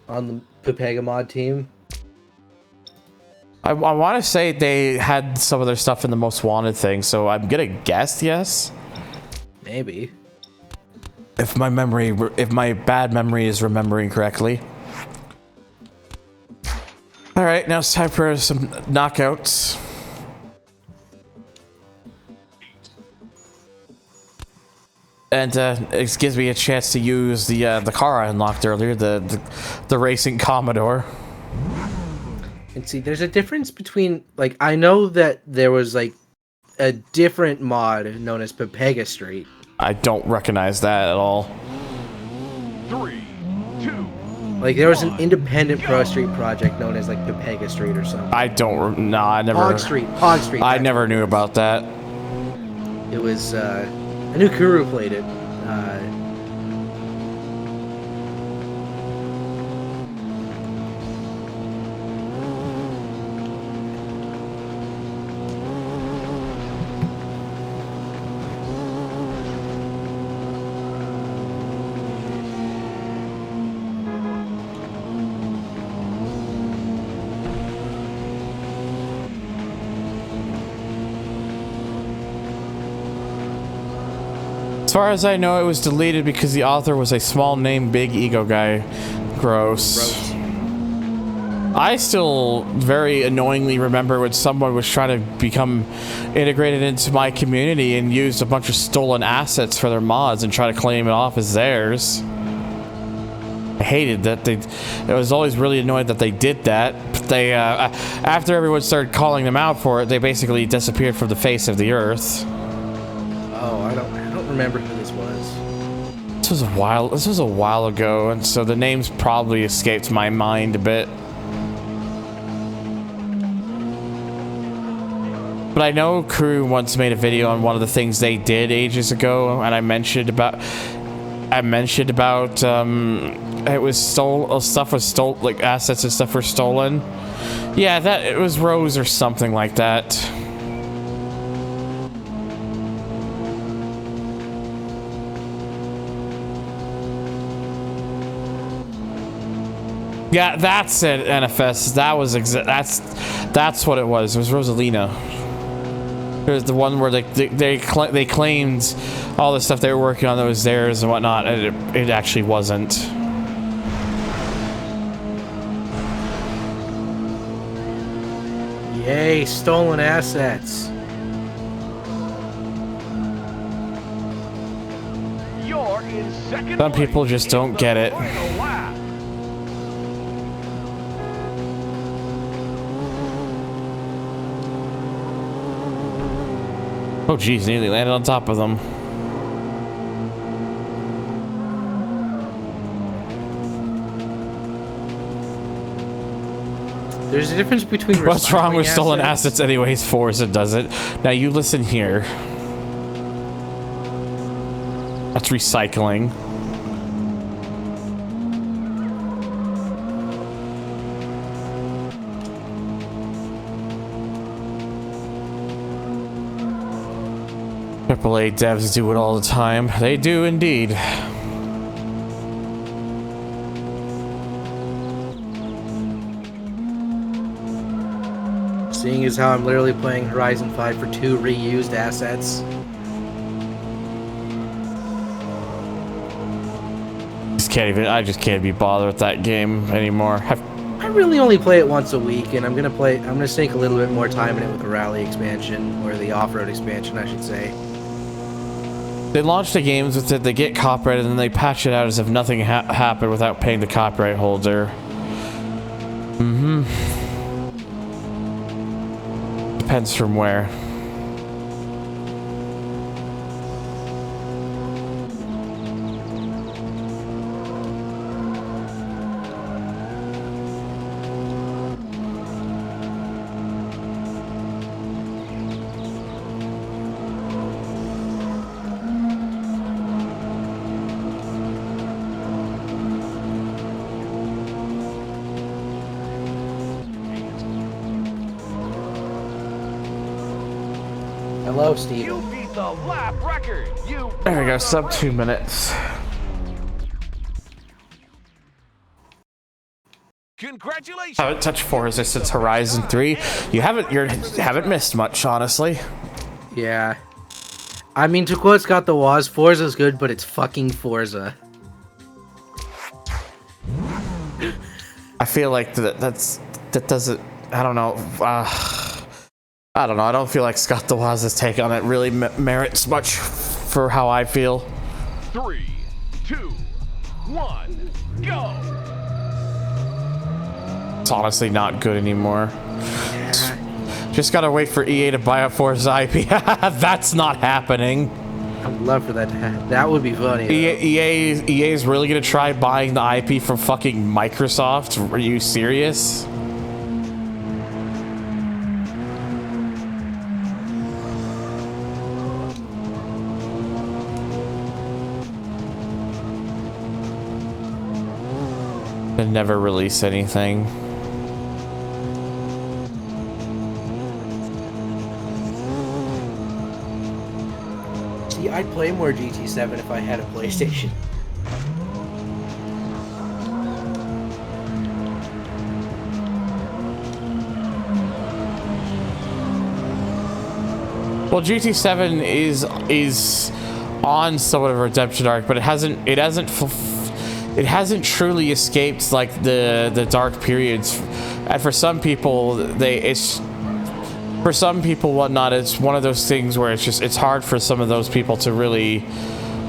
on the Pepega mod team? I want to say they had some of their stuff in the Most Wanted thing, so I'm gonna guess yes. Maybe. If my bad memory is remembering correctly. All right, now it's time for some knockouts. And it gives me a chance to use the car I unlocked earlier, the Racing Commodore. And see, there's a difference between, like, I know that there was, like, a different mod known as Pepega Street. I don't recognize that at all. 3, 2. Like, there was an independent Pro Street project known as, like, Pepega Street or something. I never. Hog Street. I never knew about that. It was, I knew Kuru played it. As far as I know, it was deleted because the author was a small name, big ego guy. Gross. I still very annoyingly remember when someone was trying to become integrated into my community and used a bunch of stolen assets for their mods and try to claim it off as theirs. I hated that. It was always really annoyed that they did that. But they, after everyone started calling them out for it, they basically disappeared from the face of the earth. Oh, I don't remember who this was. This was a while ago, and so the names probably escaped my mind a bit. But I know Crew once made a video on one of the things they did ages ago, and I mentioned about it was stuff was stolen, like assets and stuff were stolen. Yeah, it was Rose or something like that. Yeah, that's it, NFS. That's what it was. It was Rosalina. It was the one where they claimed all the stuff they were working on that was theirs and whatnot, and it actually wasn't. Yay, stolen assets. in second Some people place. just don't It's get the it. final lap. Oh geez, nearly landed on top of them. There's a difference between What's wrong with recycling stolen assets anyways? Forza does it. Now you listen here. That's recycling. AAA devs do it all the time. They do indeed. Seeing as how I'm literally playing Horizon 5 for 2 reused assets. I just can't be bothered with that game anymore. I really only play it once a week, and I'm gonna sink a little bit more time in it with the rally expansion, or the off-road expansion, I should say. They launch the games with it, they get copyrighted, and then they patch it out as if nothing happened without paying the copyright holder. Depends from where. Hello, Steve. You beat the lap record. You There we won go, the sub race. 2 minutes. Congratulations. Haven't touched Forza since Horizon 3. You haven't missed much, honestly. Yeah. I mean, to quote Scott the Woz, Forza's good, but it's fucking Forza. I feel like that doesn't. I don't know. I don't know. I don't feel like Scott the Waz's take on it really merits much for how I feel. 3, 2, 1, go. It's honestly not good anymore. Just gotta wait for EA to buy up Forza IP. That's not happening. I'd love for that to happen. That would be funny. EA is really gonna try buying the IP from fucking Microsoft? Are you serious? And never release anything. See, I'd play more GT7 if I had a PlayStation. Well, GT7 is on somewhat of a redemption arc, but it hasn't truly escaped like the dark periods. And for some people, it's one of those things where it's hard for some of those people to really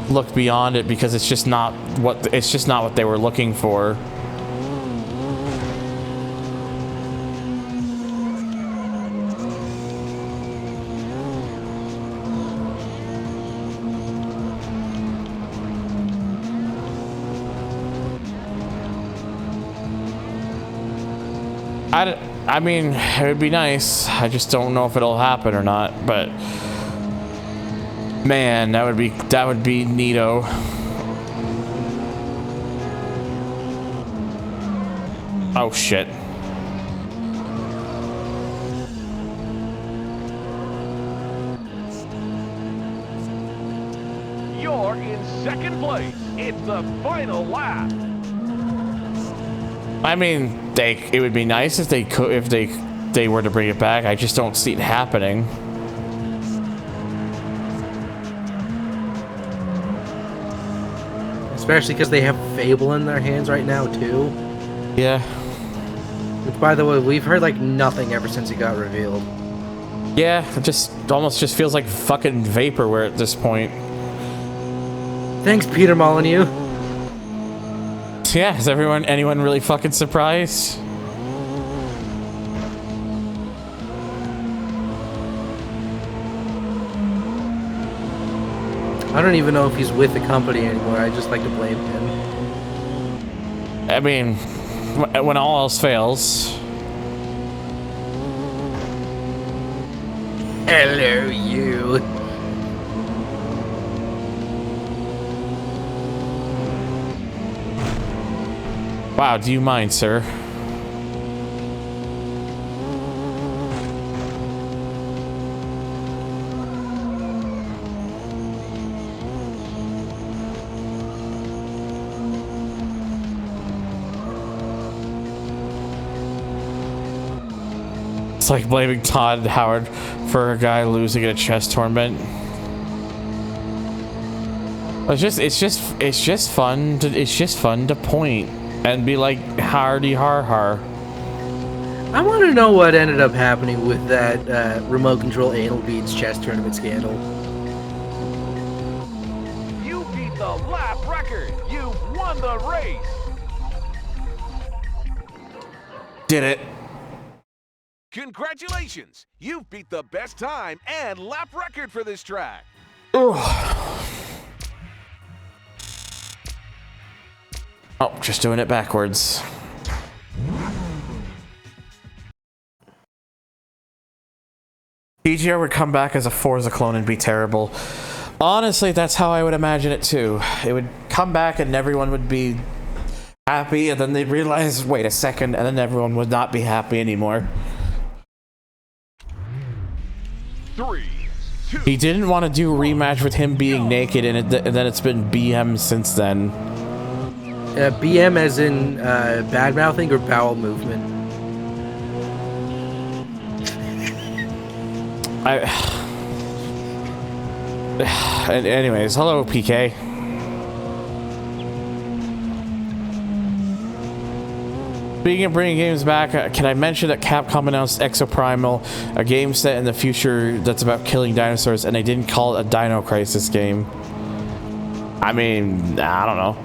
look beyond it because it's just not what they were looking for. I mean, it would be nice. I just don't know if it'll happen or not. But man, that would be neato. Oh shit. You're in second place. It's the final lap. I mean, it would be nice if they were to bring it back. I just don't see it happening. Especially because they have Fable in their hands right now, too. Yeah. Which, by the way, we've heard, like, nothing ever since it got revealed. Yeah, it almost feels like fucking vaporware at this point. Thanks, Peter Molyneux. Yeah, is anyone really fucking surprised? I don't even know if he's with the company anymore. I just like to blame him. I mean, when all else fails. Hello, you. Wow, do you mind, sir? It's like blaming Todd Howard for a guy losing at a chess tournament. It's just fun to point and be like hardy har har. I want to know what ended up happening with that remote control anal beads chess tournament scandal. You beat the lap record. You won the race. Did it. Congratulations. You've beat the best time and lap record for this track. Oh, just doing it backwards. TGR would come back as a Forza clone and be terrible. Honestly, that's how I would imagine it too. It would come back and everyone would be happy, and then they'd realize, wait a second, and then everyone would not be happy anymore. 3, 2. He didn't want to do a rematch with him being naked, and then it's been BM since then. BM as in bad mouthing or bowel movement? Anyways, hello PK. Speaking of bringing games back, can I mention that Capcom announced Exoprimal, a game set in the future that's about killing dinosaurs, and they didn't call it a Dino Crisis game? I mean, I don't know.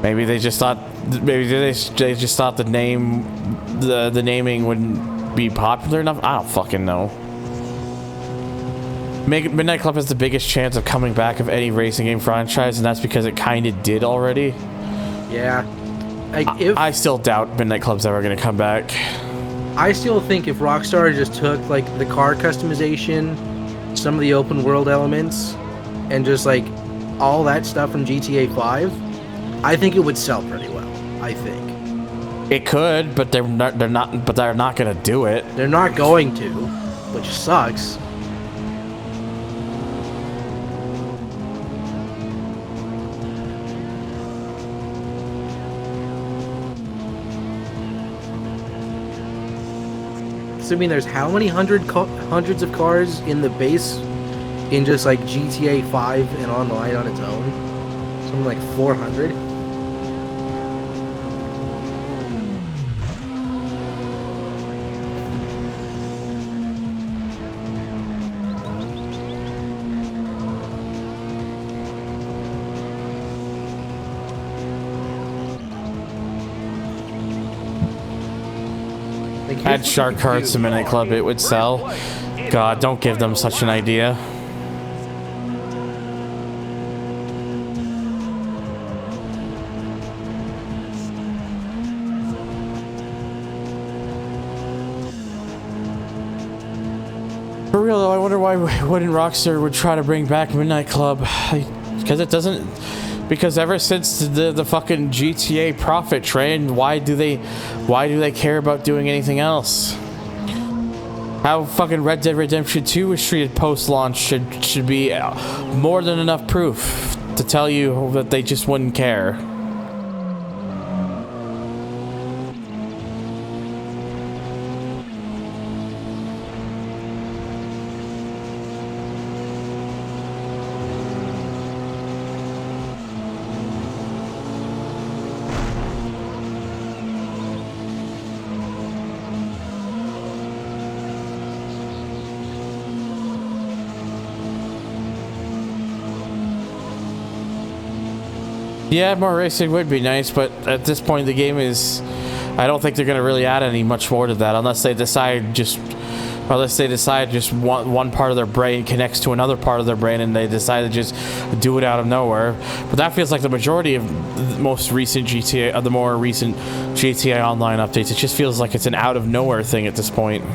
Maybe they just thought the naming wouldn't be popular enough. I don't fucking know. Midnight Club has the biggest chance of coming back of any racing game franchise, and that's because it kind of did already. Yeah. I still doubt Midnight Club's ever going to come back. I still think if Rockstar just took like the car customization, some of the open world elements, and just like all that stuff from GTA 5, I think it would sell pretty well. I think it could, but they're not going to do it. They're not going to, which sucks. So, I mean, there's how many hundreds of cars in the base in just like GTA 5 and online on its own? Something like 400. Add shark cards to Midnight Club, it would sell. God, don't give them such an idea. For real though, I wonder why wouldn't Rockstar would try to bring back Midnight Club? Because it doesn't. Because ever since the fucking GTA profit train, why do they care about doing anything else? How fucking Red Dead Redemption 2 was treated post-launch should be more than enough proof to tell you that they just wouldn't care. Yeah, more racing would be nice, but at this point the game is... I don't think they're going to really add any much more to that unless they decide just one part of their brain connects to another part of their brain and they decide to just do it out of nowhere. But that feels like the majority of the most recent GTA, the more recent GTA Online updates. It just feels like it's an out of nowhere thing at this point.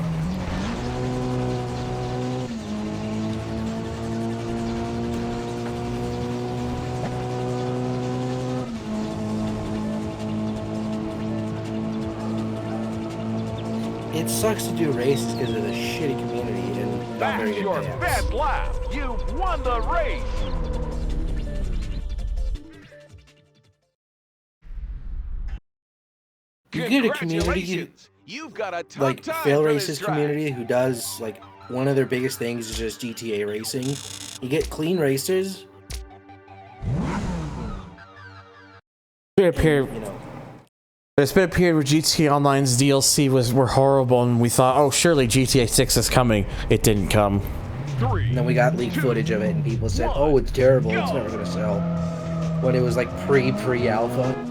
It sucks to do races because of the shitty community and not very That's good your payouts. best lap. You've won the race. You get a community Congratulations. You've got a tough like time fail for races this track. community who does like one of their biggest things is just GTA racing. You get clean racers. There's been a period where GTA Online's DLC were horrible, and we thought, oh, surely GTA 6 is coming. It didn't come. And then we got leaked footage of it, and people said, "Oh, it's terrible. It's never gonna sell." When it was like pre-alpha.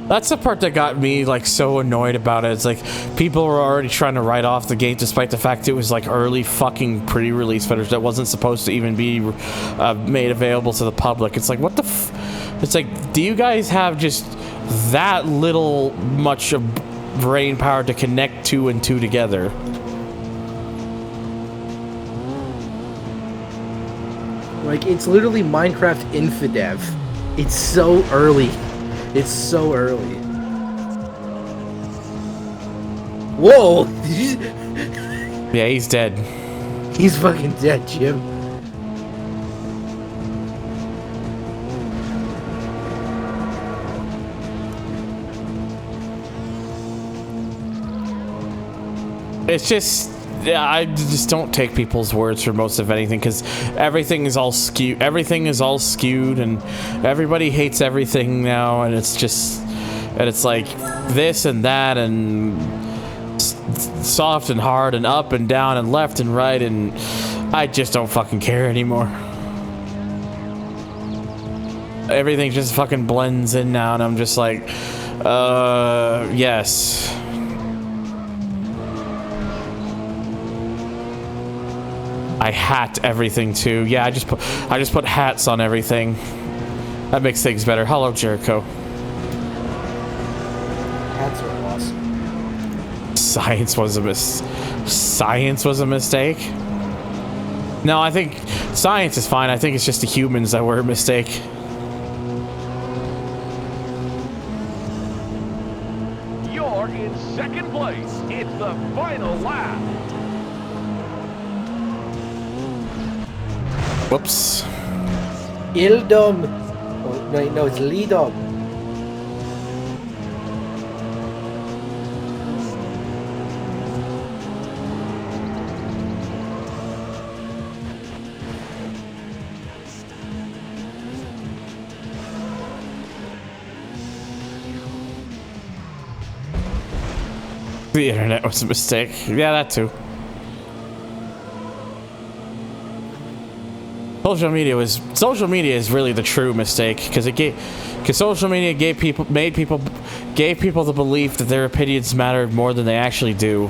That's the part that got me like so annoyed about it. It's like people were already trying to write off the game despite the fact it was like early fucking pre-release footage that wasn't supposed to even be made available to the public. It's like, what the it's like, do you guys have just that little much of brain power to connect two and two together? Like, it's literally Minecraft Infidev. It's so early. It's so early. Whoa! Yeah, he's dead. He's fucking dead, Jim. It's just, yeah, I just don't take people's words for most of anything because everything is all skewed. Everything is all skewed, and everybody hates everything now. And it's just, and it's like this and that, and soft and hard, and up and down, and left and right, and I just don't fucking care anymore. Everything just fucking blends in now, and I'm just like, yes. I hat everything too. Yeah, I just put hats on everything. That makes things better. Hello, Jericho. Hats are awesome. Science was a mistake. No, I think science is fine. I think it's just the humans that were a mistake. You're in second place. It's the final lap. Whoops. Ildom. Oh, no, it's Lidom. The internet was a mistake. Yeah, that too. Social media is really the true mistake because social media gave people the belief that their opinions mattered more than they actually do.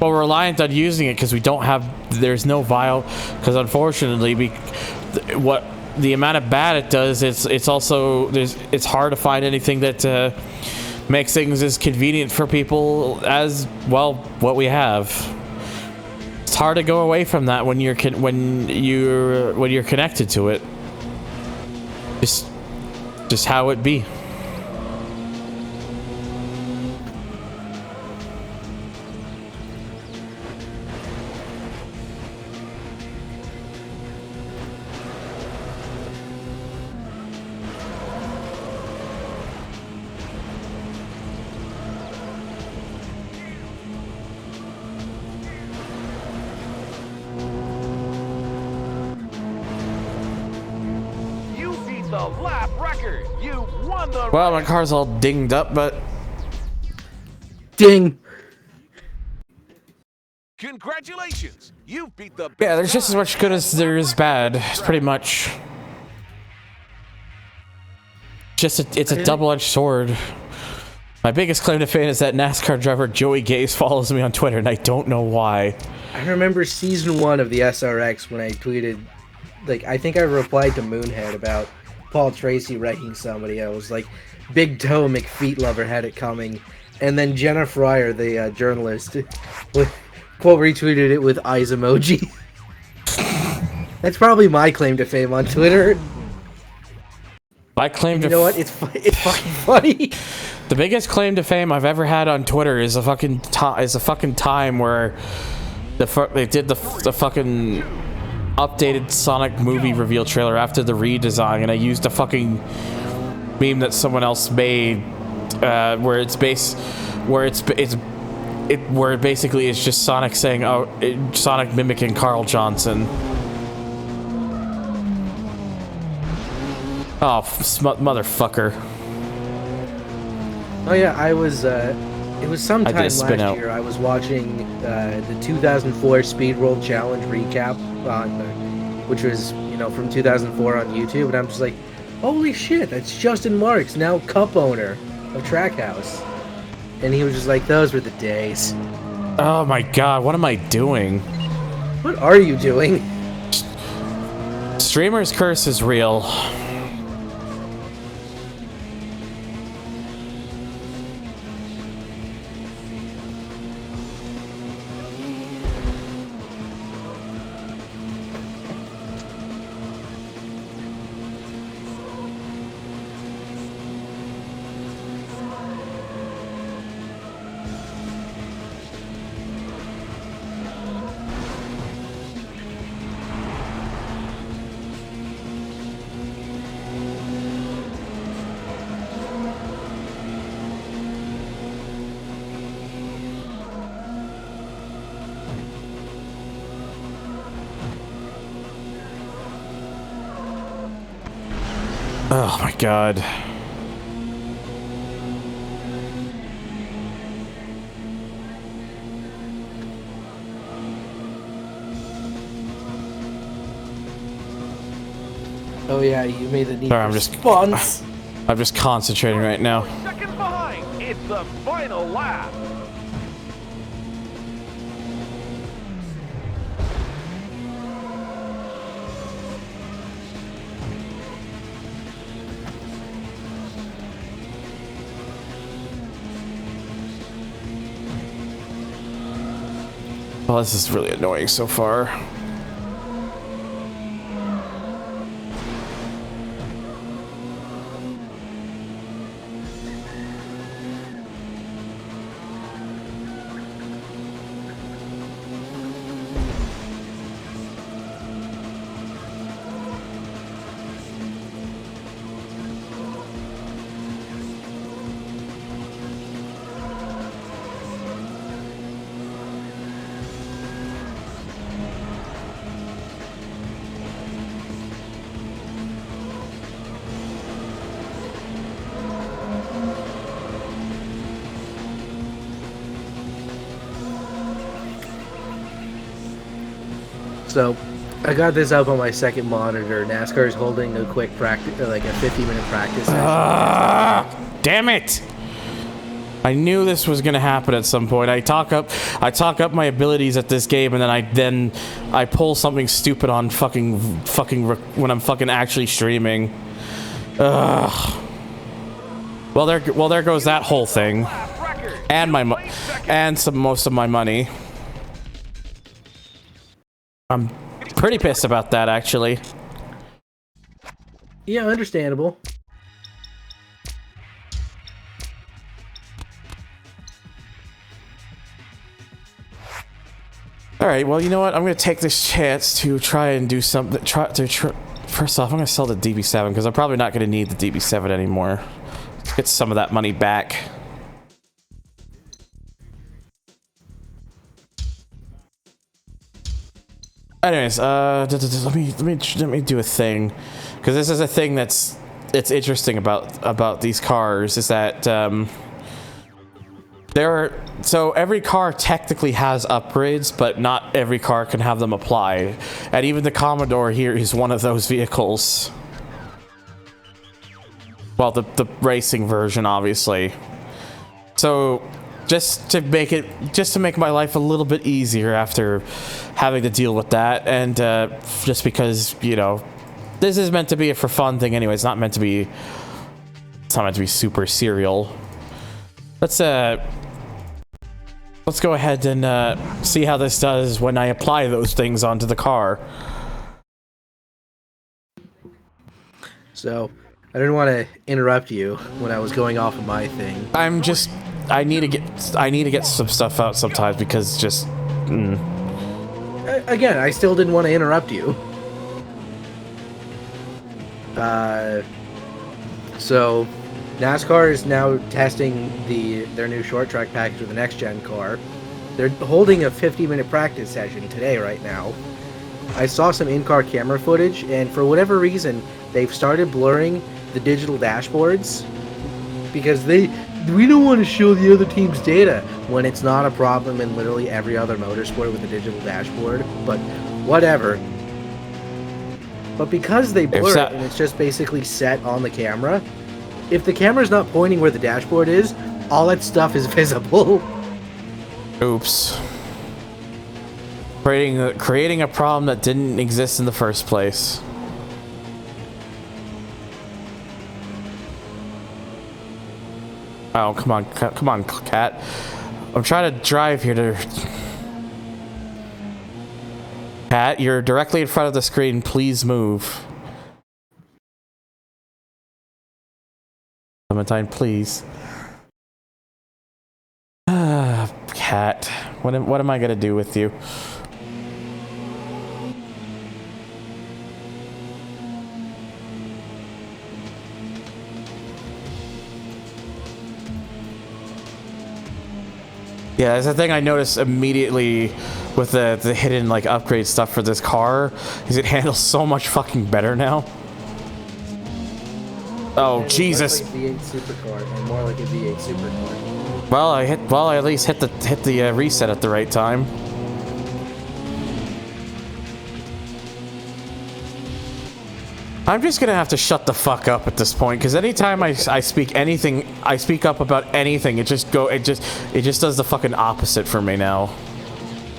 Well, we're reliant on using it because there's no because unfortunately the amount of bad it does, it's hard to find anything that makes things as convenient for people as well what we have. It's hard to go away from that when you're connected to it. Just how it be. The lap record. You won the Well, my car's all dinged up, but Ding. Congratulations! You've beat the Yeah, there's just as much good as there is bad, pretty much. It's a double-edged sword. My biggest claim to fame is that NASCAR driver Joey Gase follows me on Twitter, and I don't know why. I remember season 1 of the SRX when I tweeted, like, I think I replied to Moonhead about Paul Tracy wrecking somebody. I was like, Big Toe McFeet Lover had it coming. And then Jenna Fryer, the journalist, quote retweeted it with eyes emoji. That's probably my claim to fame on Twitter. My claim to You know what? It's fucking funny. The biggest claim to fame I've ever had on Twitter is a fucking time where they did the fucking updated Sonic movie reveal trailer after the redesign, and I used a fucking meme that someone else made where it basically is just Sonic saying, Sonic mimicking Carl Johnson. Oh, motherfucker. Oh yeah, I was, it was sometime last out. year, I was watching the 2004 Speed World Challenge recap on, which was, you know, from 2004 on YouTube, and I'm just like, holy shit, that's Justin Marks, now cup owner of Trackhouse. And he was just like, those were the days. Oh my god, what am I doing? What are you doing? Streamer's curse is real. Oh my god. Oh yeah, you made the need Sorry, response. I'm just concentrating right now. seconds behind. It's the final lap. Well, this is really annoying so far. So, I got this up on my second monitor. NASCAR is holding a quick practice, like a 50-minute practice session. Damn it! I knew this was gonna happen at some point. I talk up my abilities at this game, and then I pull something stupid on fucking when I'm fucking actually streaming. Ugh. Well, there goes that whole thing, and most of my money. I'm pretty pissed about that, actually. Yeah, understandable. All right, well, you know what? I'm gonna take this chance to try and do something. First off, I'm gonna sell the DB7 because I'm probably not gonna need the DB7 anymore. Let's get some of that money back. Anyways, let me do a thing, because this is a thing it's interesting about these cars, is that So every car technically has upgrades, but not every car can have them apply. And even the Commodore here is one of those vehicles. Well, the racing version, obviously. So just to make my life a little bit easier after having to deal with that, and just because, you know, this is meant to be a for fun thing anyway. It's not meant to be super serial. Let's go ahead and see how this does when I apply those things onto the car. So, I didn't want to interrupt you when I was going off of my thing. I need to get some stuff out sometimes because just Again, I still didn't want to interrupt you. So NASCAR is now testing their new short track package with the next gen car. They're holding a 50-minute practice session today right now. I saw some in-car camera footage, and for whatever reason, they've started blurring the digital dashboards because we don't want to show the other team's data when it's not a problem in literally every other motorsport with a digital dashboard, but whatever. But because they blur it and it's just basically set on the camera, if the camera's not pointing where the dashboard is, all that stuff is visible. Oops. Creating a problem that didn't exist in the first place. Oh, come on, cat. I'm trying to drive here to... Cat, you're directly in front of the screen. Please move. Clementine, please. Cat. What am I gonna do with you? Yeah, that's the thing I noticed immediately with the hidden like upgrade stuff for this car, is it handles so much fucking better now. Oh Jesus! Like V8 supercar and more like a V8 supercar. Well, I at least hit the reset at the right time. I'm just gonna have to shut the fuck up at this point, because anytime I speak anything, I speak up about anything, it just does the fucking opposite for me now.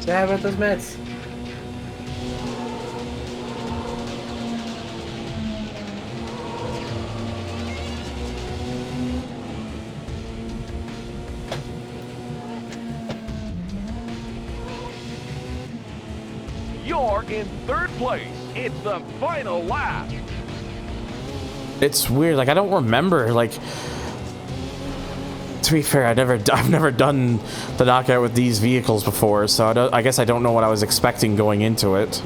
So how about those Mets? You're in third place. It's the final lap. It's weird, like I don't remember, like, to be fair, I've never done the knockout with these vehicles before, so I guess I don't know what I was expecting going into it.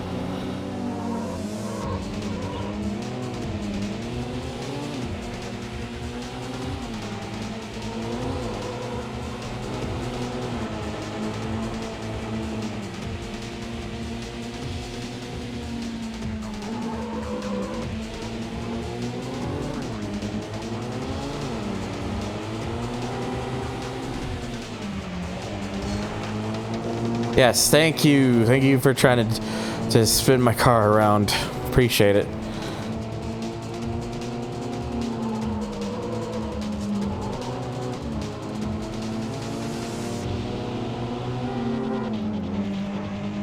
Yes, thank you. Thank you for trying to spin my car around. Appreciate it.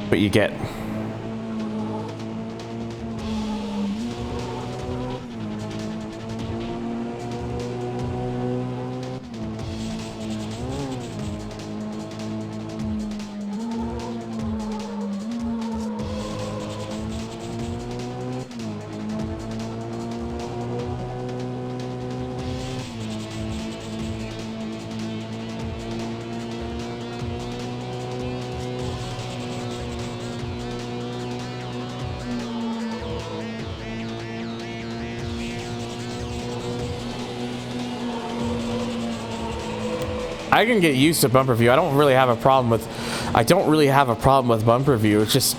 What you get. I can get used to bumper view. I don't really have a problem with bumper view. It's just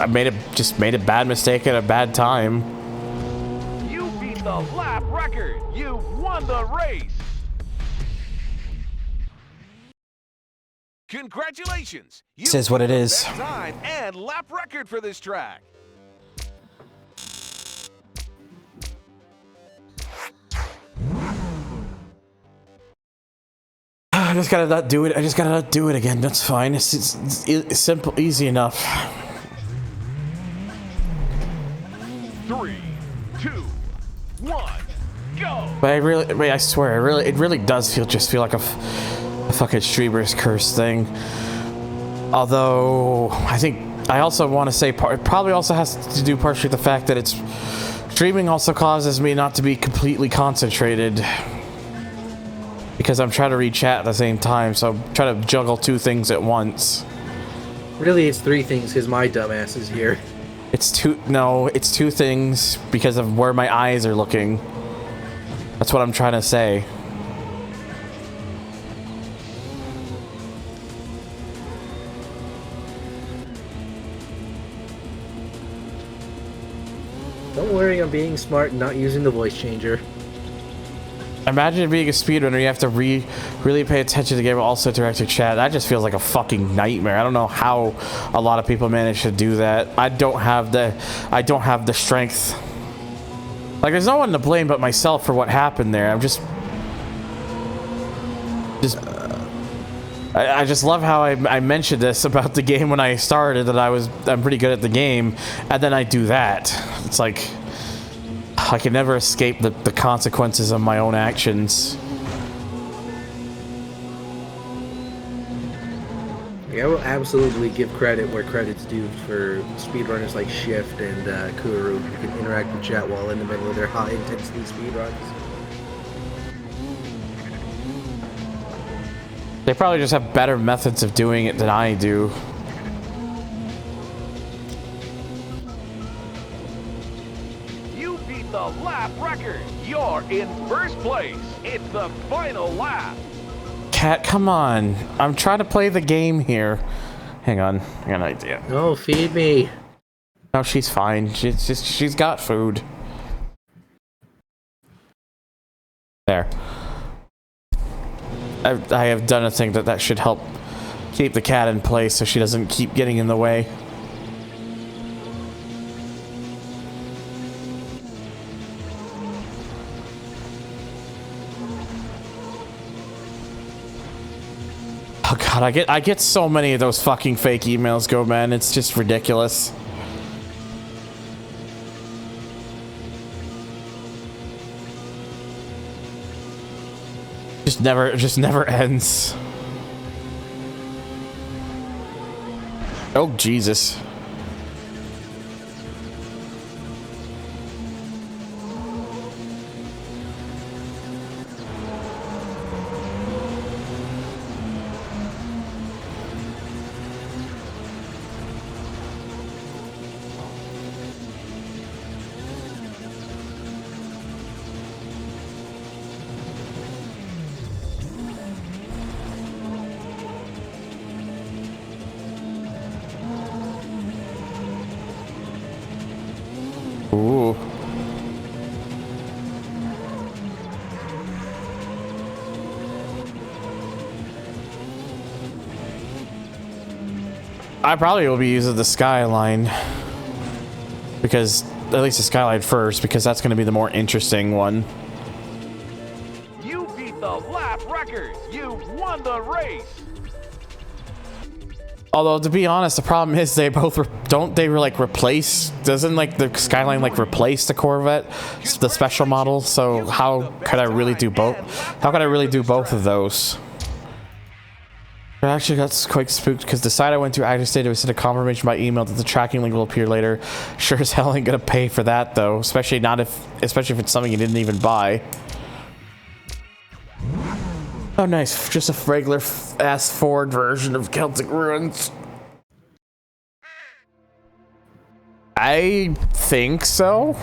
I made a bad mistake at a bad time. You beat the lap record. You won the race. Congratulations! You This is what it set the is. best time and lap record for this track. I just gotta not do it. I just gotta not do it again. That's fine. It's simple, easy enough. 3, 2, 1, go! But I swear, it really does feel like a fucking streamer's curse thing. Although I also want to say it probably also has to do partially with the fact that streaming also causes me not to be completely concentrated. Because I'm trying to read chat at the same time, so I'm trying to juggle two things at once. Really, it's three things because my dumbass is here. It's two things because of where my eyes are looking. That's what I'm trying to say. Don't worry, I'm being smart and not using the voice changer. Imagine being a speedrunner, you have to really pay attention to the game, also direct your chat. That just feels like a fucking nightmare. I don't know how a lot of people manage to do that. I don't have the strength. Like, there's no one to blame but myself for what happened there. I just love how I mentioned this about the game when I started, that I'm pretty good at the game, and then I do that. It's like I can never escape the consequences of my own actions. Yeah, I will absolutely give credit where credit's due for speedrunners like Shift and Kuru who can interact with chat while in the middle of their high-intensity speedruns. They probably just have better methods of doing it than I do. You beat the lap record. You're in first place. It's the final lap. Cat, come on. I'm trying to play the game here. Hang on. I got an idea. No, feed me. No, she's fine. She's got food. There. I have done a thing that should help keep the cat in place so she doesn't keep getting in the way. Oh god, I get so many of those fucking fake emails, Go Man. It's just ridiculous. Just never ends. Oh Jesus. Ooh. I probably will be using the Skyline. Because, at least the Skyline first, because that's going to be the more interesting one. You beat the lap record. You've won the race. Although, to be honest, the problem is they both don't they like replace? Doesn't like the Skyline like replace the Corvette, the special model? So how could I really do both? How could I really do both of those? I actually got quite spooked because the site I went to actually stated it was sent a confirmation by email that the tracking link will appear later. Sure as hell ain't gonna pay for that though, especially if it's something you didn't even buy. Oh, nice. Just a regular ass Ford version of Celtic Ruins. I think so.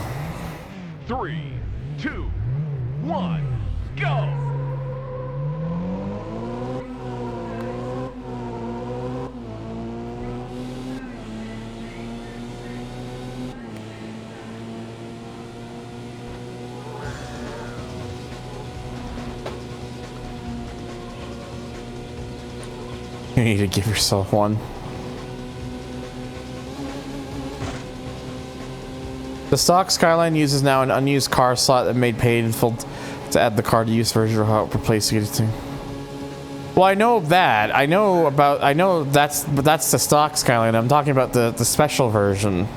3, 2, 1, go! You need to give yourself one. The stock Skyline uses now an unused car slot that made painful to add the car to use version or how to replace it. Well, I know that. I know that's the stock Skyline. I'm talking about the special version.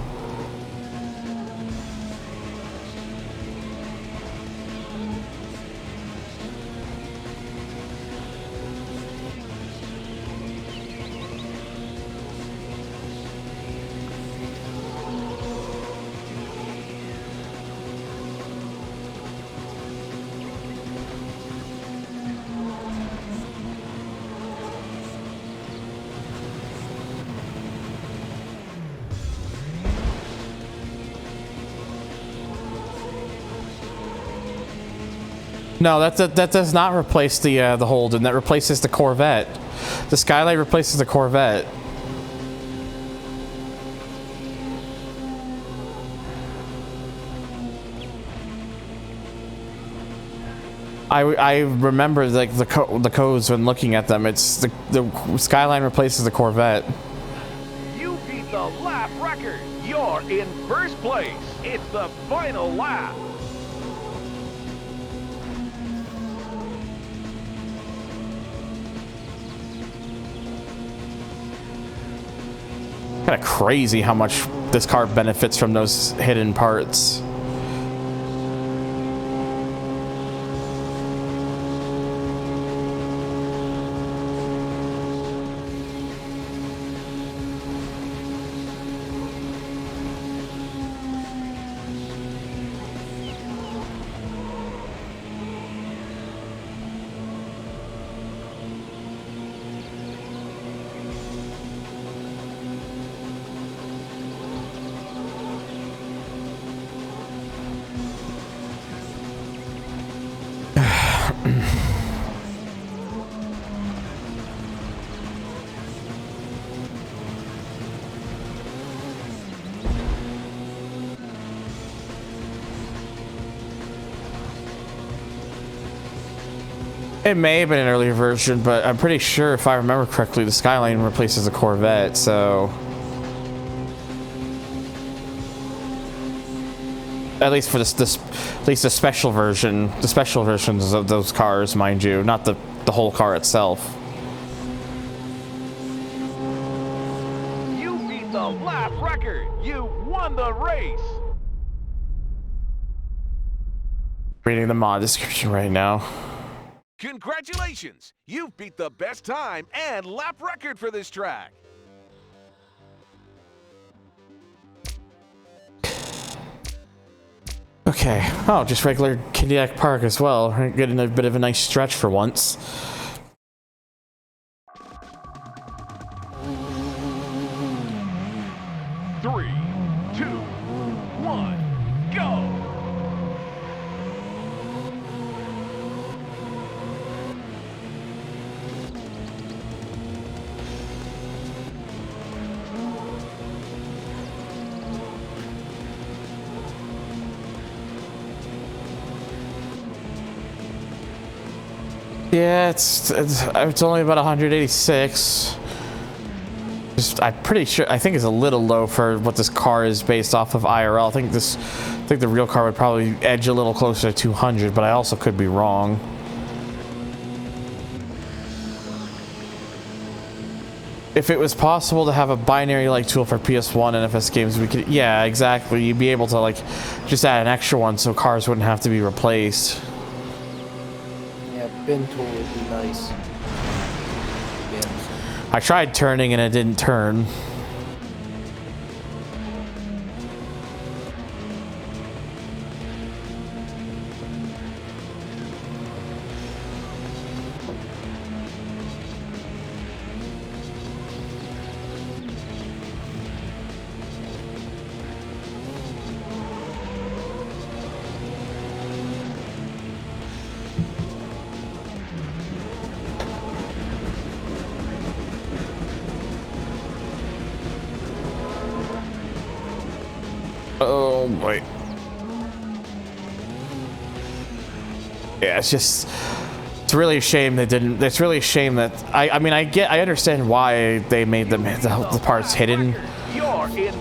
No, that does not replace the Holden. That replaces the Corvette. The Skyline replaces the Corvette. I remember like the codes when looking at them. It's the Skyline replaces the Corvette. You beat the lap record. You're in first place. It's the final lap. Kind of crazy how much this car benefits from those hidden parts. It may have been an earlier version, but I'm pretty sure, if I remember correctly, the Skyline replaces the Corvette, so... At least for at least the special version, the special versions of those cars, mind you, not the whole car itself. You beat the lap record. You won the race. Reading the mod description right now. Congratulations! You've beat the best time and lap record for this track. Okay. Oh, just regular Kodiak Park as well. Getting a bit of a nice stretch for once. Three, two, one, go! Yeah, it's only about 186. I'm pretty sure. I think it's a little low for what this car is based off of IRL. I think the real car would probably edge a little closer to 200, but I also could be wrong. If it was possible to have a binary like tool for PS1 and FS games, we could. Yeah, exactly. You'd be able to like just add an extra one so cars wouldn't have to be replaced. Bin tool would be nice. I tried turning and it didn't turn. Oh boy. Yeah, it's just It's really a shame they didn't. It's really a shame that I mean, I understand why they made the parts hidden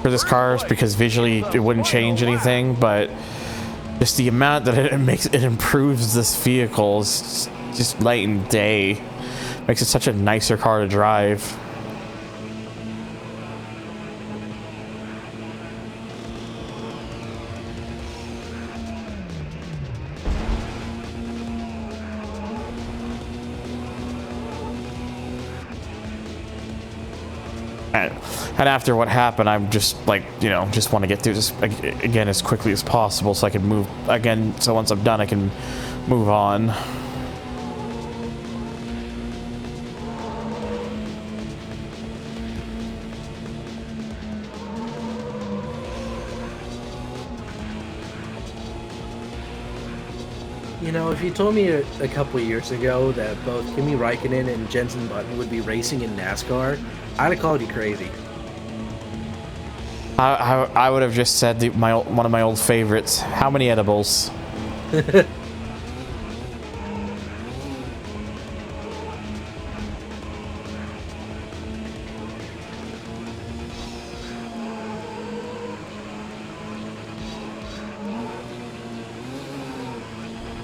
for this car, because visually it wouldn't change anything, but just the amount that it improves this vehicle is just night and day. Makes it such a nicer car to drive. And after what happened, I'm just like, you know, just want to get through this again as quickly as possible so I can move again. So once I'm done, I can move on. You know, if you told me a couple of years ago that both Kimi Räikkönen and Jenson Button would be racing in NASCAR, I'd have called you crazy. I would have just said one of my old favorites. How many edibles?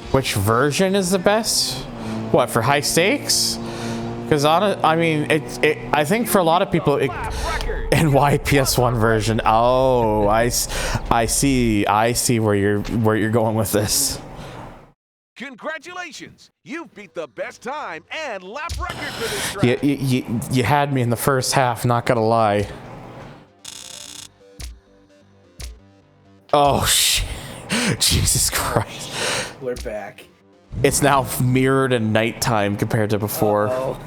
Which version is the best? What, for high stakes? Because I mean, I think for a lot of people, and why PS1 version? Oh, I see where you're going with this. Congratulations! You've beat the best time and lap record for this track. You had me in the first half, not gonna lie. Oh shit! Jesus Christ! We're back. It's now mirrored in nighttime compared to before. Uh-oh.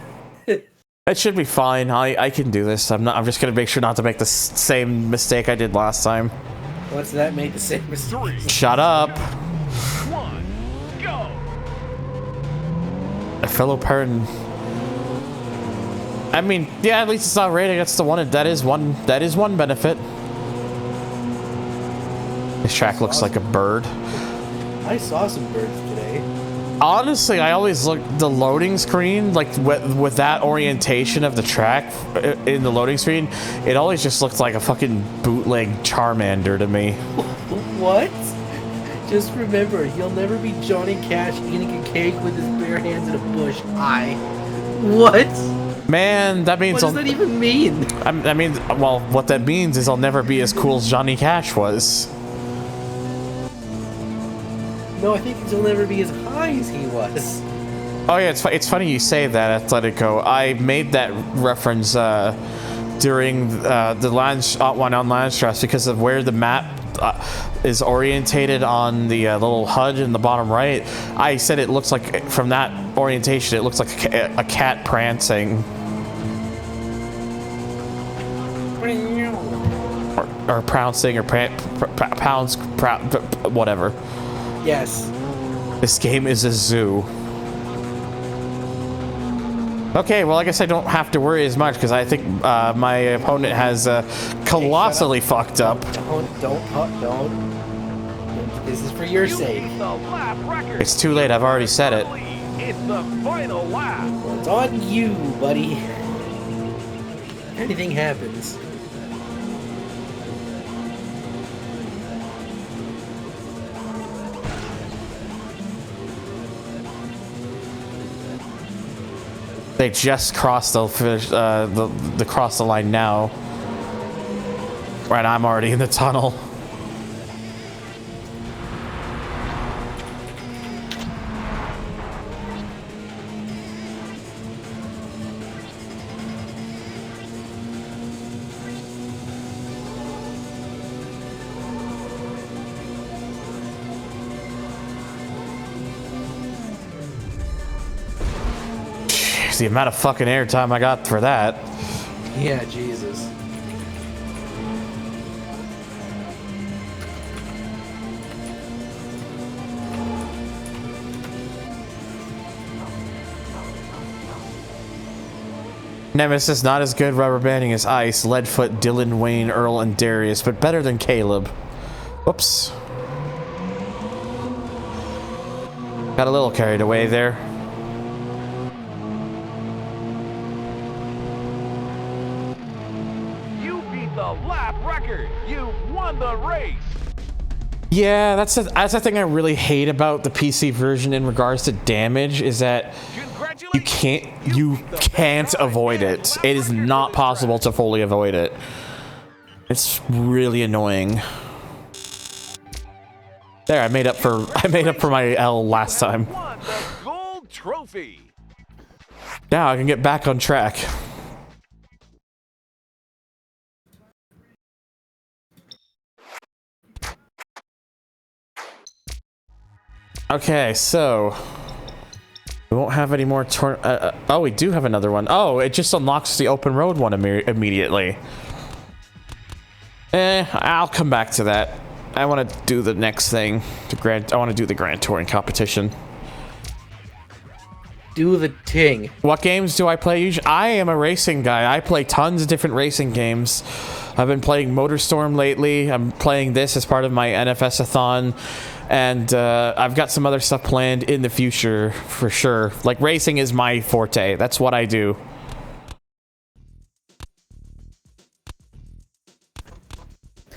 It should be fine. I can do this. I'm just gonna make sure not to make the same mistake I did last time. What's that? Make the same mistake? Shut up. 1, go. A fellow parent. I mean, yeah, at least it's not raining. That's the one. That is one benefit. This track looks like a bird. I saw some birds today. Honestly, I always look the loading screen, like with that orientation of the track in the loading screen, it always just looks like a fucking bootleg Charmander to me. What? Just remember, you'll never be Johnny Cash eating a cake with his bare hands in a bush. What? Man, that means... What does that even mean? I mean, well, what that means is I'll never be as cool as Johnny Cash was. No, I think he'll never be as high as he was. Oh yeah, it's funny you say that, Atletico. I made that reference during the one on Landstress because of where the map is orientated on the little HUD in the bottom right. I said it looks like, from that orientation, it looks like a cat prancing. Or pouncing, or pounds, whatever. Yes. This game is a zoo. Okay, well, I guess I don't have to worry as much because I think my opponent has colossally fucked up. Don't. This is for your sake. It's too late. I've already said it. It's the final lap. Well, it's on you, buddy. If anything happens. They just crossed the cross the line now. Right, I'm already in the tunnel. The amount of fucking airtime I got for that. Yeah, Jesus. Nemesis not as good rubber banding as Ice, Leadfoot, Dylan, Wayne, Earl, and Darius, but better than Caleb. Whoops. Got a little carried away there. the lap record. You won the race. Yeah, that's the thing I really hate about the PC version in regards to damage is that you can't avoid it. It is not possible to fully avoid it. It's really annoying. There, I made up for my L last time. Won the gold trophy. Now I can get back on track. Okay, so we won't have any more oh, we do have another one. Oh, it just unlocks the open road one immediately. I'll come back to that. I want to do the next thing. I want to do the Grand Touring competition. Do the ting. What games do I play usually? I am a racing guy. I play tons of different racing games. I've been playing MotorStorm lately. I'm playing this as part of my NFS-a-thon. And I've got some other stuff planned in the future, for sure. Like, racing is my forte. That's what I do.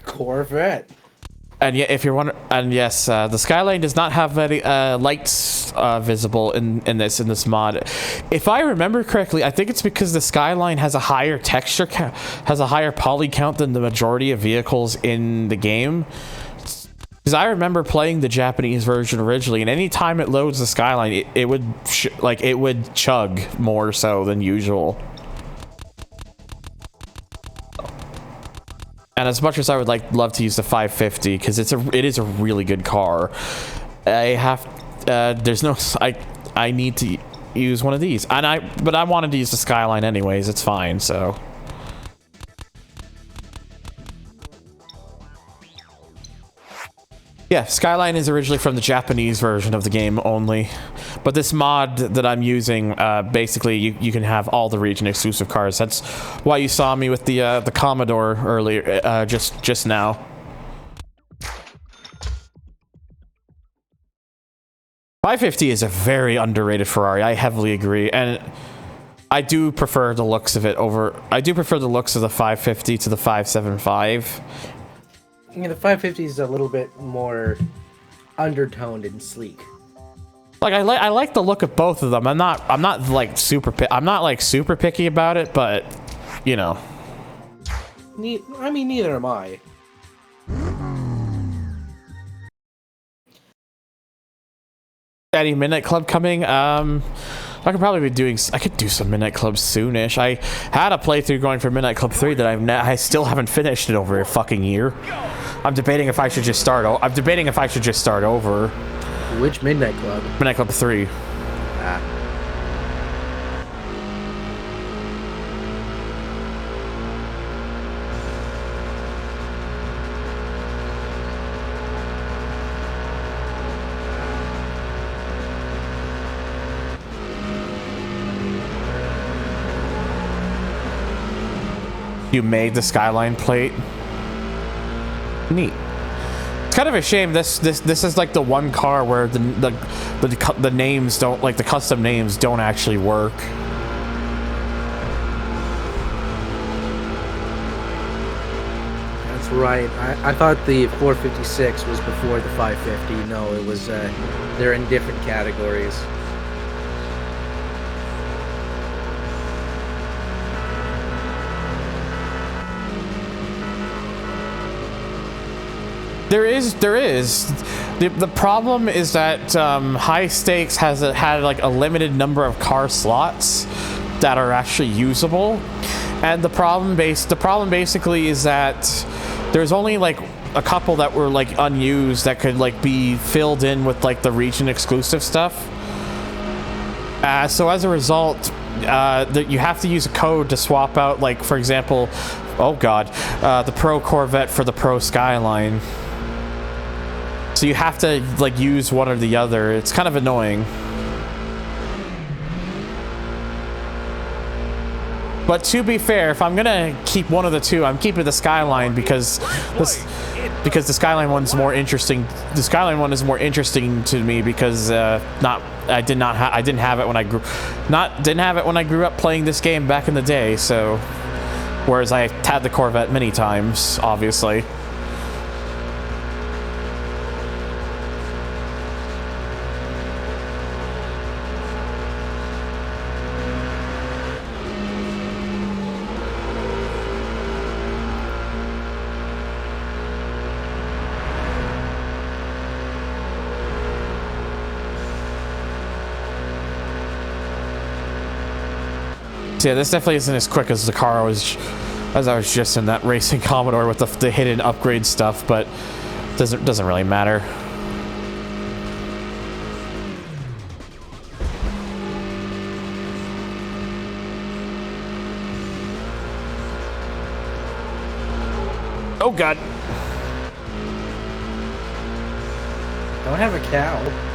Corvette. And yeah, if you're wondering, and yes, the Skyline does not have any lights visible in this mod. If I remember correctly, I think it's because the Skyline has a higher texture has a higher poly count than the majority of vehicles in the game. Because I remember playing the Japanese version originally, and any time it loads the Skyline, it would chug more so than usual. And as much as I would love to use the 550, because it is a really good car, I need to use one of these, but I wanted to use the Skyline anyways. It's fine. So yeah, Skyline is originally from the Japanese version of the game only, but this mod that I'm using, basically you can have all the region exclusive cars. That's why you saw me with the Commodore earlier, just now. .550 is a very underrated Ferrari. I heavily agree, and I do prefer the looks of it over. I do prefer the looks of the 550 to the 575. Yeah, the 550 is a little bit more undertoned and sleek. Like I like the look of both of them. I'm not like super picky about it, but you know. I mean, neither am I. Any Midnight Club coming? I could probably be doing. I could do some Midnight Club soonish. I had a playthrough going for Midnight Club 3 that I still haven't finished in over a fucking year. I'm debating if I should just start. I'm debating if I should just start over. Which Midnight Club? Midnight Club 3. Ah. You made the Skyline plate. Neat. It's kind of a shame. This is like the one car where the names don't, like the custom names don't actually work. That's right. I thought the 456 was before the 550. No, it was. They're in different categories. There is. The problem is that High Stakes had like a limited number of car slots that are actually usable, and the problem basically is that there's only like a couple that were like unused that could like be filled in with like the region exclusive stuff. So as a result, you have to use a code to swap out, like, for example, oh god, the Pro Corvette for the Pro Skyline. So you have to like use one or the other. It's kind of annoying. But to be fair, if I'm gonna keep one of the two, I'm keeping the Skyline because the Skyline one's more interesting. The Skyline one is more interesting to me because I didn't have it when I grew up playing this game back in the day. So Whereas I had the Corvette many times, obviously. So yeah, this definitely isn't as quick as the car was, as I was just in that racing Commodore with the hidden upgrade stuff, but doesn't really matter. Oh God! Don't have a cow.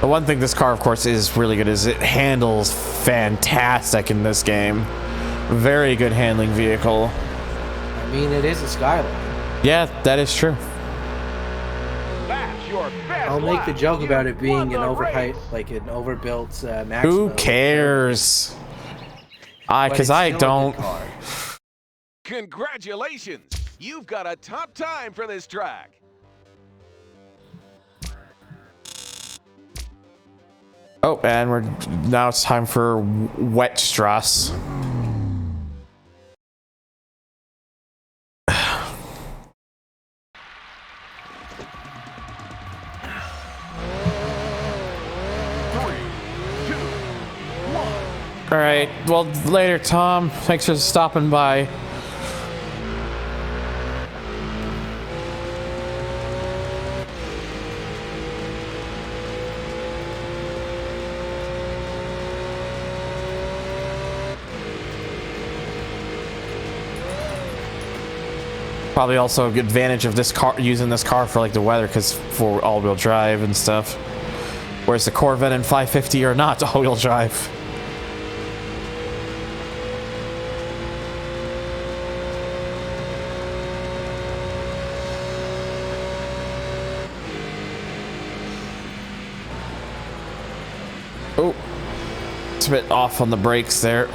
The one thing this car, of course, is really good is it handles fantastic in this game. Very good handling vehicle. I mean, it is a Skyline. Yeah, that is true. That's your best I'll make the lap. joke about it You being won an the overhyped, race. like an overbuilt Maximo. Who cares? Because I don't. Congratulations! You've got a top time for this track. Oh, and now it's time for Wet Strass. All right. Well, later, Tom. Thanks for stopping by. Probably also a good advantage of this car, using this car for like the weather, because for all-wheel drive and stuff. Whereas the Corvette and 550 are not all-wheel drive. Oh, it's a bit off on the brakes there.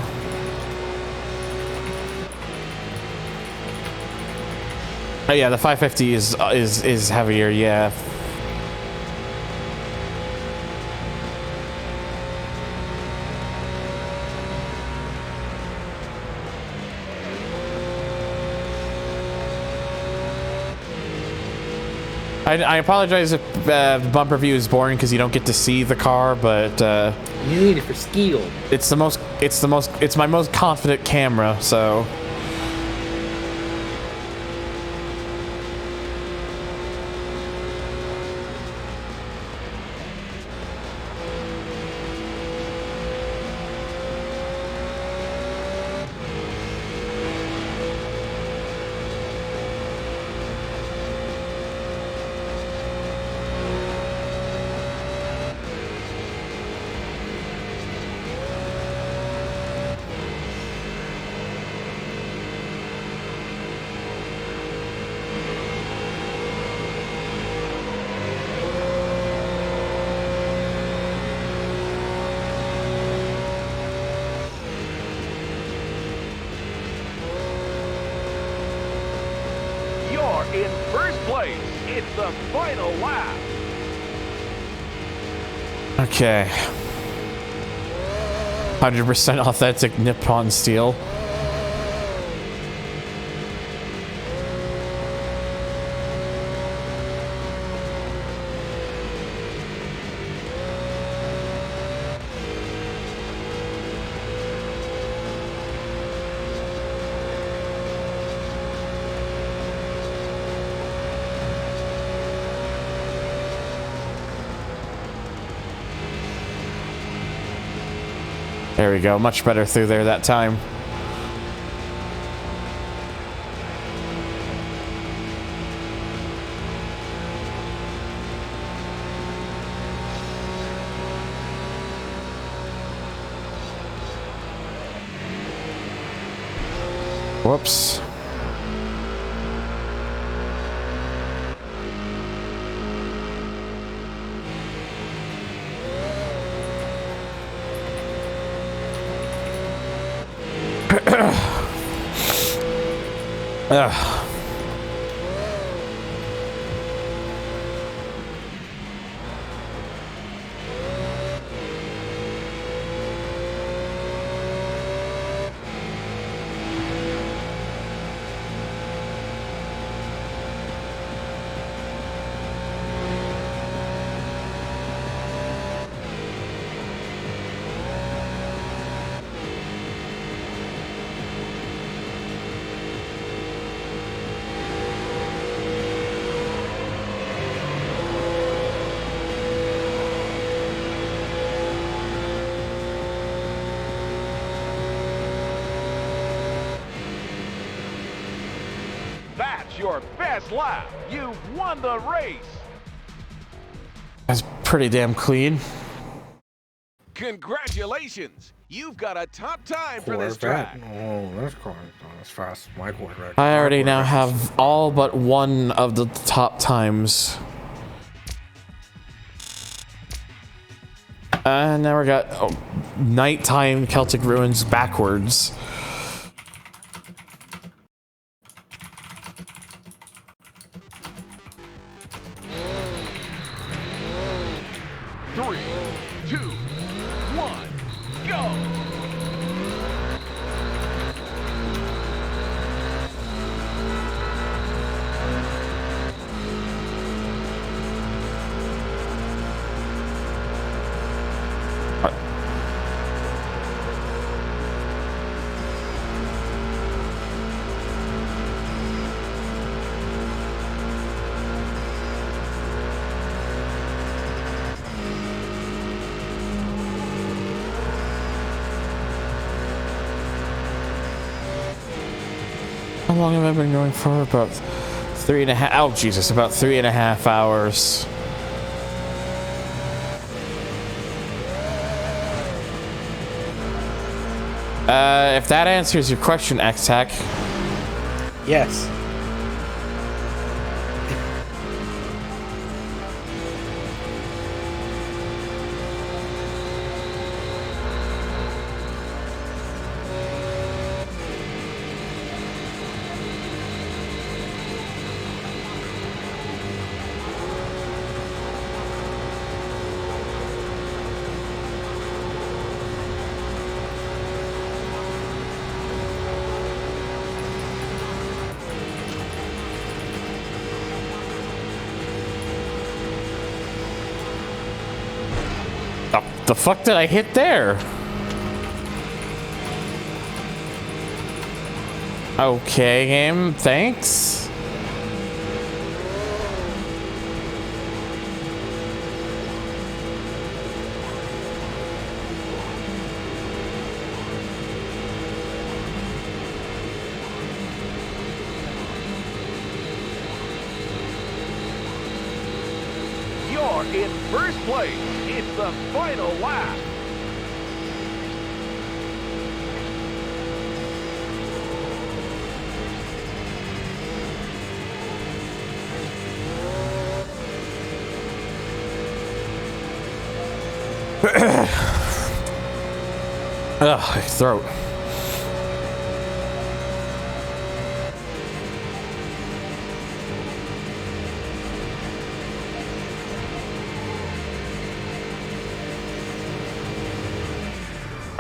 Oh yeah, the 550 is heavier, yeah. I apologize if the bumper view is boring because you don't get to see the car, but You need it for skill. it's my most confident camera, so. In first place, it's the final lap. Okay. 100% authentic Nippon steel. There we go, much better through there that time. Whoops. Ugh. That's your best lap. You've won the race. That's pretty damn clean. Congratulations. You've got a top time for this track. Oh, that's quite as fast as my Corvette. I already now have all but one of the top times. And now we got nighttime Celtic Ruins backwards. How long have I been going for? About 3.5. Oh, Jesus, about 3.5 hours. If that answers your question, X-Tech. Yes. The fuck did I hit there? Okay, game, thanks. You're in first place. It's the final lap. Ugh, my throat.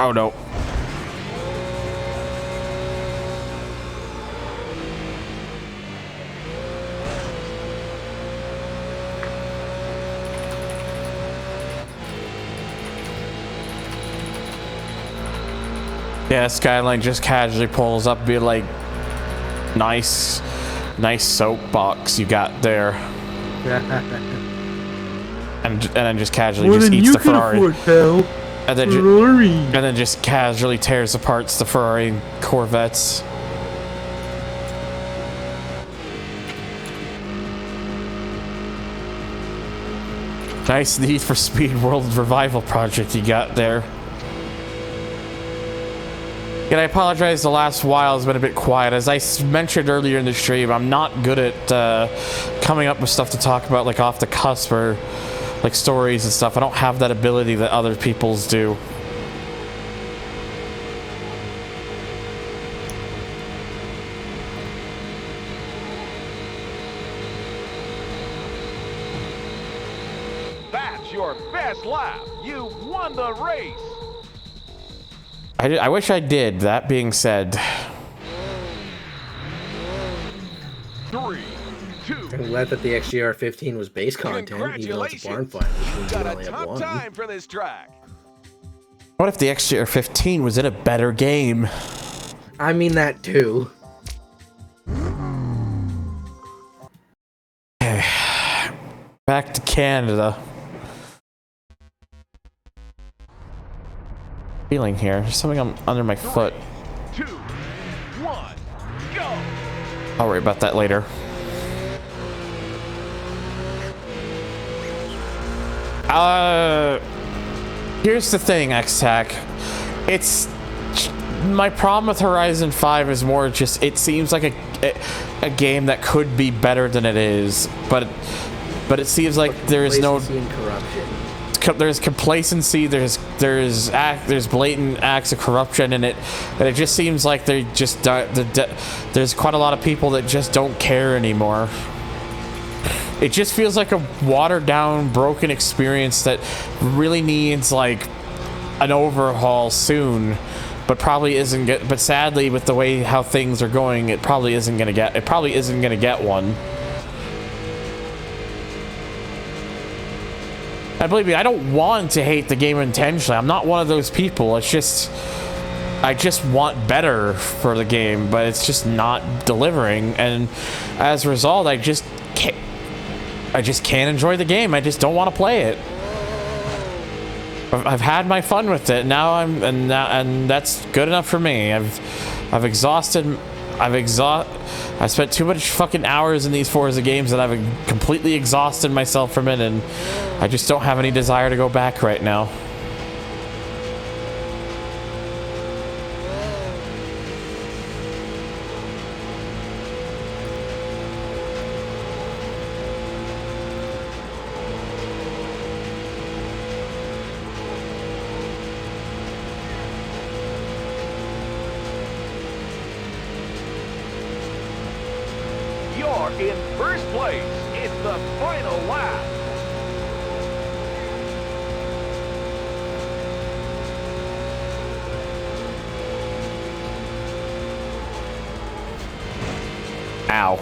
Oh no. Yeah, Skyline just casually pulls up, be like, nice soapbox you got there. and then just casually just eats the Ferrari. And then just casually tears apart the Ferrari Corvettes. Nice Need for Speed World Revival project you got there. And I apologize, the last while has been a bit quiet. As I mentioned earlier in the stream, I'm not good at coming up with stuff to talk about, like off the cusp or like stories and stuff. I don't have that ability that other people's do. That's your best lap. You won the race. I wish I did. That being said. 3, 2. I'm glad that the XGR 15 was base content, even though it's a barn find, which means you Got only a have tough one. time for this track. What if the XGR 15 was in a better game? I mean that too. Back to Canada. Feeling here. There's something under my foot. 2, 1, go. I'll worry about that later. Here's the thing, X-Tac. It's my problem with Horizon 5 is more just it seems like a game that could be better than it is, but it seems like there's complacency, there's blatant acts of corruption in it, and it just seems like they just there's quite a lot of people that just don't care anymore. It just feels like a watered down, broken experience that really needs like an overhaul soon, but probably isn't get. But sadly, with the way how things are going, it probably isn't gonna get. It probably isn't gonna get one. And believe me, I don't want to hate the game intentionally. I'm not one of those people. It's just, I just want better for the game, but it's just not delivering, and as a result, I just can't enjoy the game. I just don't want to play it. I've had my fun with it. Now and that's good enough for me. I've spent too much fucking hours in these Forza games that I've completely exhausted myself from it, and I just don't have any desire to go back right now. You're in first place. It's the final lap. Ow.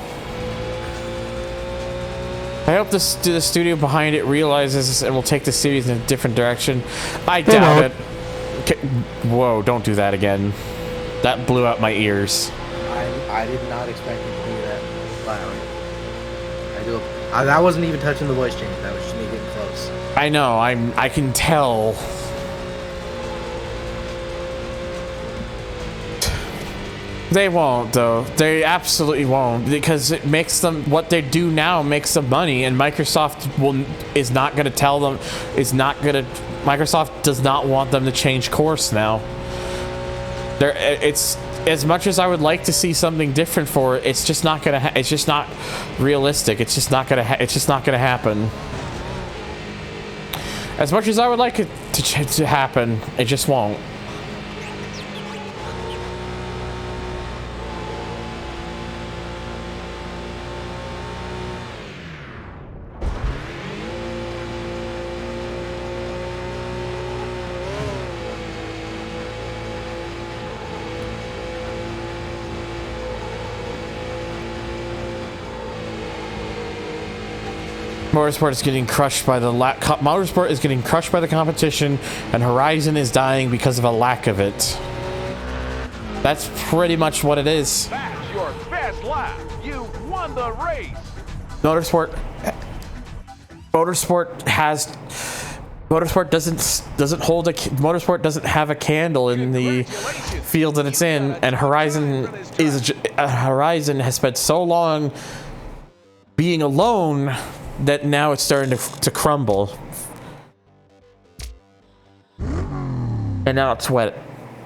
I hope the studio behind it realizes this and will take the series in a different direction. I doubt it. Whoa, don't do that again. That blew out my ears. I did not expect it to be that loud. That wasn't even touching the voice change. That was just me getting close. I know. I can tell. They won't, though. They absolutely won't, because it makes them, what they do now makes them money, and Microsoft is not going to tell them, Microsoft does not want them to change course now. It's, as much as I would like to see something different for it, it's just not going to, it's just not realistic. It's just not going to, it's just not going to happen. As much as I would like it to happen, it just won't. Motorsport is getting crushed by the Motorsport is getting crushed by the competition, and Horizon is dying because of a lack of it. That's pretty much what it is. That's your best lap. You won the race. Motorsport doesn't have a candle in the field that it's in, and Horizon has spent so long being alone that now it's starting to crumble. And now it's wet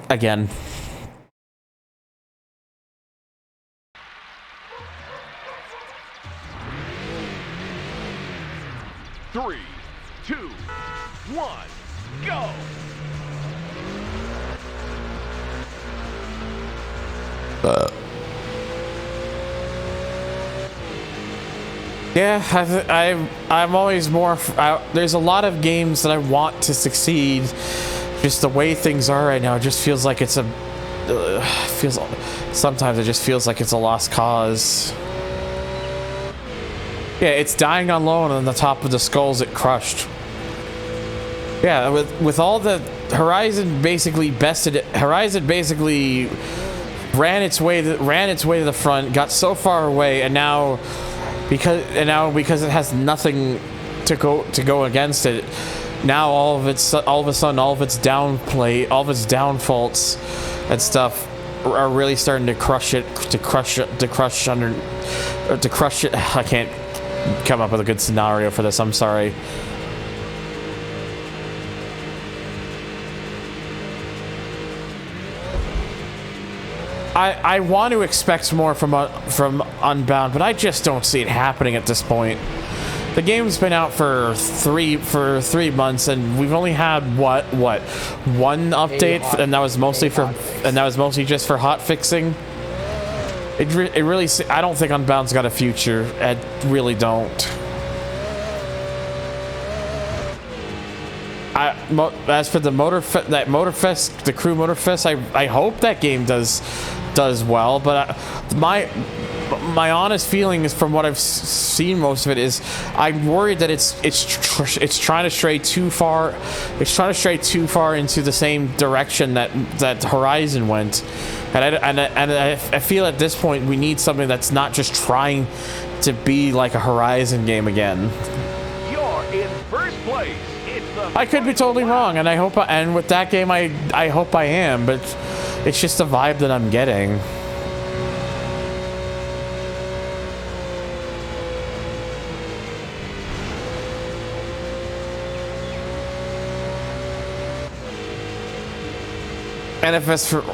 again. Three, 2, 1, go! Yeah, I'm always more. There's a lot of games that I want to succeed. Just the way things are right now, it just feels like it's a. Sometimes it just feels like it's a lost cause. Yeah, it's dying on low, and on the top of the skulls it crushed. Yeah, with all the Horizon basically ran its way to the front, got so far away, and now because it has nothing to go against it, now all of a sudden all of its downfalls and stuff are really starting to crush it. I can't come up with a good scenario for this. I'm sorry. I want to expect more from Unbound, but I just don't see it happening at this point. The game's been out for 3 months, and we've only had one update, and that was mostly just for hot fixing. It really, I don't think Unbound's got a future. I really don't. As for the the Crew Motorfest, I hope that game does well, but my honest feeling is, from what I've seen most of it, is I'm worried that it's trying to stray too far. It's trying to stray too far into the same direction that Horizon went, and I feel at this point we need something that's not just trying to be like a Horizon game again. You're in first place. I could be totally wrong, and and with that game, I hope I am, but it's just the vibe that I'm getting. And if it's for,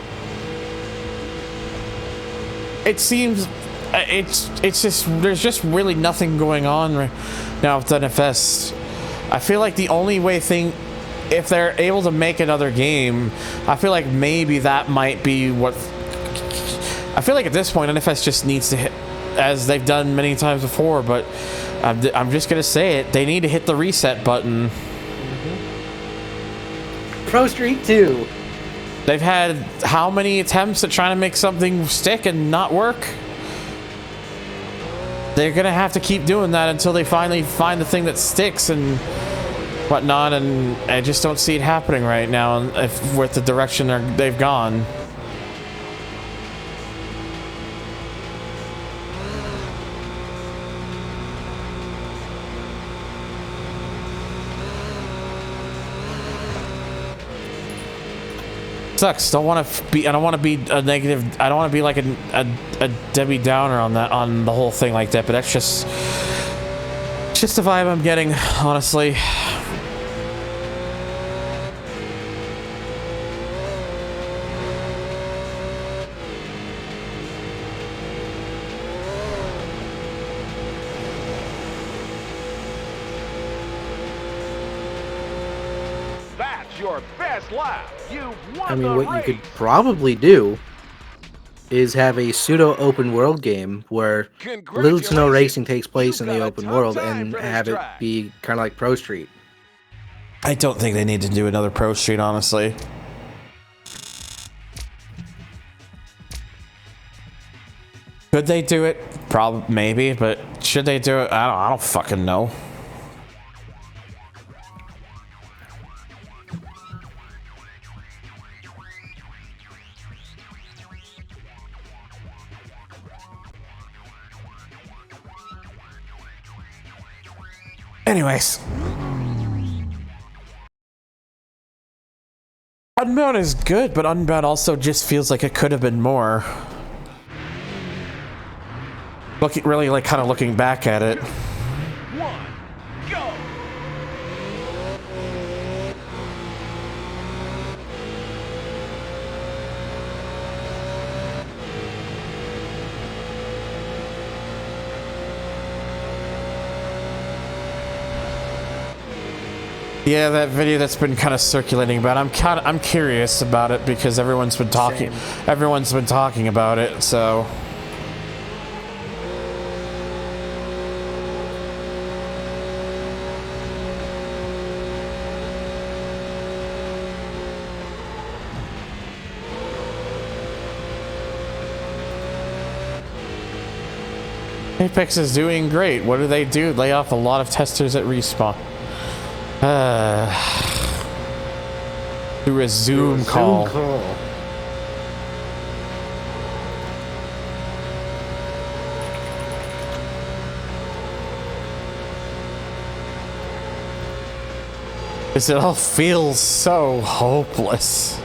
it seems it's just there's just really nothing going on right now with NFS. I feel like the only way if they're able to make another game, I feel like maybe that might be what. I feel like at this point NFS just needs to hit, as they've done many times before, but I'm just gonna say it, they need to hit the reset button. Pro Street 2. They've had how many attempts at trying to make something stick and not work? They're gonna have to keep doing that until they finally find the thing that sticks and whatnot, and I just don't see it happening right now with the direction they've gone. Sucks. I don't want to be a negative. I don't want to be like a Debbie Downer on the whole thing like that. But that's just the vibe I'm getting, honestly. That's your best lap. You've won I mean, the what race. you could probably do is have a pseudo open world game where little to no racing takes place in the open world, and have it be kind of like Pro Street. I don't think they need to do another Pro Street, honestly. Could they do it? Probably, maybe, but should they do it? I don't fucking know. Anyways. Unbound is good, but Unbound also just feels like it could have been more. Really, like, kind of looking back at it. One, go. Yeah, that video that's been kind of circulating about. I'm curious about it because everyone's been talking. Same. Everyone's been talking about it, so. Apex is doing great. What do? Lay off a lot of testers at Respawn. Through a Zoom call. Because it all feels so hopeless.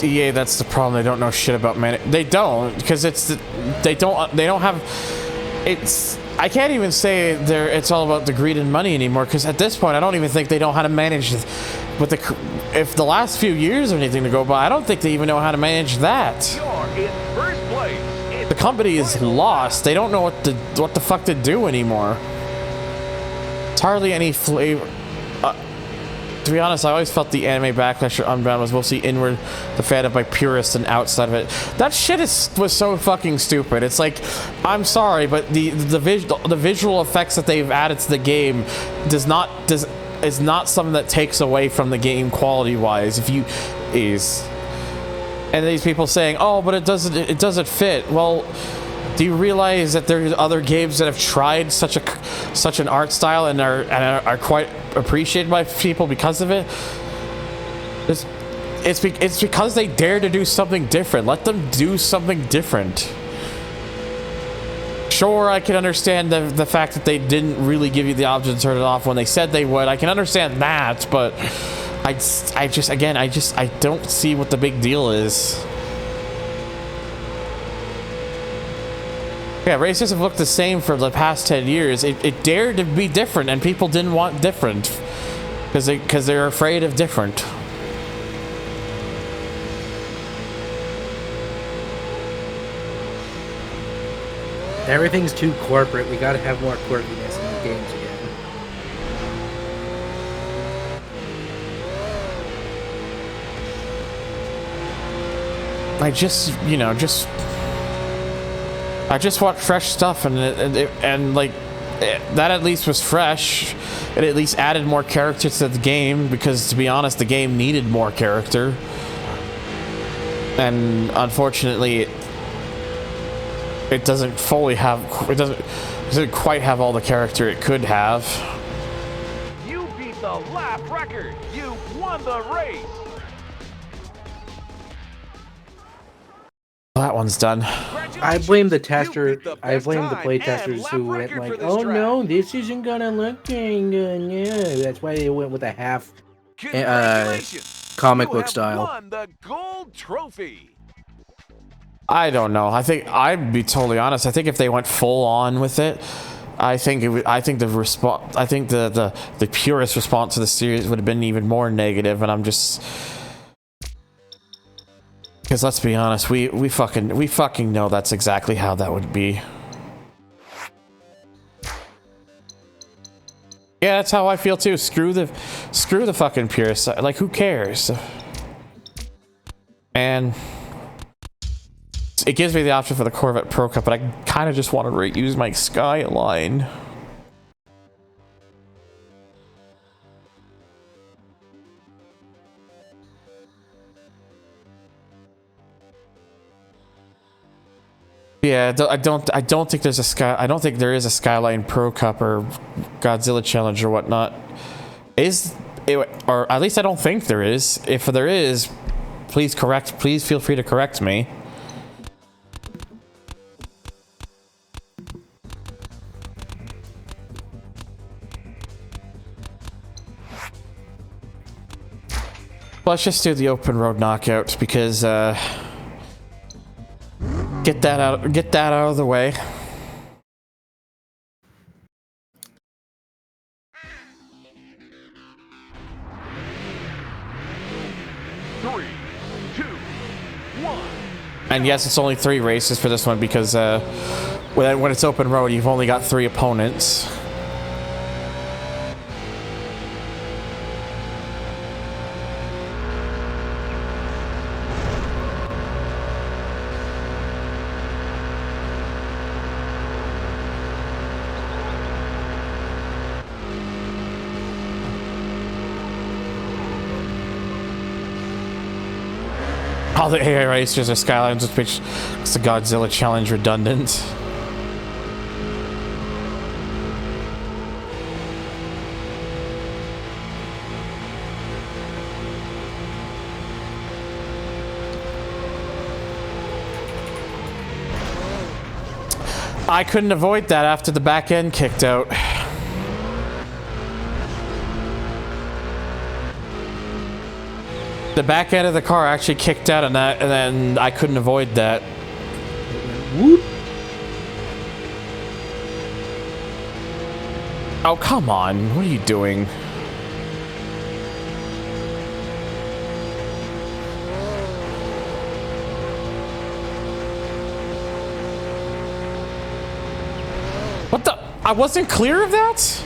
EA, that's the problem. They don't know shit about They don't, because they don't have. It's. I can't even say it's all about the greed and money anymore. Because at this point, I don't even think they know how to manage. With if the last few years or anything to go by, I don't think they even know how to manage that. You're in first place. The company is lost. They don't know what the fuck to do anymore. It's hardly any flavor. To be honest, I always felt the anime backlash for Unbound was mostly inward, the fandom by purists, and outside of it. That shit was so fucking stupid. It's like, I'm sorry, but the visual effects that they've added to the game is not something that takes away from the game quality wise. And these people saying, oh, but it doesn't fit. Well, do you realize that there's other games that have tried such an art style and are quite appreciated by people because of it? It's because they dare to do something different. Let them do something different. Sure, I can understand the fact that they didn't really give you the option to turn it off when they said they would. I can understand that, but I don't see what the big deal is. Yeah, races have looked the same for the past 10 years. It dared to be different, and people didn't want different because they're afraid of different. Everything's too corporate. We gotta have more quirkiness in the games again. I just want fresh stuff, and like that at least was fresh. It at least added more character to the game, because to be honest, the game needed more character, and unfortunately, it doesn't quite have all the character it could have. You beat the lap record. You won the race. That one's done. I blame the tester. I blame the play testers who went like, "Oh no, this isn't gonna look good." Yeah, that's why they went with a half comic book style. Won the gold trophy. I don't know. I think I'd be totally honest. I think if they went full on with it, I think the purest response to the series would have been even more negative. And I'm just. Because let's be honest, we fucking know that's exactly how that would be. Yeah, that's how I feel too. Screw the fucking purists. Like, who cares? And it gives me the option for the Corvette Pro Cup, but I kind of just want to reuse my Skyline. Yeah, I don't think there's I don't think there is a Skyline Pro Cup or Godzilla Challenge or whatnot. Or at least I don't think there is. If there is, please feel free to correct me. Let's just do the open road knockout, because get that out of the way. Three, two, one. And yes, it's only 3 races for this one because when it's open road, you've only got 3 opponents. All the AI racers are Skylines, which makes the Godzilla challenge redundant. I couldn't avoid that after the back end kicked out. The back end of the car actually kicked out on that, and then I couldn't avoid that. Whoop. Oh, come on. What are you doing? What the? I wasn't clear of that?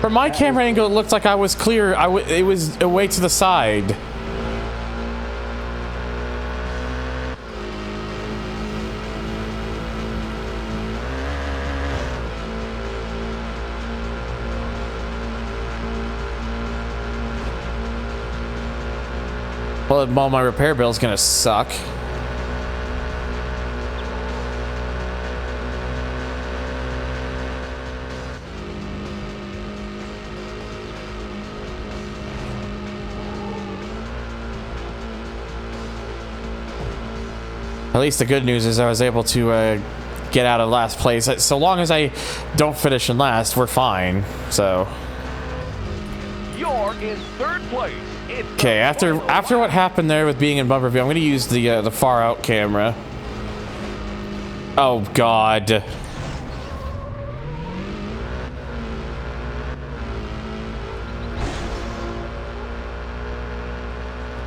From my camera angle, it looked like I was clear. It was away to the side. Well, my repair bill is gonna suck. At least the good news is I was able to get out of last place. So long as I don't finish in last, we're fine. So. You're in 3rd place. Okay, after what happened there with being in bumper view, I'm gonna use the far out camera. Oh God.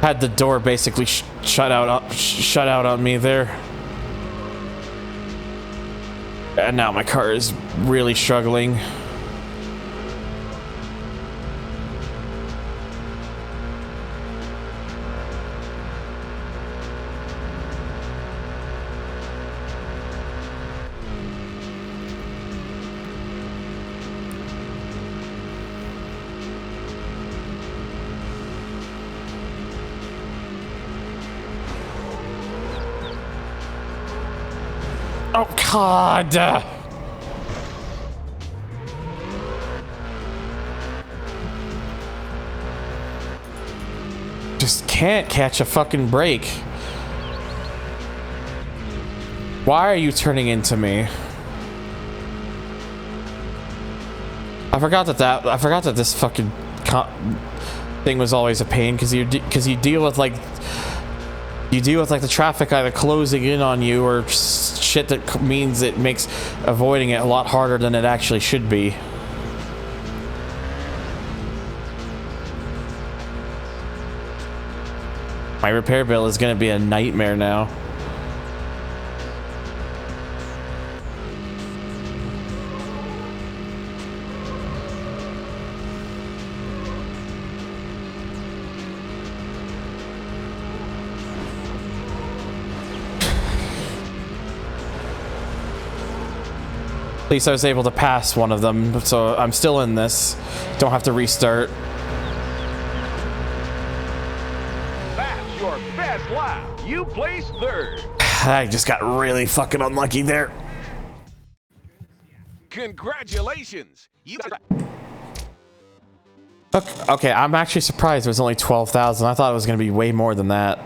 Had the door basically shut out on me there. And now my car is really struggling. Oh, God. Just can't catch a fucking break. Why are you turning into me? I forgot that this fucking thing was always a pain because you deal with like the traffic either closing in on you or shit that means it makes avoiding it a lot harder than it actually should be. My repair bill is gonna be a nightmare now. At least I was able to pass one of them, so I'm still in this. Don't have to restart. That's your best lap. You placed 3rd. I just got really fucking unlucky there. Congratulations. You Okay, I'm actually surprised it was only 12,000. I thought it was going to be way more than that.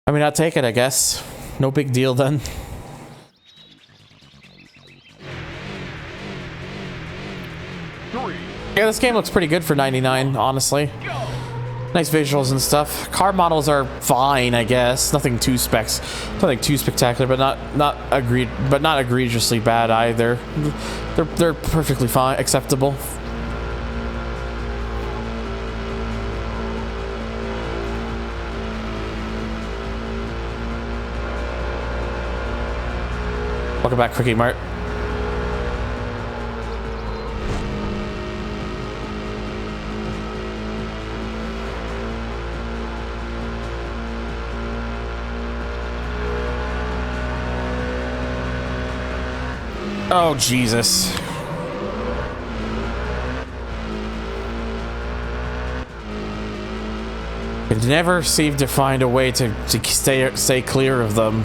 I mean, I'll take it, I guess. No big deal then. Yeah, this game looks pretty good for 99, honestly. Nice visuals and stuff. Car models are fine, I guess. Nothing too spectacular, but not egregiously bad either. They're perfectly fine, acceptable. Welcome back, Quickie Mart. Oh, Jesus. It never seemed to find a way to stay clear of them.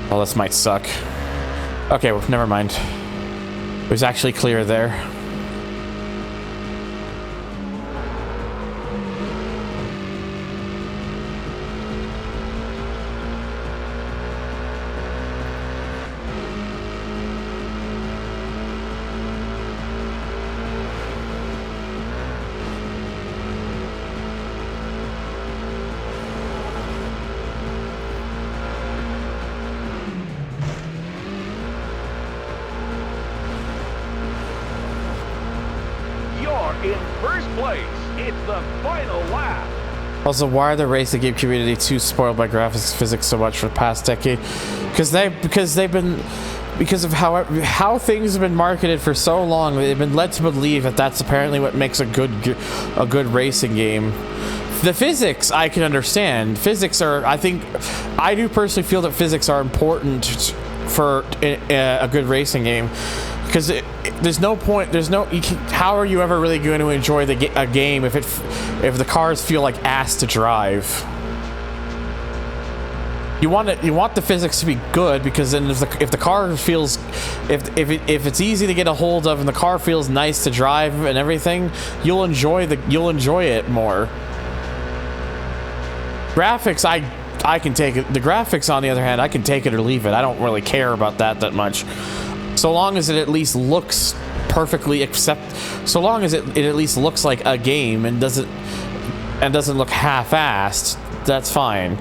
Oh, this might suck. Okay, well, never mind. It was actually clear there. In first place, it's the final lap. Also, why are the racing game community too spoiled by graphics physics so much for the past decade? Because of how things have been marketed for so long, they've been led to believe that that's apparently what makes a good racing game. The physics I can understand. Physics are, I do personally feel that physics are important for a good racing game. Because there's no point. How are you ever really going to enjoy a game if the cars feel like ass to drive? You want the physics to be good, because then if the car feels, if it's easy to get a hold of and the car feels nice to drive and everything, you'll enjoy it more. Graphics, I can take it. The graphics, on the other hand, I can take it or leave it. I don't really care about that much. So long as it at least looks perfectly so long as it at least looks like a game and doesn't look half-assed, that's fine.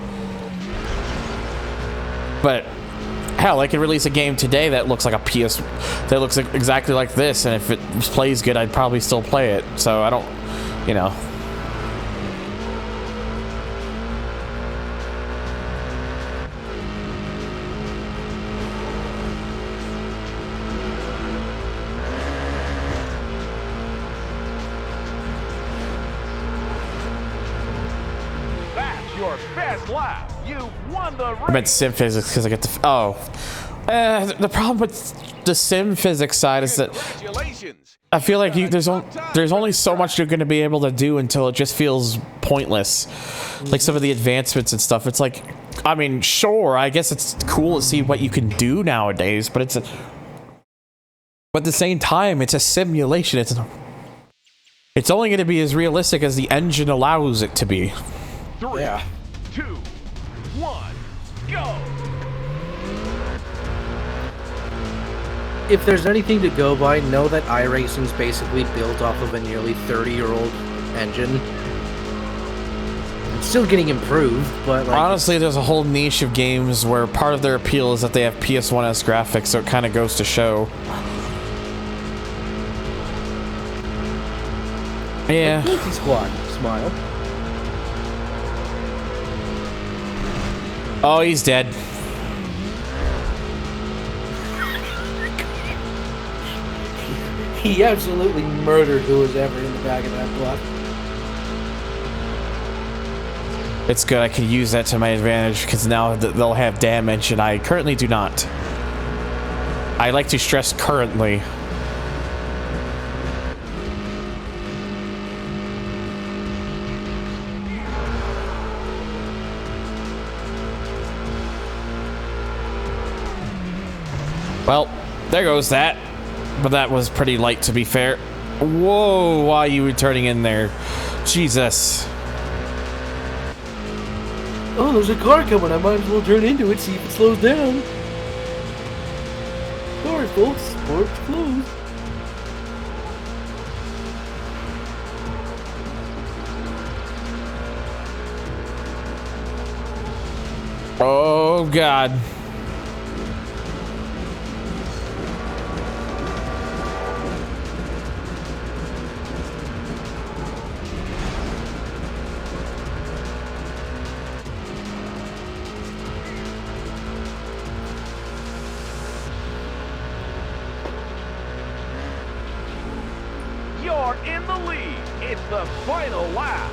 But hell, I could release a game today that looks like that looks exactly like this, and if it plays good, I'd probably still play it. So I don't, you know. I meant sim physics because I get to. The problem with the sim physics side is that I feel like there's only so much you're going to be able to do until it just feels pointless. Like some of the advancements and stuff. It's like, I mean, sure, I guess it's cool to see what you can do nowadays, but but at the same time, it's a simulation. It's only going to be as realistic as the engine allows it to be. 3, 2, 1, go! If there's anything to go by, know that iRacing's basically built off of a nearly 30-year-old engine. It's still getting improved, but like, honestly, there's a whole niche of games where part of their appeal is that they have PS1's graphics, so it kind of goes to show. Yeah. Like Squad, smile. Oh, he's dead. He absolutely murdered who was ever in the back of that block. It's good. I can use that to my advantage because now they'll have damage, and I currently do not. I like to stress currently. Well, there goes that. But that was pretty light, to be fair. Whoa, why are you turning in there? Jesus. Oh, there's a car coming. I might as well turn into it, see if it slows down. Sorry, folks. Sport's closed. Oh, God. You're in the lead. It's the final lap.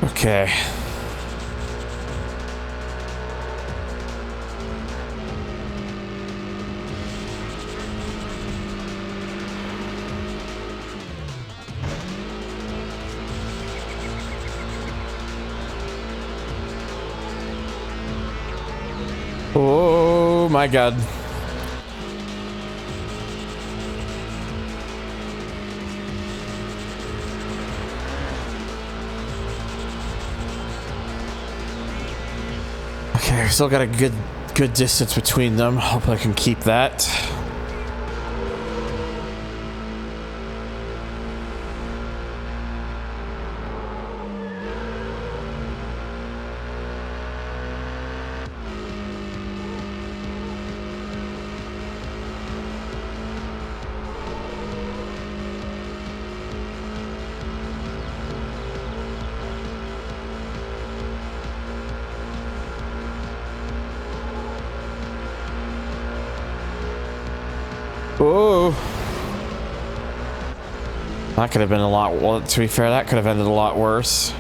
Okay. Oh my God. Okay, I've still got a good distance between them. Hope I can keep that. Oh, that could have been a lot. Well, to be fair, that could have ended a lot worse.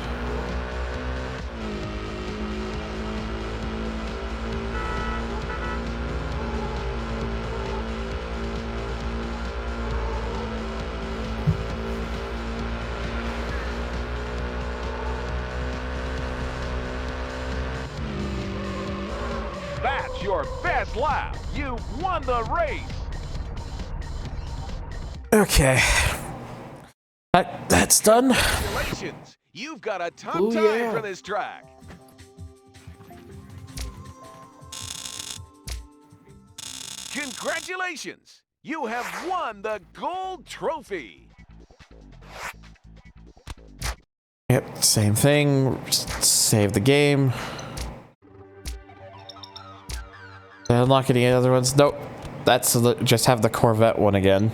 That's your best lap. You won the race. Okay. That's done. Congratulations. You've got a ton time for this track. Congratulations. You have won the gold trophy. Yep, same thing. Just save the game. Did I unlock any other ones? Nope. That's just have the Corvette one again.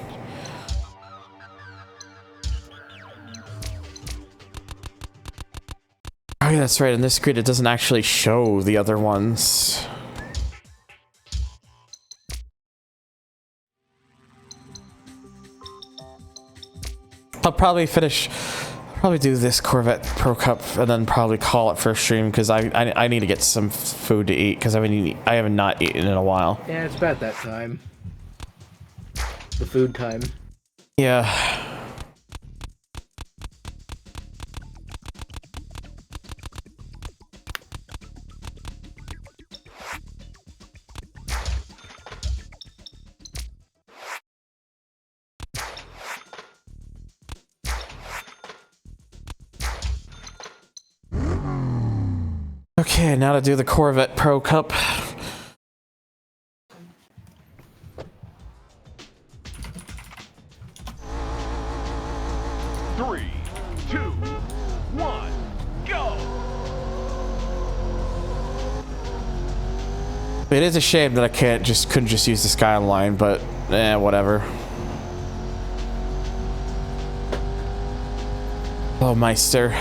Oh yeah, that's right. In this grid, it doesn't actually show the other ones. I'll probably do this Corvette Pro Cup and then probably call it for a stream because I need to get some food to eat because I have not eaten in a while. Yeah, it's about that time. The food time. Yeah. Okay, now to do the Corvette Pro Cup. Three, two, one, go! It is a shame that I couldn't just use the Skyline, but whatever. Oh, Meister.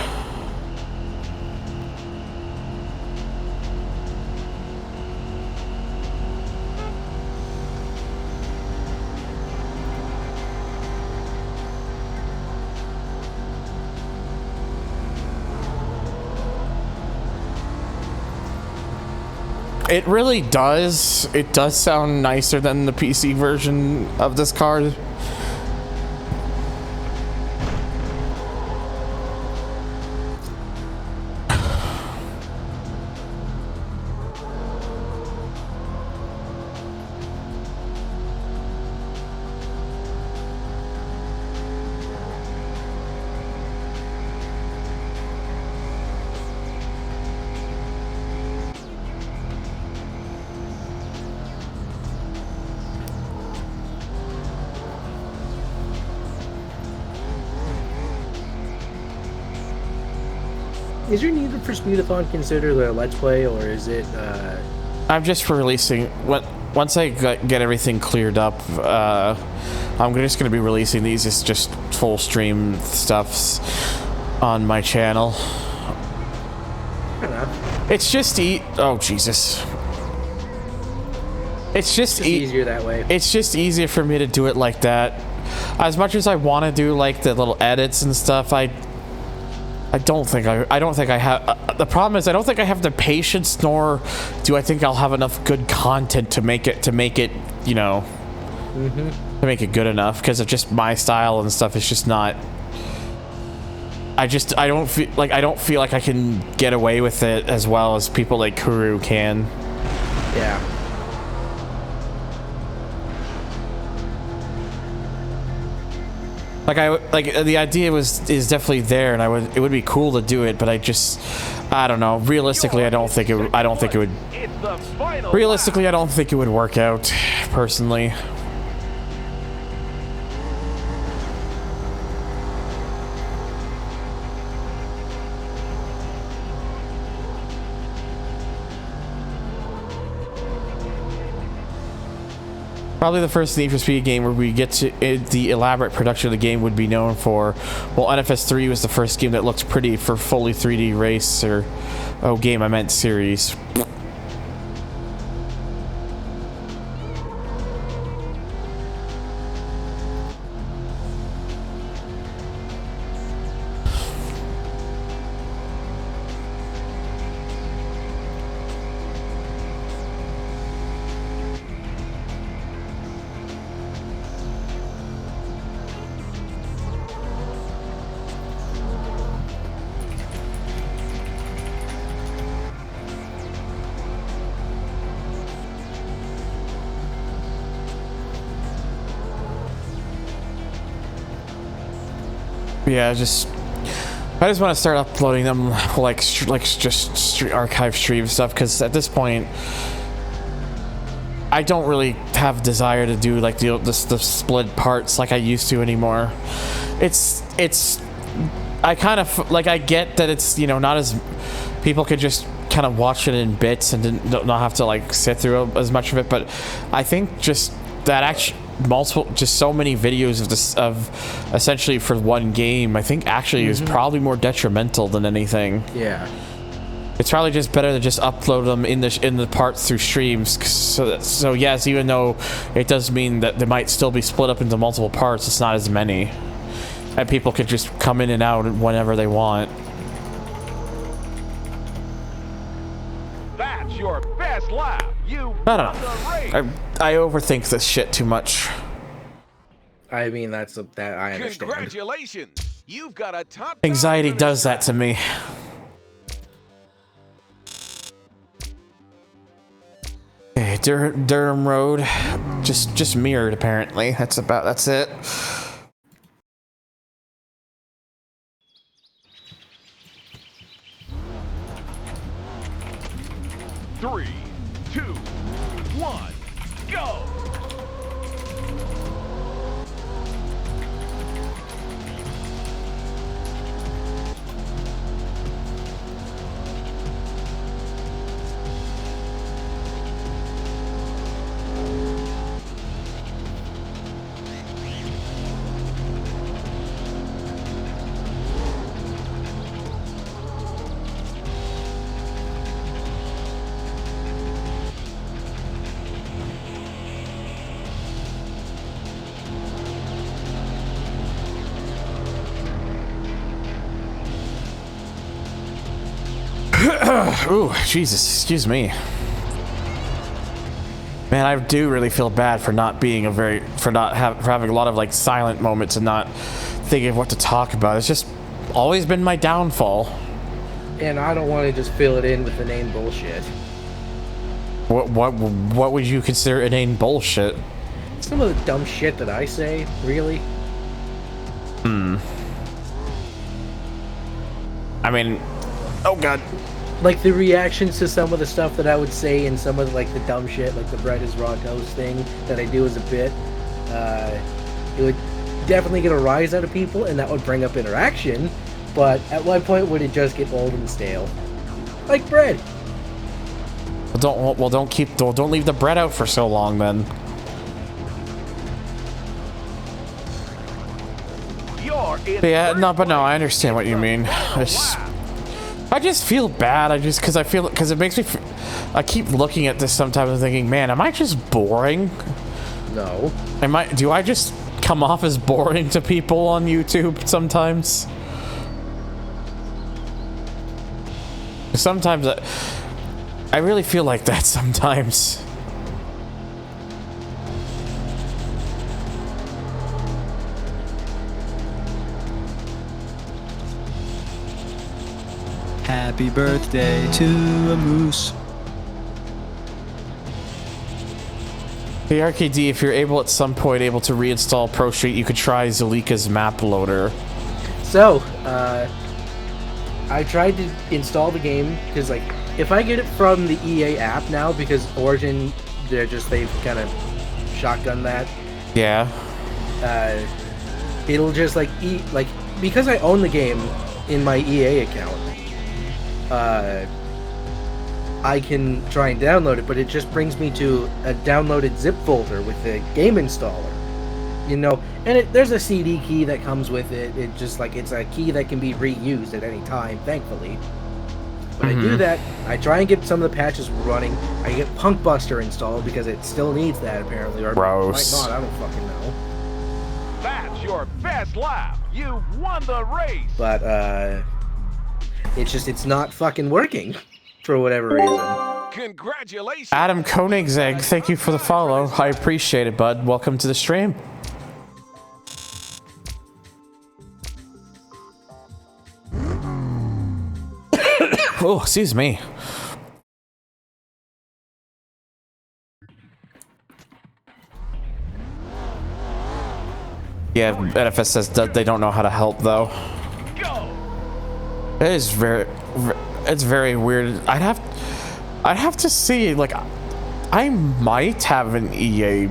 It really does. It does sound nicer than the PC version of this car. Is your Need for Speedathon considered a Let's Play, or is it, I'm just releasing... Once I get everything cleared up, I'm just going to be releasing these as just full stream stuffs on my channel. It's just oh Jesus. It's just easier that way. It's just easier for me to do it like that. As much as I want to do like the little edits and stuff, I don't think I have. The problem is I don't think I have the patience, nor do I think I'll have enough good content to make it, you know, to make it good enough, because of just my style and stuff. It's just not. I don't feel like I can get away with it as well as people like Kuru can. Yeah. Like the idea is definitely there, and it would be cool to do it, but I don't know. Realistically, I don't think it would. Realistically, I don't think it would work out, personally. Probably the first Need for Speed game where we get to the elaborate production of the game would be known for. Well, NFS 3 was the first game that looked pretty for fully 3D race, or game I meant series. Yeah, I just want to start uploading them like just archive stream stuff, because at this point I don't really have desire to do like the split parts like I used to anymore. I kind of like, I get that it's, you know, not as people could just kind of watch it in bits and not have to like sit through as much of it, but I think just that actually just so many videos of this, of essentially for one game, I think actually is probably more detrimental than anything. Yeah, it's probably just better to just upload them in the parts through streams. So yes, even though it does mean that they might still be split up into multiple parts, it's not as many, and people could just come in and out whenever they want. That's your best lap. You I don't know. I overthink this shit too much. I mean, that I understand. Congratulations. You've got a top. Anxiety does that to me. Okay, Durham Road, just mirrored apparently. That's it. Three, 2, 1, go! Ooh, Jesus, excuse me. Man, I do really feel bad for not being for having a lot of like silent moments and not thinking of what to talk about. It's just always been my downfall. And I don't want to just fill it in with inane bullshit. What would you consider inane bullshit? Some of the dumb shit that I say, really. I mean, oh god. Like the reactions to some of the stuff that I would say, and some of like the dumb shit, like the bread is raw toast thing that I do as a bit, it would definitely get a rise out of people, and that would bring up interaction. But at one point, would it just get old and stale, like bread? Don't leave the bread out for so long, then. Yeah, no, I understand what you mean. I just feel bad. Because it makes me. I keep looking at this sometimes and thinking, man, am I just boring? No. Do I just come off as boring to people on YouTube sometimes? Sometimes I really feel like that sometimes. Happy birthday to a moose. The RKD, if you're able at some point to reinstall Pro Street, you could try Zalika's map loader. So, I tried to install the game because, like, if I get it from the EA app now, because Origin, they've kind of shotgun that. Yeah. It'll just because I own the game in my EA account. I can try and download it, but it just brings me to a downloaded zip folder with the game installer. You know, and there's a CD key that comes with it. It just it's a key that can be reused at any time, thankfully. But I do that. I try and get some of the patches running. I get Punk Buster installed because it still needs that apparently, or gross. might not. I don't fucking know. That's your best lap. You won the race. But it's not fucking working for whatever reason. Congratulations. Adam Koenigsegg, thank you for the follow. I appreciate it, bud. Welcome to the stream. Oh, excuse me. Yeah, NFS says that they don't know how to help, though. It is it's very weird. I'd have to see, like, I might have an EA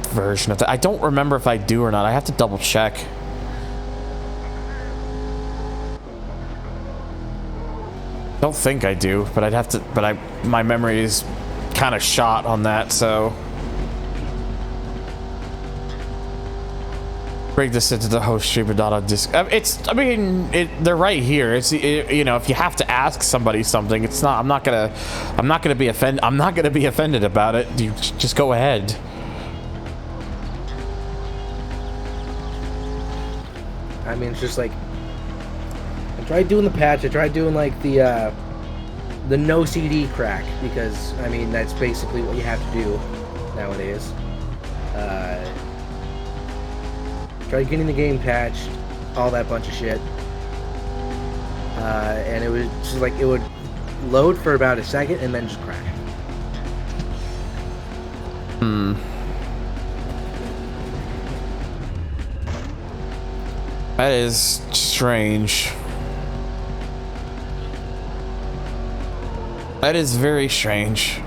version of that. I don't remember if I do or not. I have to double check. Don't think I do, but I'd have to, my memory is kind of shot on that, so. Break this into the host streamer dot on disc. They're right here. You know, if you have to ask somebody something, it's not. I'm not gonna be offended about it. You just go ahead. I mean, it's just like I tried doing the patch. I tried doing like the no CD crack because I mean that's basically what you have to do nowadays. Tried getting the game patched, all that bunch of shit, and it was just like it would load for about a second and then just crash. That is strange. That is very strange.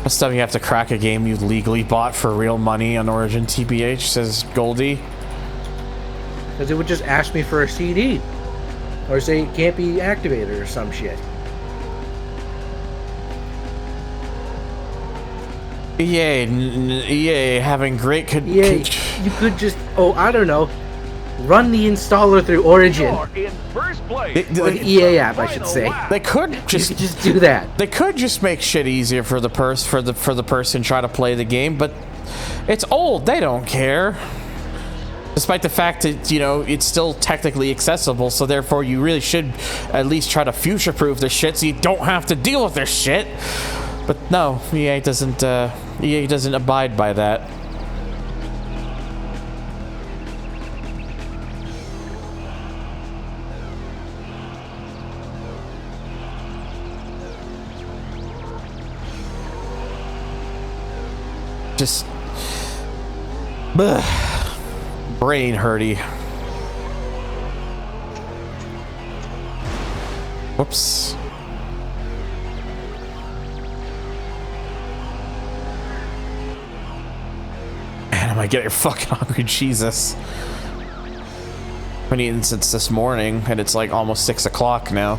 Next time you have to crack a game you legally bought for real money on Origin TBH, says Goldie. Because it would just ask me for a CD. Or say it can't be activated or some shit. EA having great you could just, I don't know, run the installer through Origin. You're in first place. Or the EA app, I should say. They could just do that. They could just make shit easier for the person trying to play the game, but it's old. They don't care. Despite the fact that, you know, it's still technically accessible, so therefore you really should at least try to future-proof this shit so you don't have to deal with this shit. But no, EA doesn't abide by that. Just brain hurty. Whoops. Man, am I getting fucking hungry? Jesus. I've been eating since this morning, and it's like almost 6 o'clock now.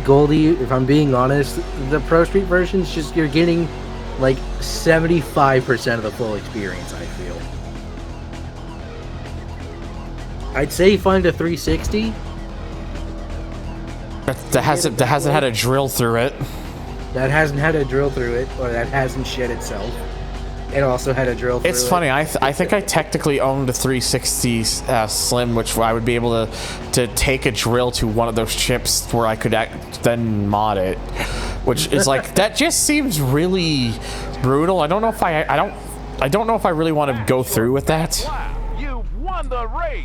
Goldie, if I'm being honest, the Pro Street version is just you're getting like 75% of the full experience, I feel. I'd say find a 360. That hasn't had a drill through it. That hasn't had a drill through it, or that hasn't shed itself. It also had a drill through it. It's funny, I think I technically owned a 360 Slim, which I would be able to take a drill to one of those chips where I could then mod it, which is like, that just seems really brutal. I don't know if I don't know if I really want to go through with that. Wow, you've won the race.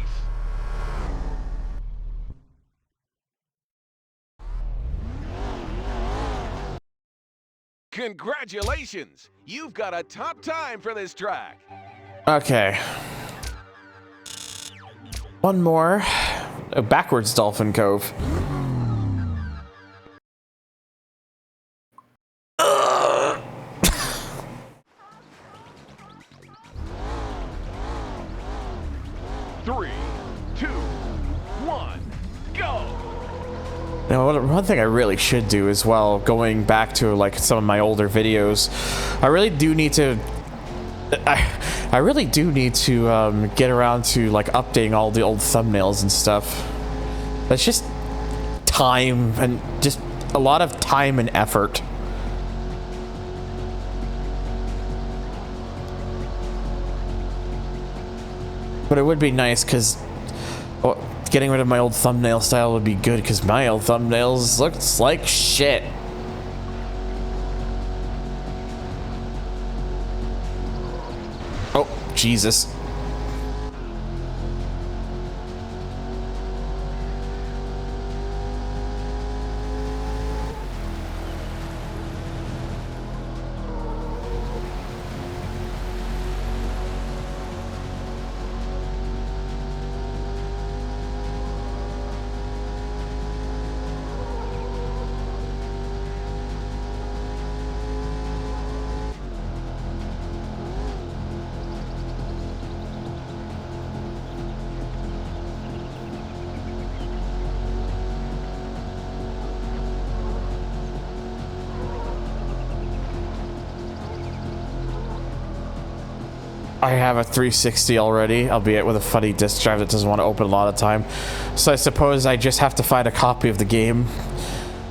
Congratulations! You've got a top time for this track. Okay. One more. Oh, backwards Dolphin Cove. Three, two, one, go! Now, one thing I really should do as well, going back to like some of my older videos, I really do need to get around to like updating all the old thumbnails and stuff. That's just time, and just a lot of time and effort. But it would be nice because getting rid of my old thumbnail style would be good, because my old thumbnails looks like shit. Oh, Jesus. I have a 360 already, albeit with a funny disk drive that doesn't want to open a lot of time. So I suppose I just have to find a copy of the game.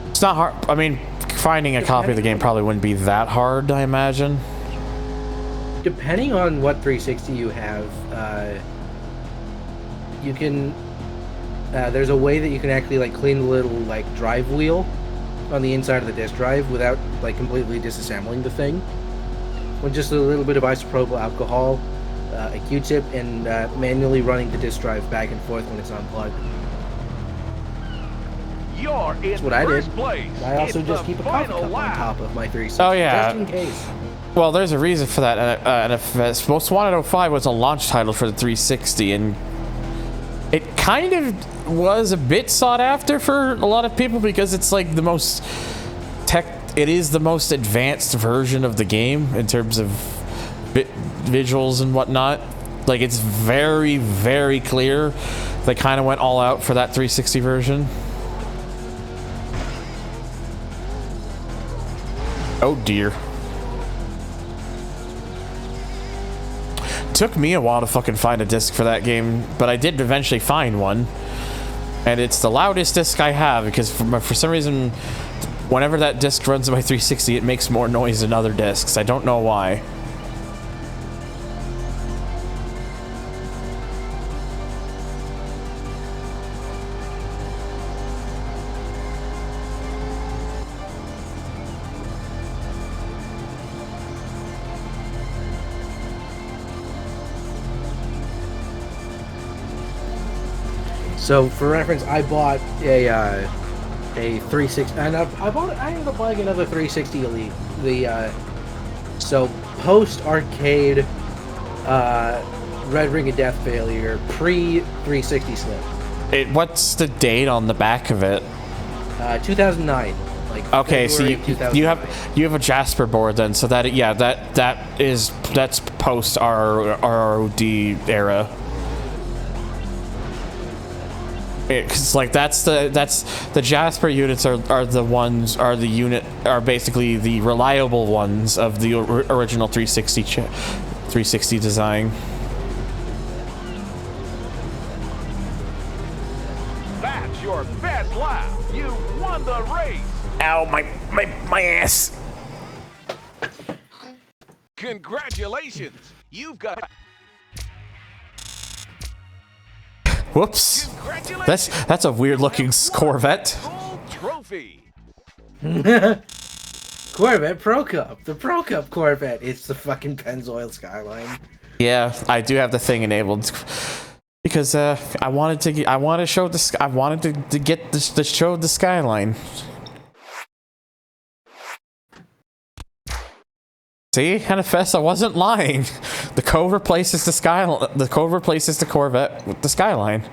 It's not hard. I mean, finding a copy of the game probably wouldn't be that hard, I imagine. Depending on what 360 you have, you can... there's a way that you can actually like clean the little like drive wheel on the inside of the disk drive without like completely disassembling the thing. With just a little bit of isopropyl alcohol, a Q-tip, and manually running the disk drive back and forth when it's unplugged. You're in That's what I did. place. I also It's just the keep a coffee final cup on lap. top of my 360, Oh, yeah. just in case. Well, there's a reason for that, and if Most Wanted 05 was a launch title for the 360, and it kind of was a bit sought after for a lot of people because it's like the most it is the most advanced version of the game in terms of visuals and whatnot. Like, it's very, very clear. They kind of went all out for that 360 version. Oh dear. Took me a while to fucking find a disc for that game, but I did eventually find one. And it's the loudest disc I have, because for some reason, whenever that disc runs on my 360, it makes more noise than other discs. I don't know why. So, for reference, I bought a 360, and I ended up buying another 360 Elite. So post arcade, Red Ring of Death failure, pre 360 Slim. What's the date on the back of it? 2009. Like okay, February so you have a Jasper board then, so that's post ROD era. Because like that's the Jasper units are basically the reliable ones of the original 360 design. That's your best lap. You won the race. Ow, my ass. Congratulations. You've got. Whoops. That's a weird looking Corvette. Trophy. Corvette Pro Cup. The Pro Cup Corvette. It's the fucking Pennzoil Skyline. Yeah, I do have the thing enabled because I wanted to show the show the skyline. See, NFS, I wasn't lying. The Cove replaces the skyline. The Cove replaces the Corvette with the skyline.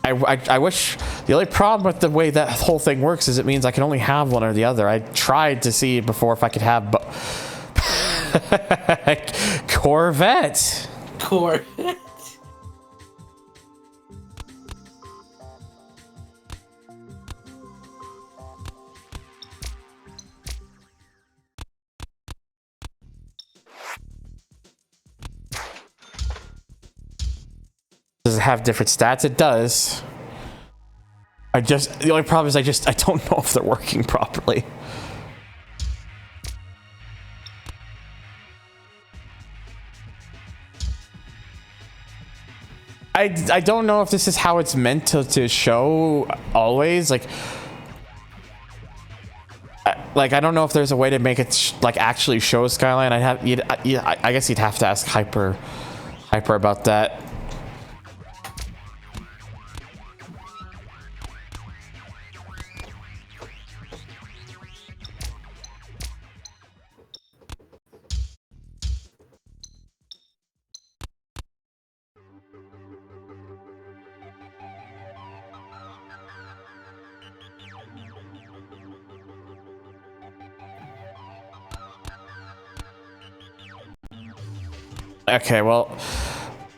I wish. The only problem with the way that whole thing works is it means I can only have one or the other. I tried to see before if I could have Corvette. Corvette. Does it have different stats? It does. The only problem is I don't know if they're working properly. I don't know if this is how it's meant to show always. Like I don't know if there's a way to make it like actually show Skyline. I guess you'd have to ask Hyper about that. Okay, well,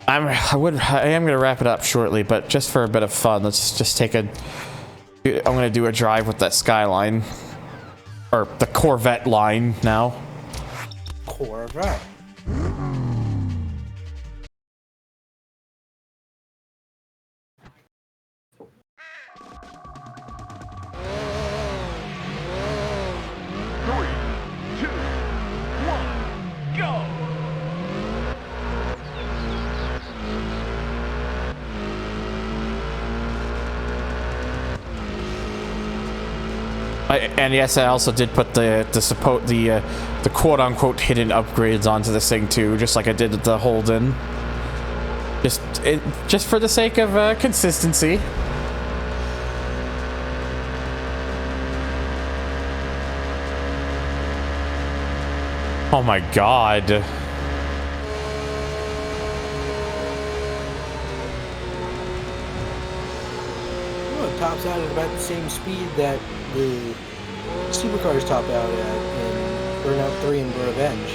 I am gonna wrap it up shortly, but just for a bit of fun, let's just I'm gonna do a drive with that Skyline, or the Corvette line now. Corvette. And yes, I also did put the quote-unquote hidden upgrades onto this thing too, just like I did with the Holden. Just for the sake of consistency. Oh my god. Well, it tops out at about the same speed that the supercars top out at in Burnout 3 and Revenge.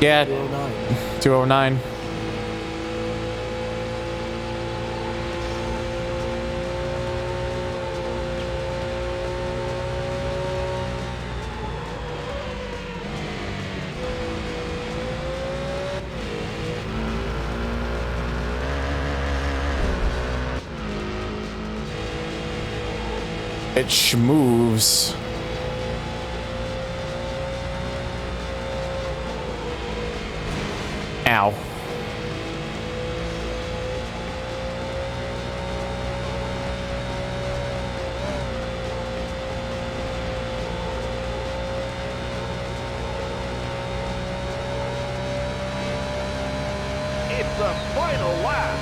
Yeah. 209. 209. It schmoves. Ow. It's the final lap.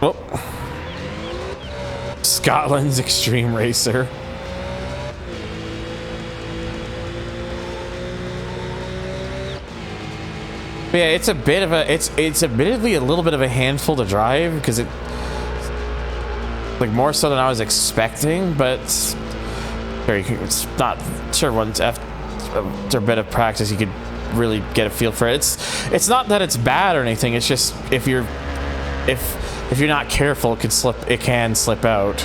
Oh. Scotland's Extreme Racer. But yeah, it's a bit of a it's admittedly a little bit of a handful to drive because it like more so than I was expecting, but it's not sure once after a bit of practice you could really get a feel for it. It's not that it's bad or anything, it's just if you're not careful it can slip out.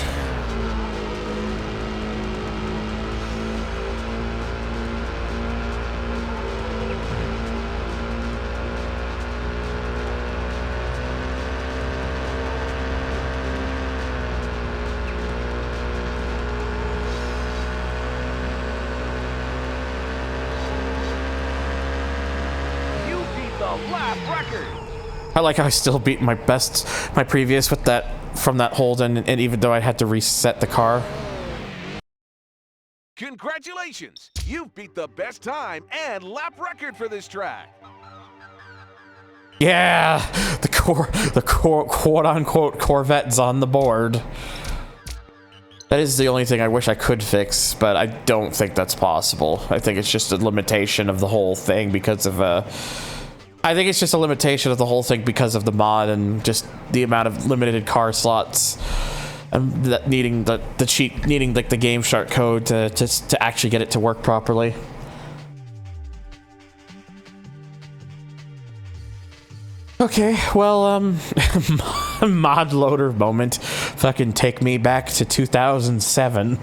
I like how I still beat my previous with that from that hold, and even though I had to reset the car. Congratulations! You've beat the best time and lap record for this track. Yeah, the quote-unquote Corvette's on the board. That is the only thing I wish I could fix, but I don't think that's possible. I think it's just a limitation of the whole thing because of I think it's just a limitation of the whole thing because of the mod and just the amount of limited car slots and that needing needing like the Game Shark code to actually get it to work properly. Okay, well, mod loader moment. Fucking take me back to 2007.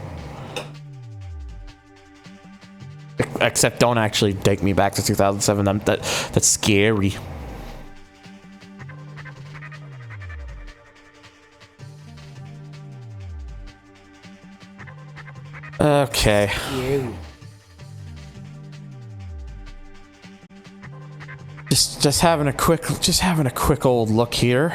Except don't actually take me back to 2007. That's scary. Okay. Just having a quick old look here.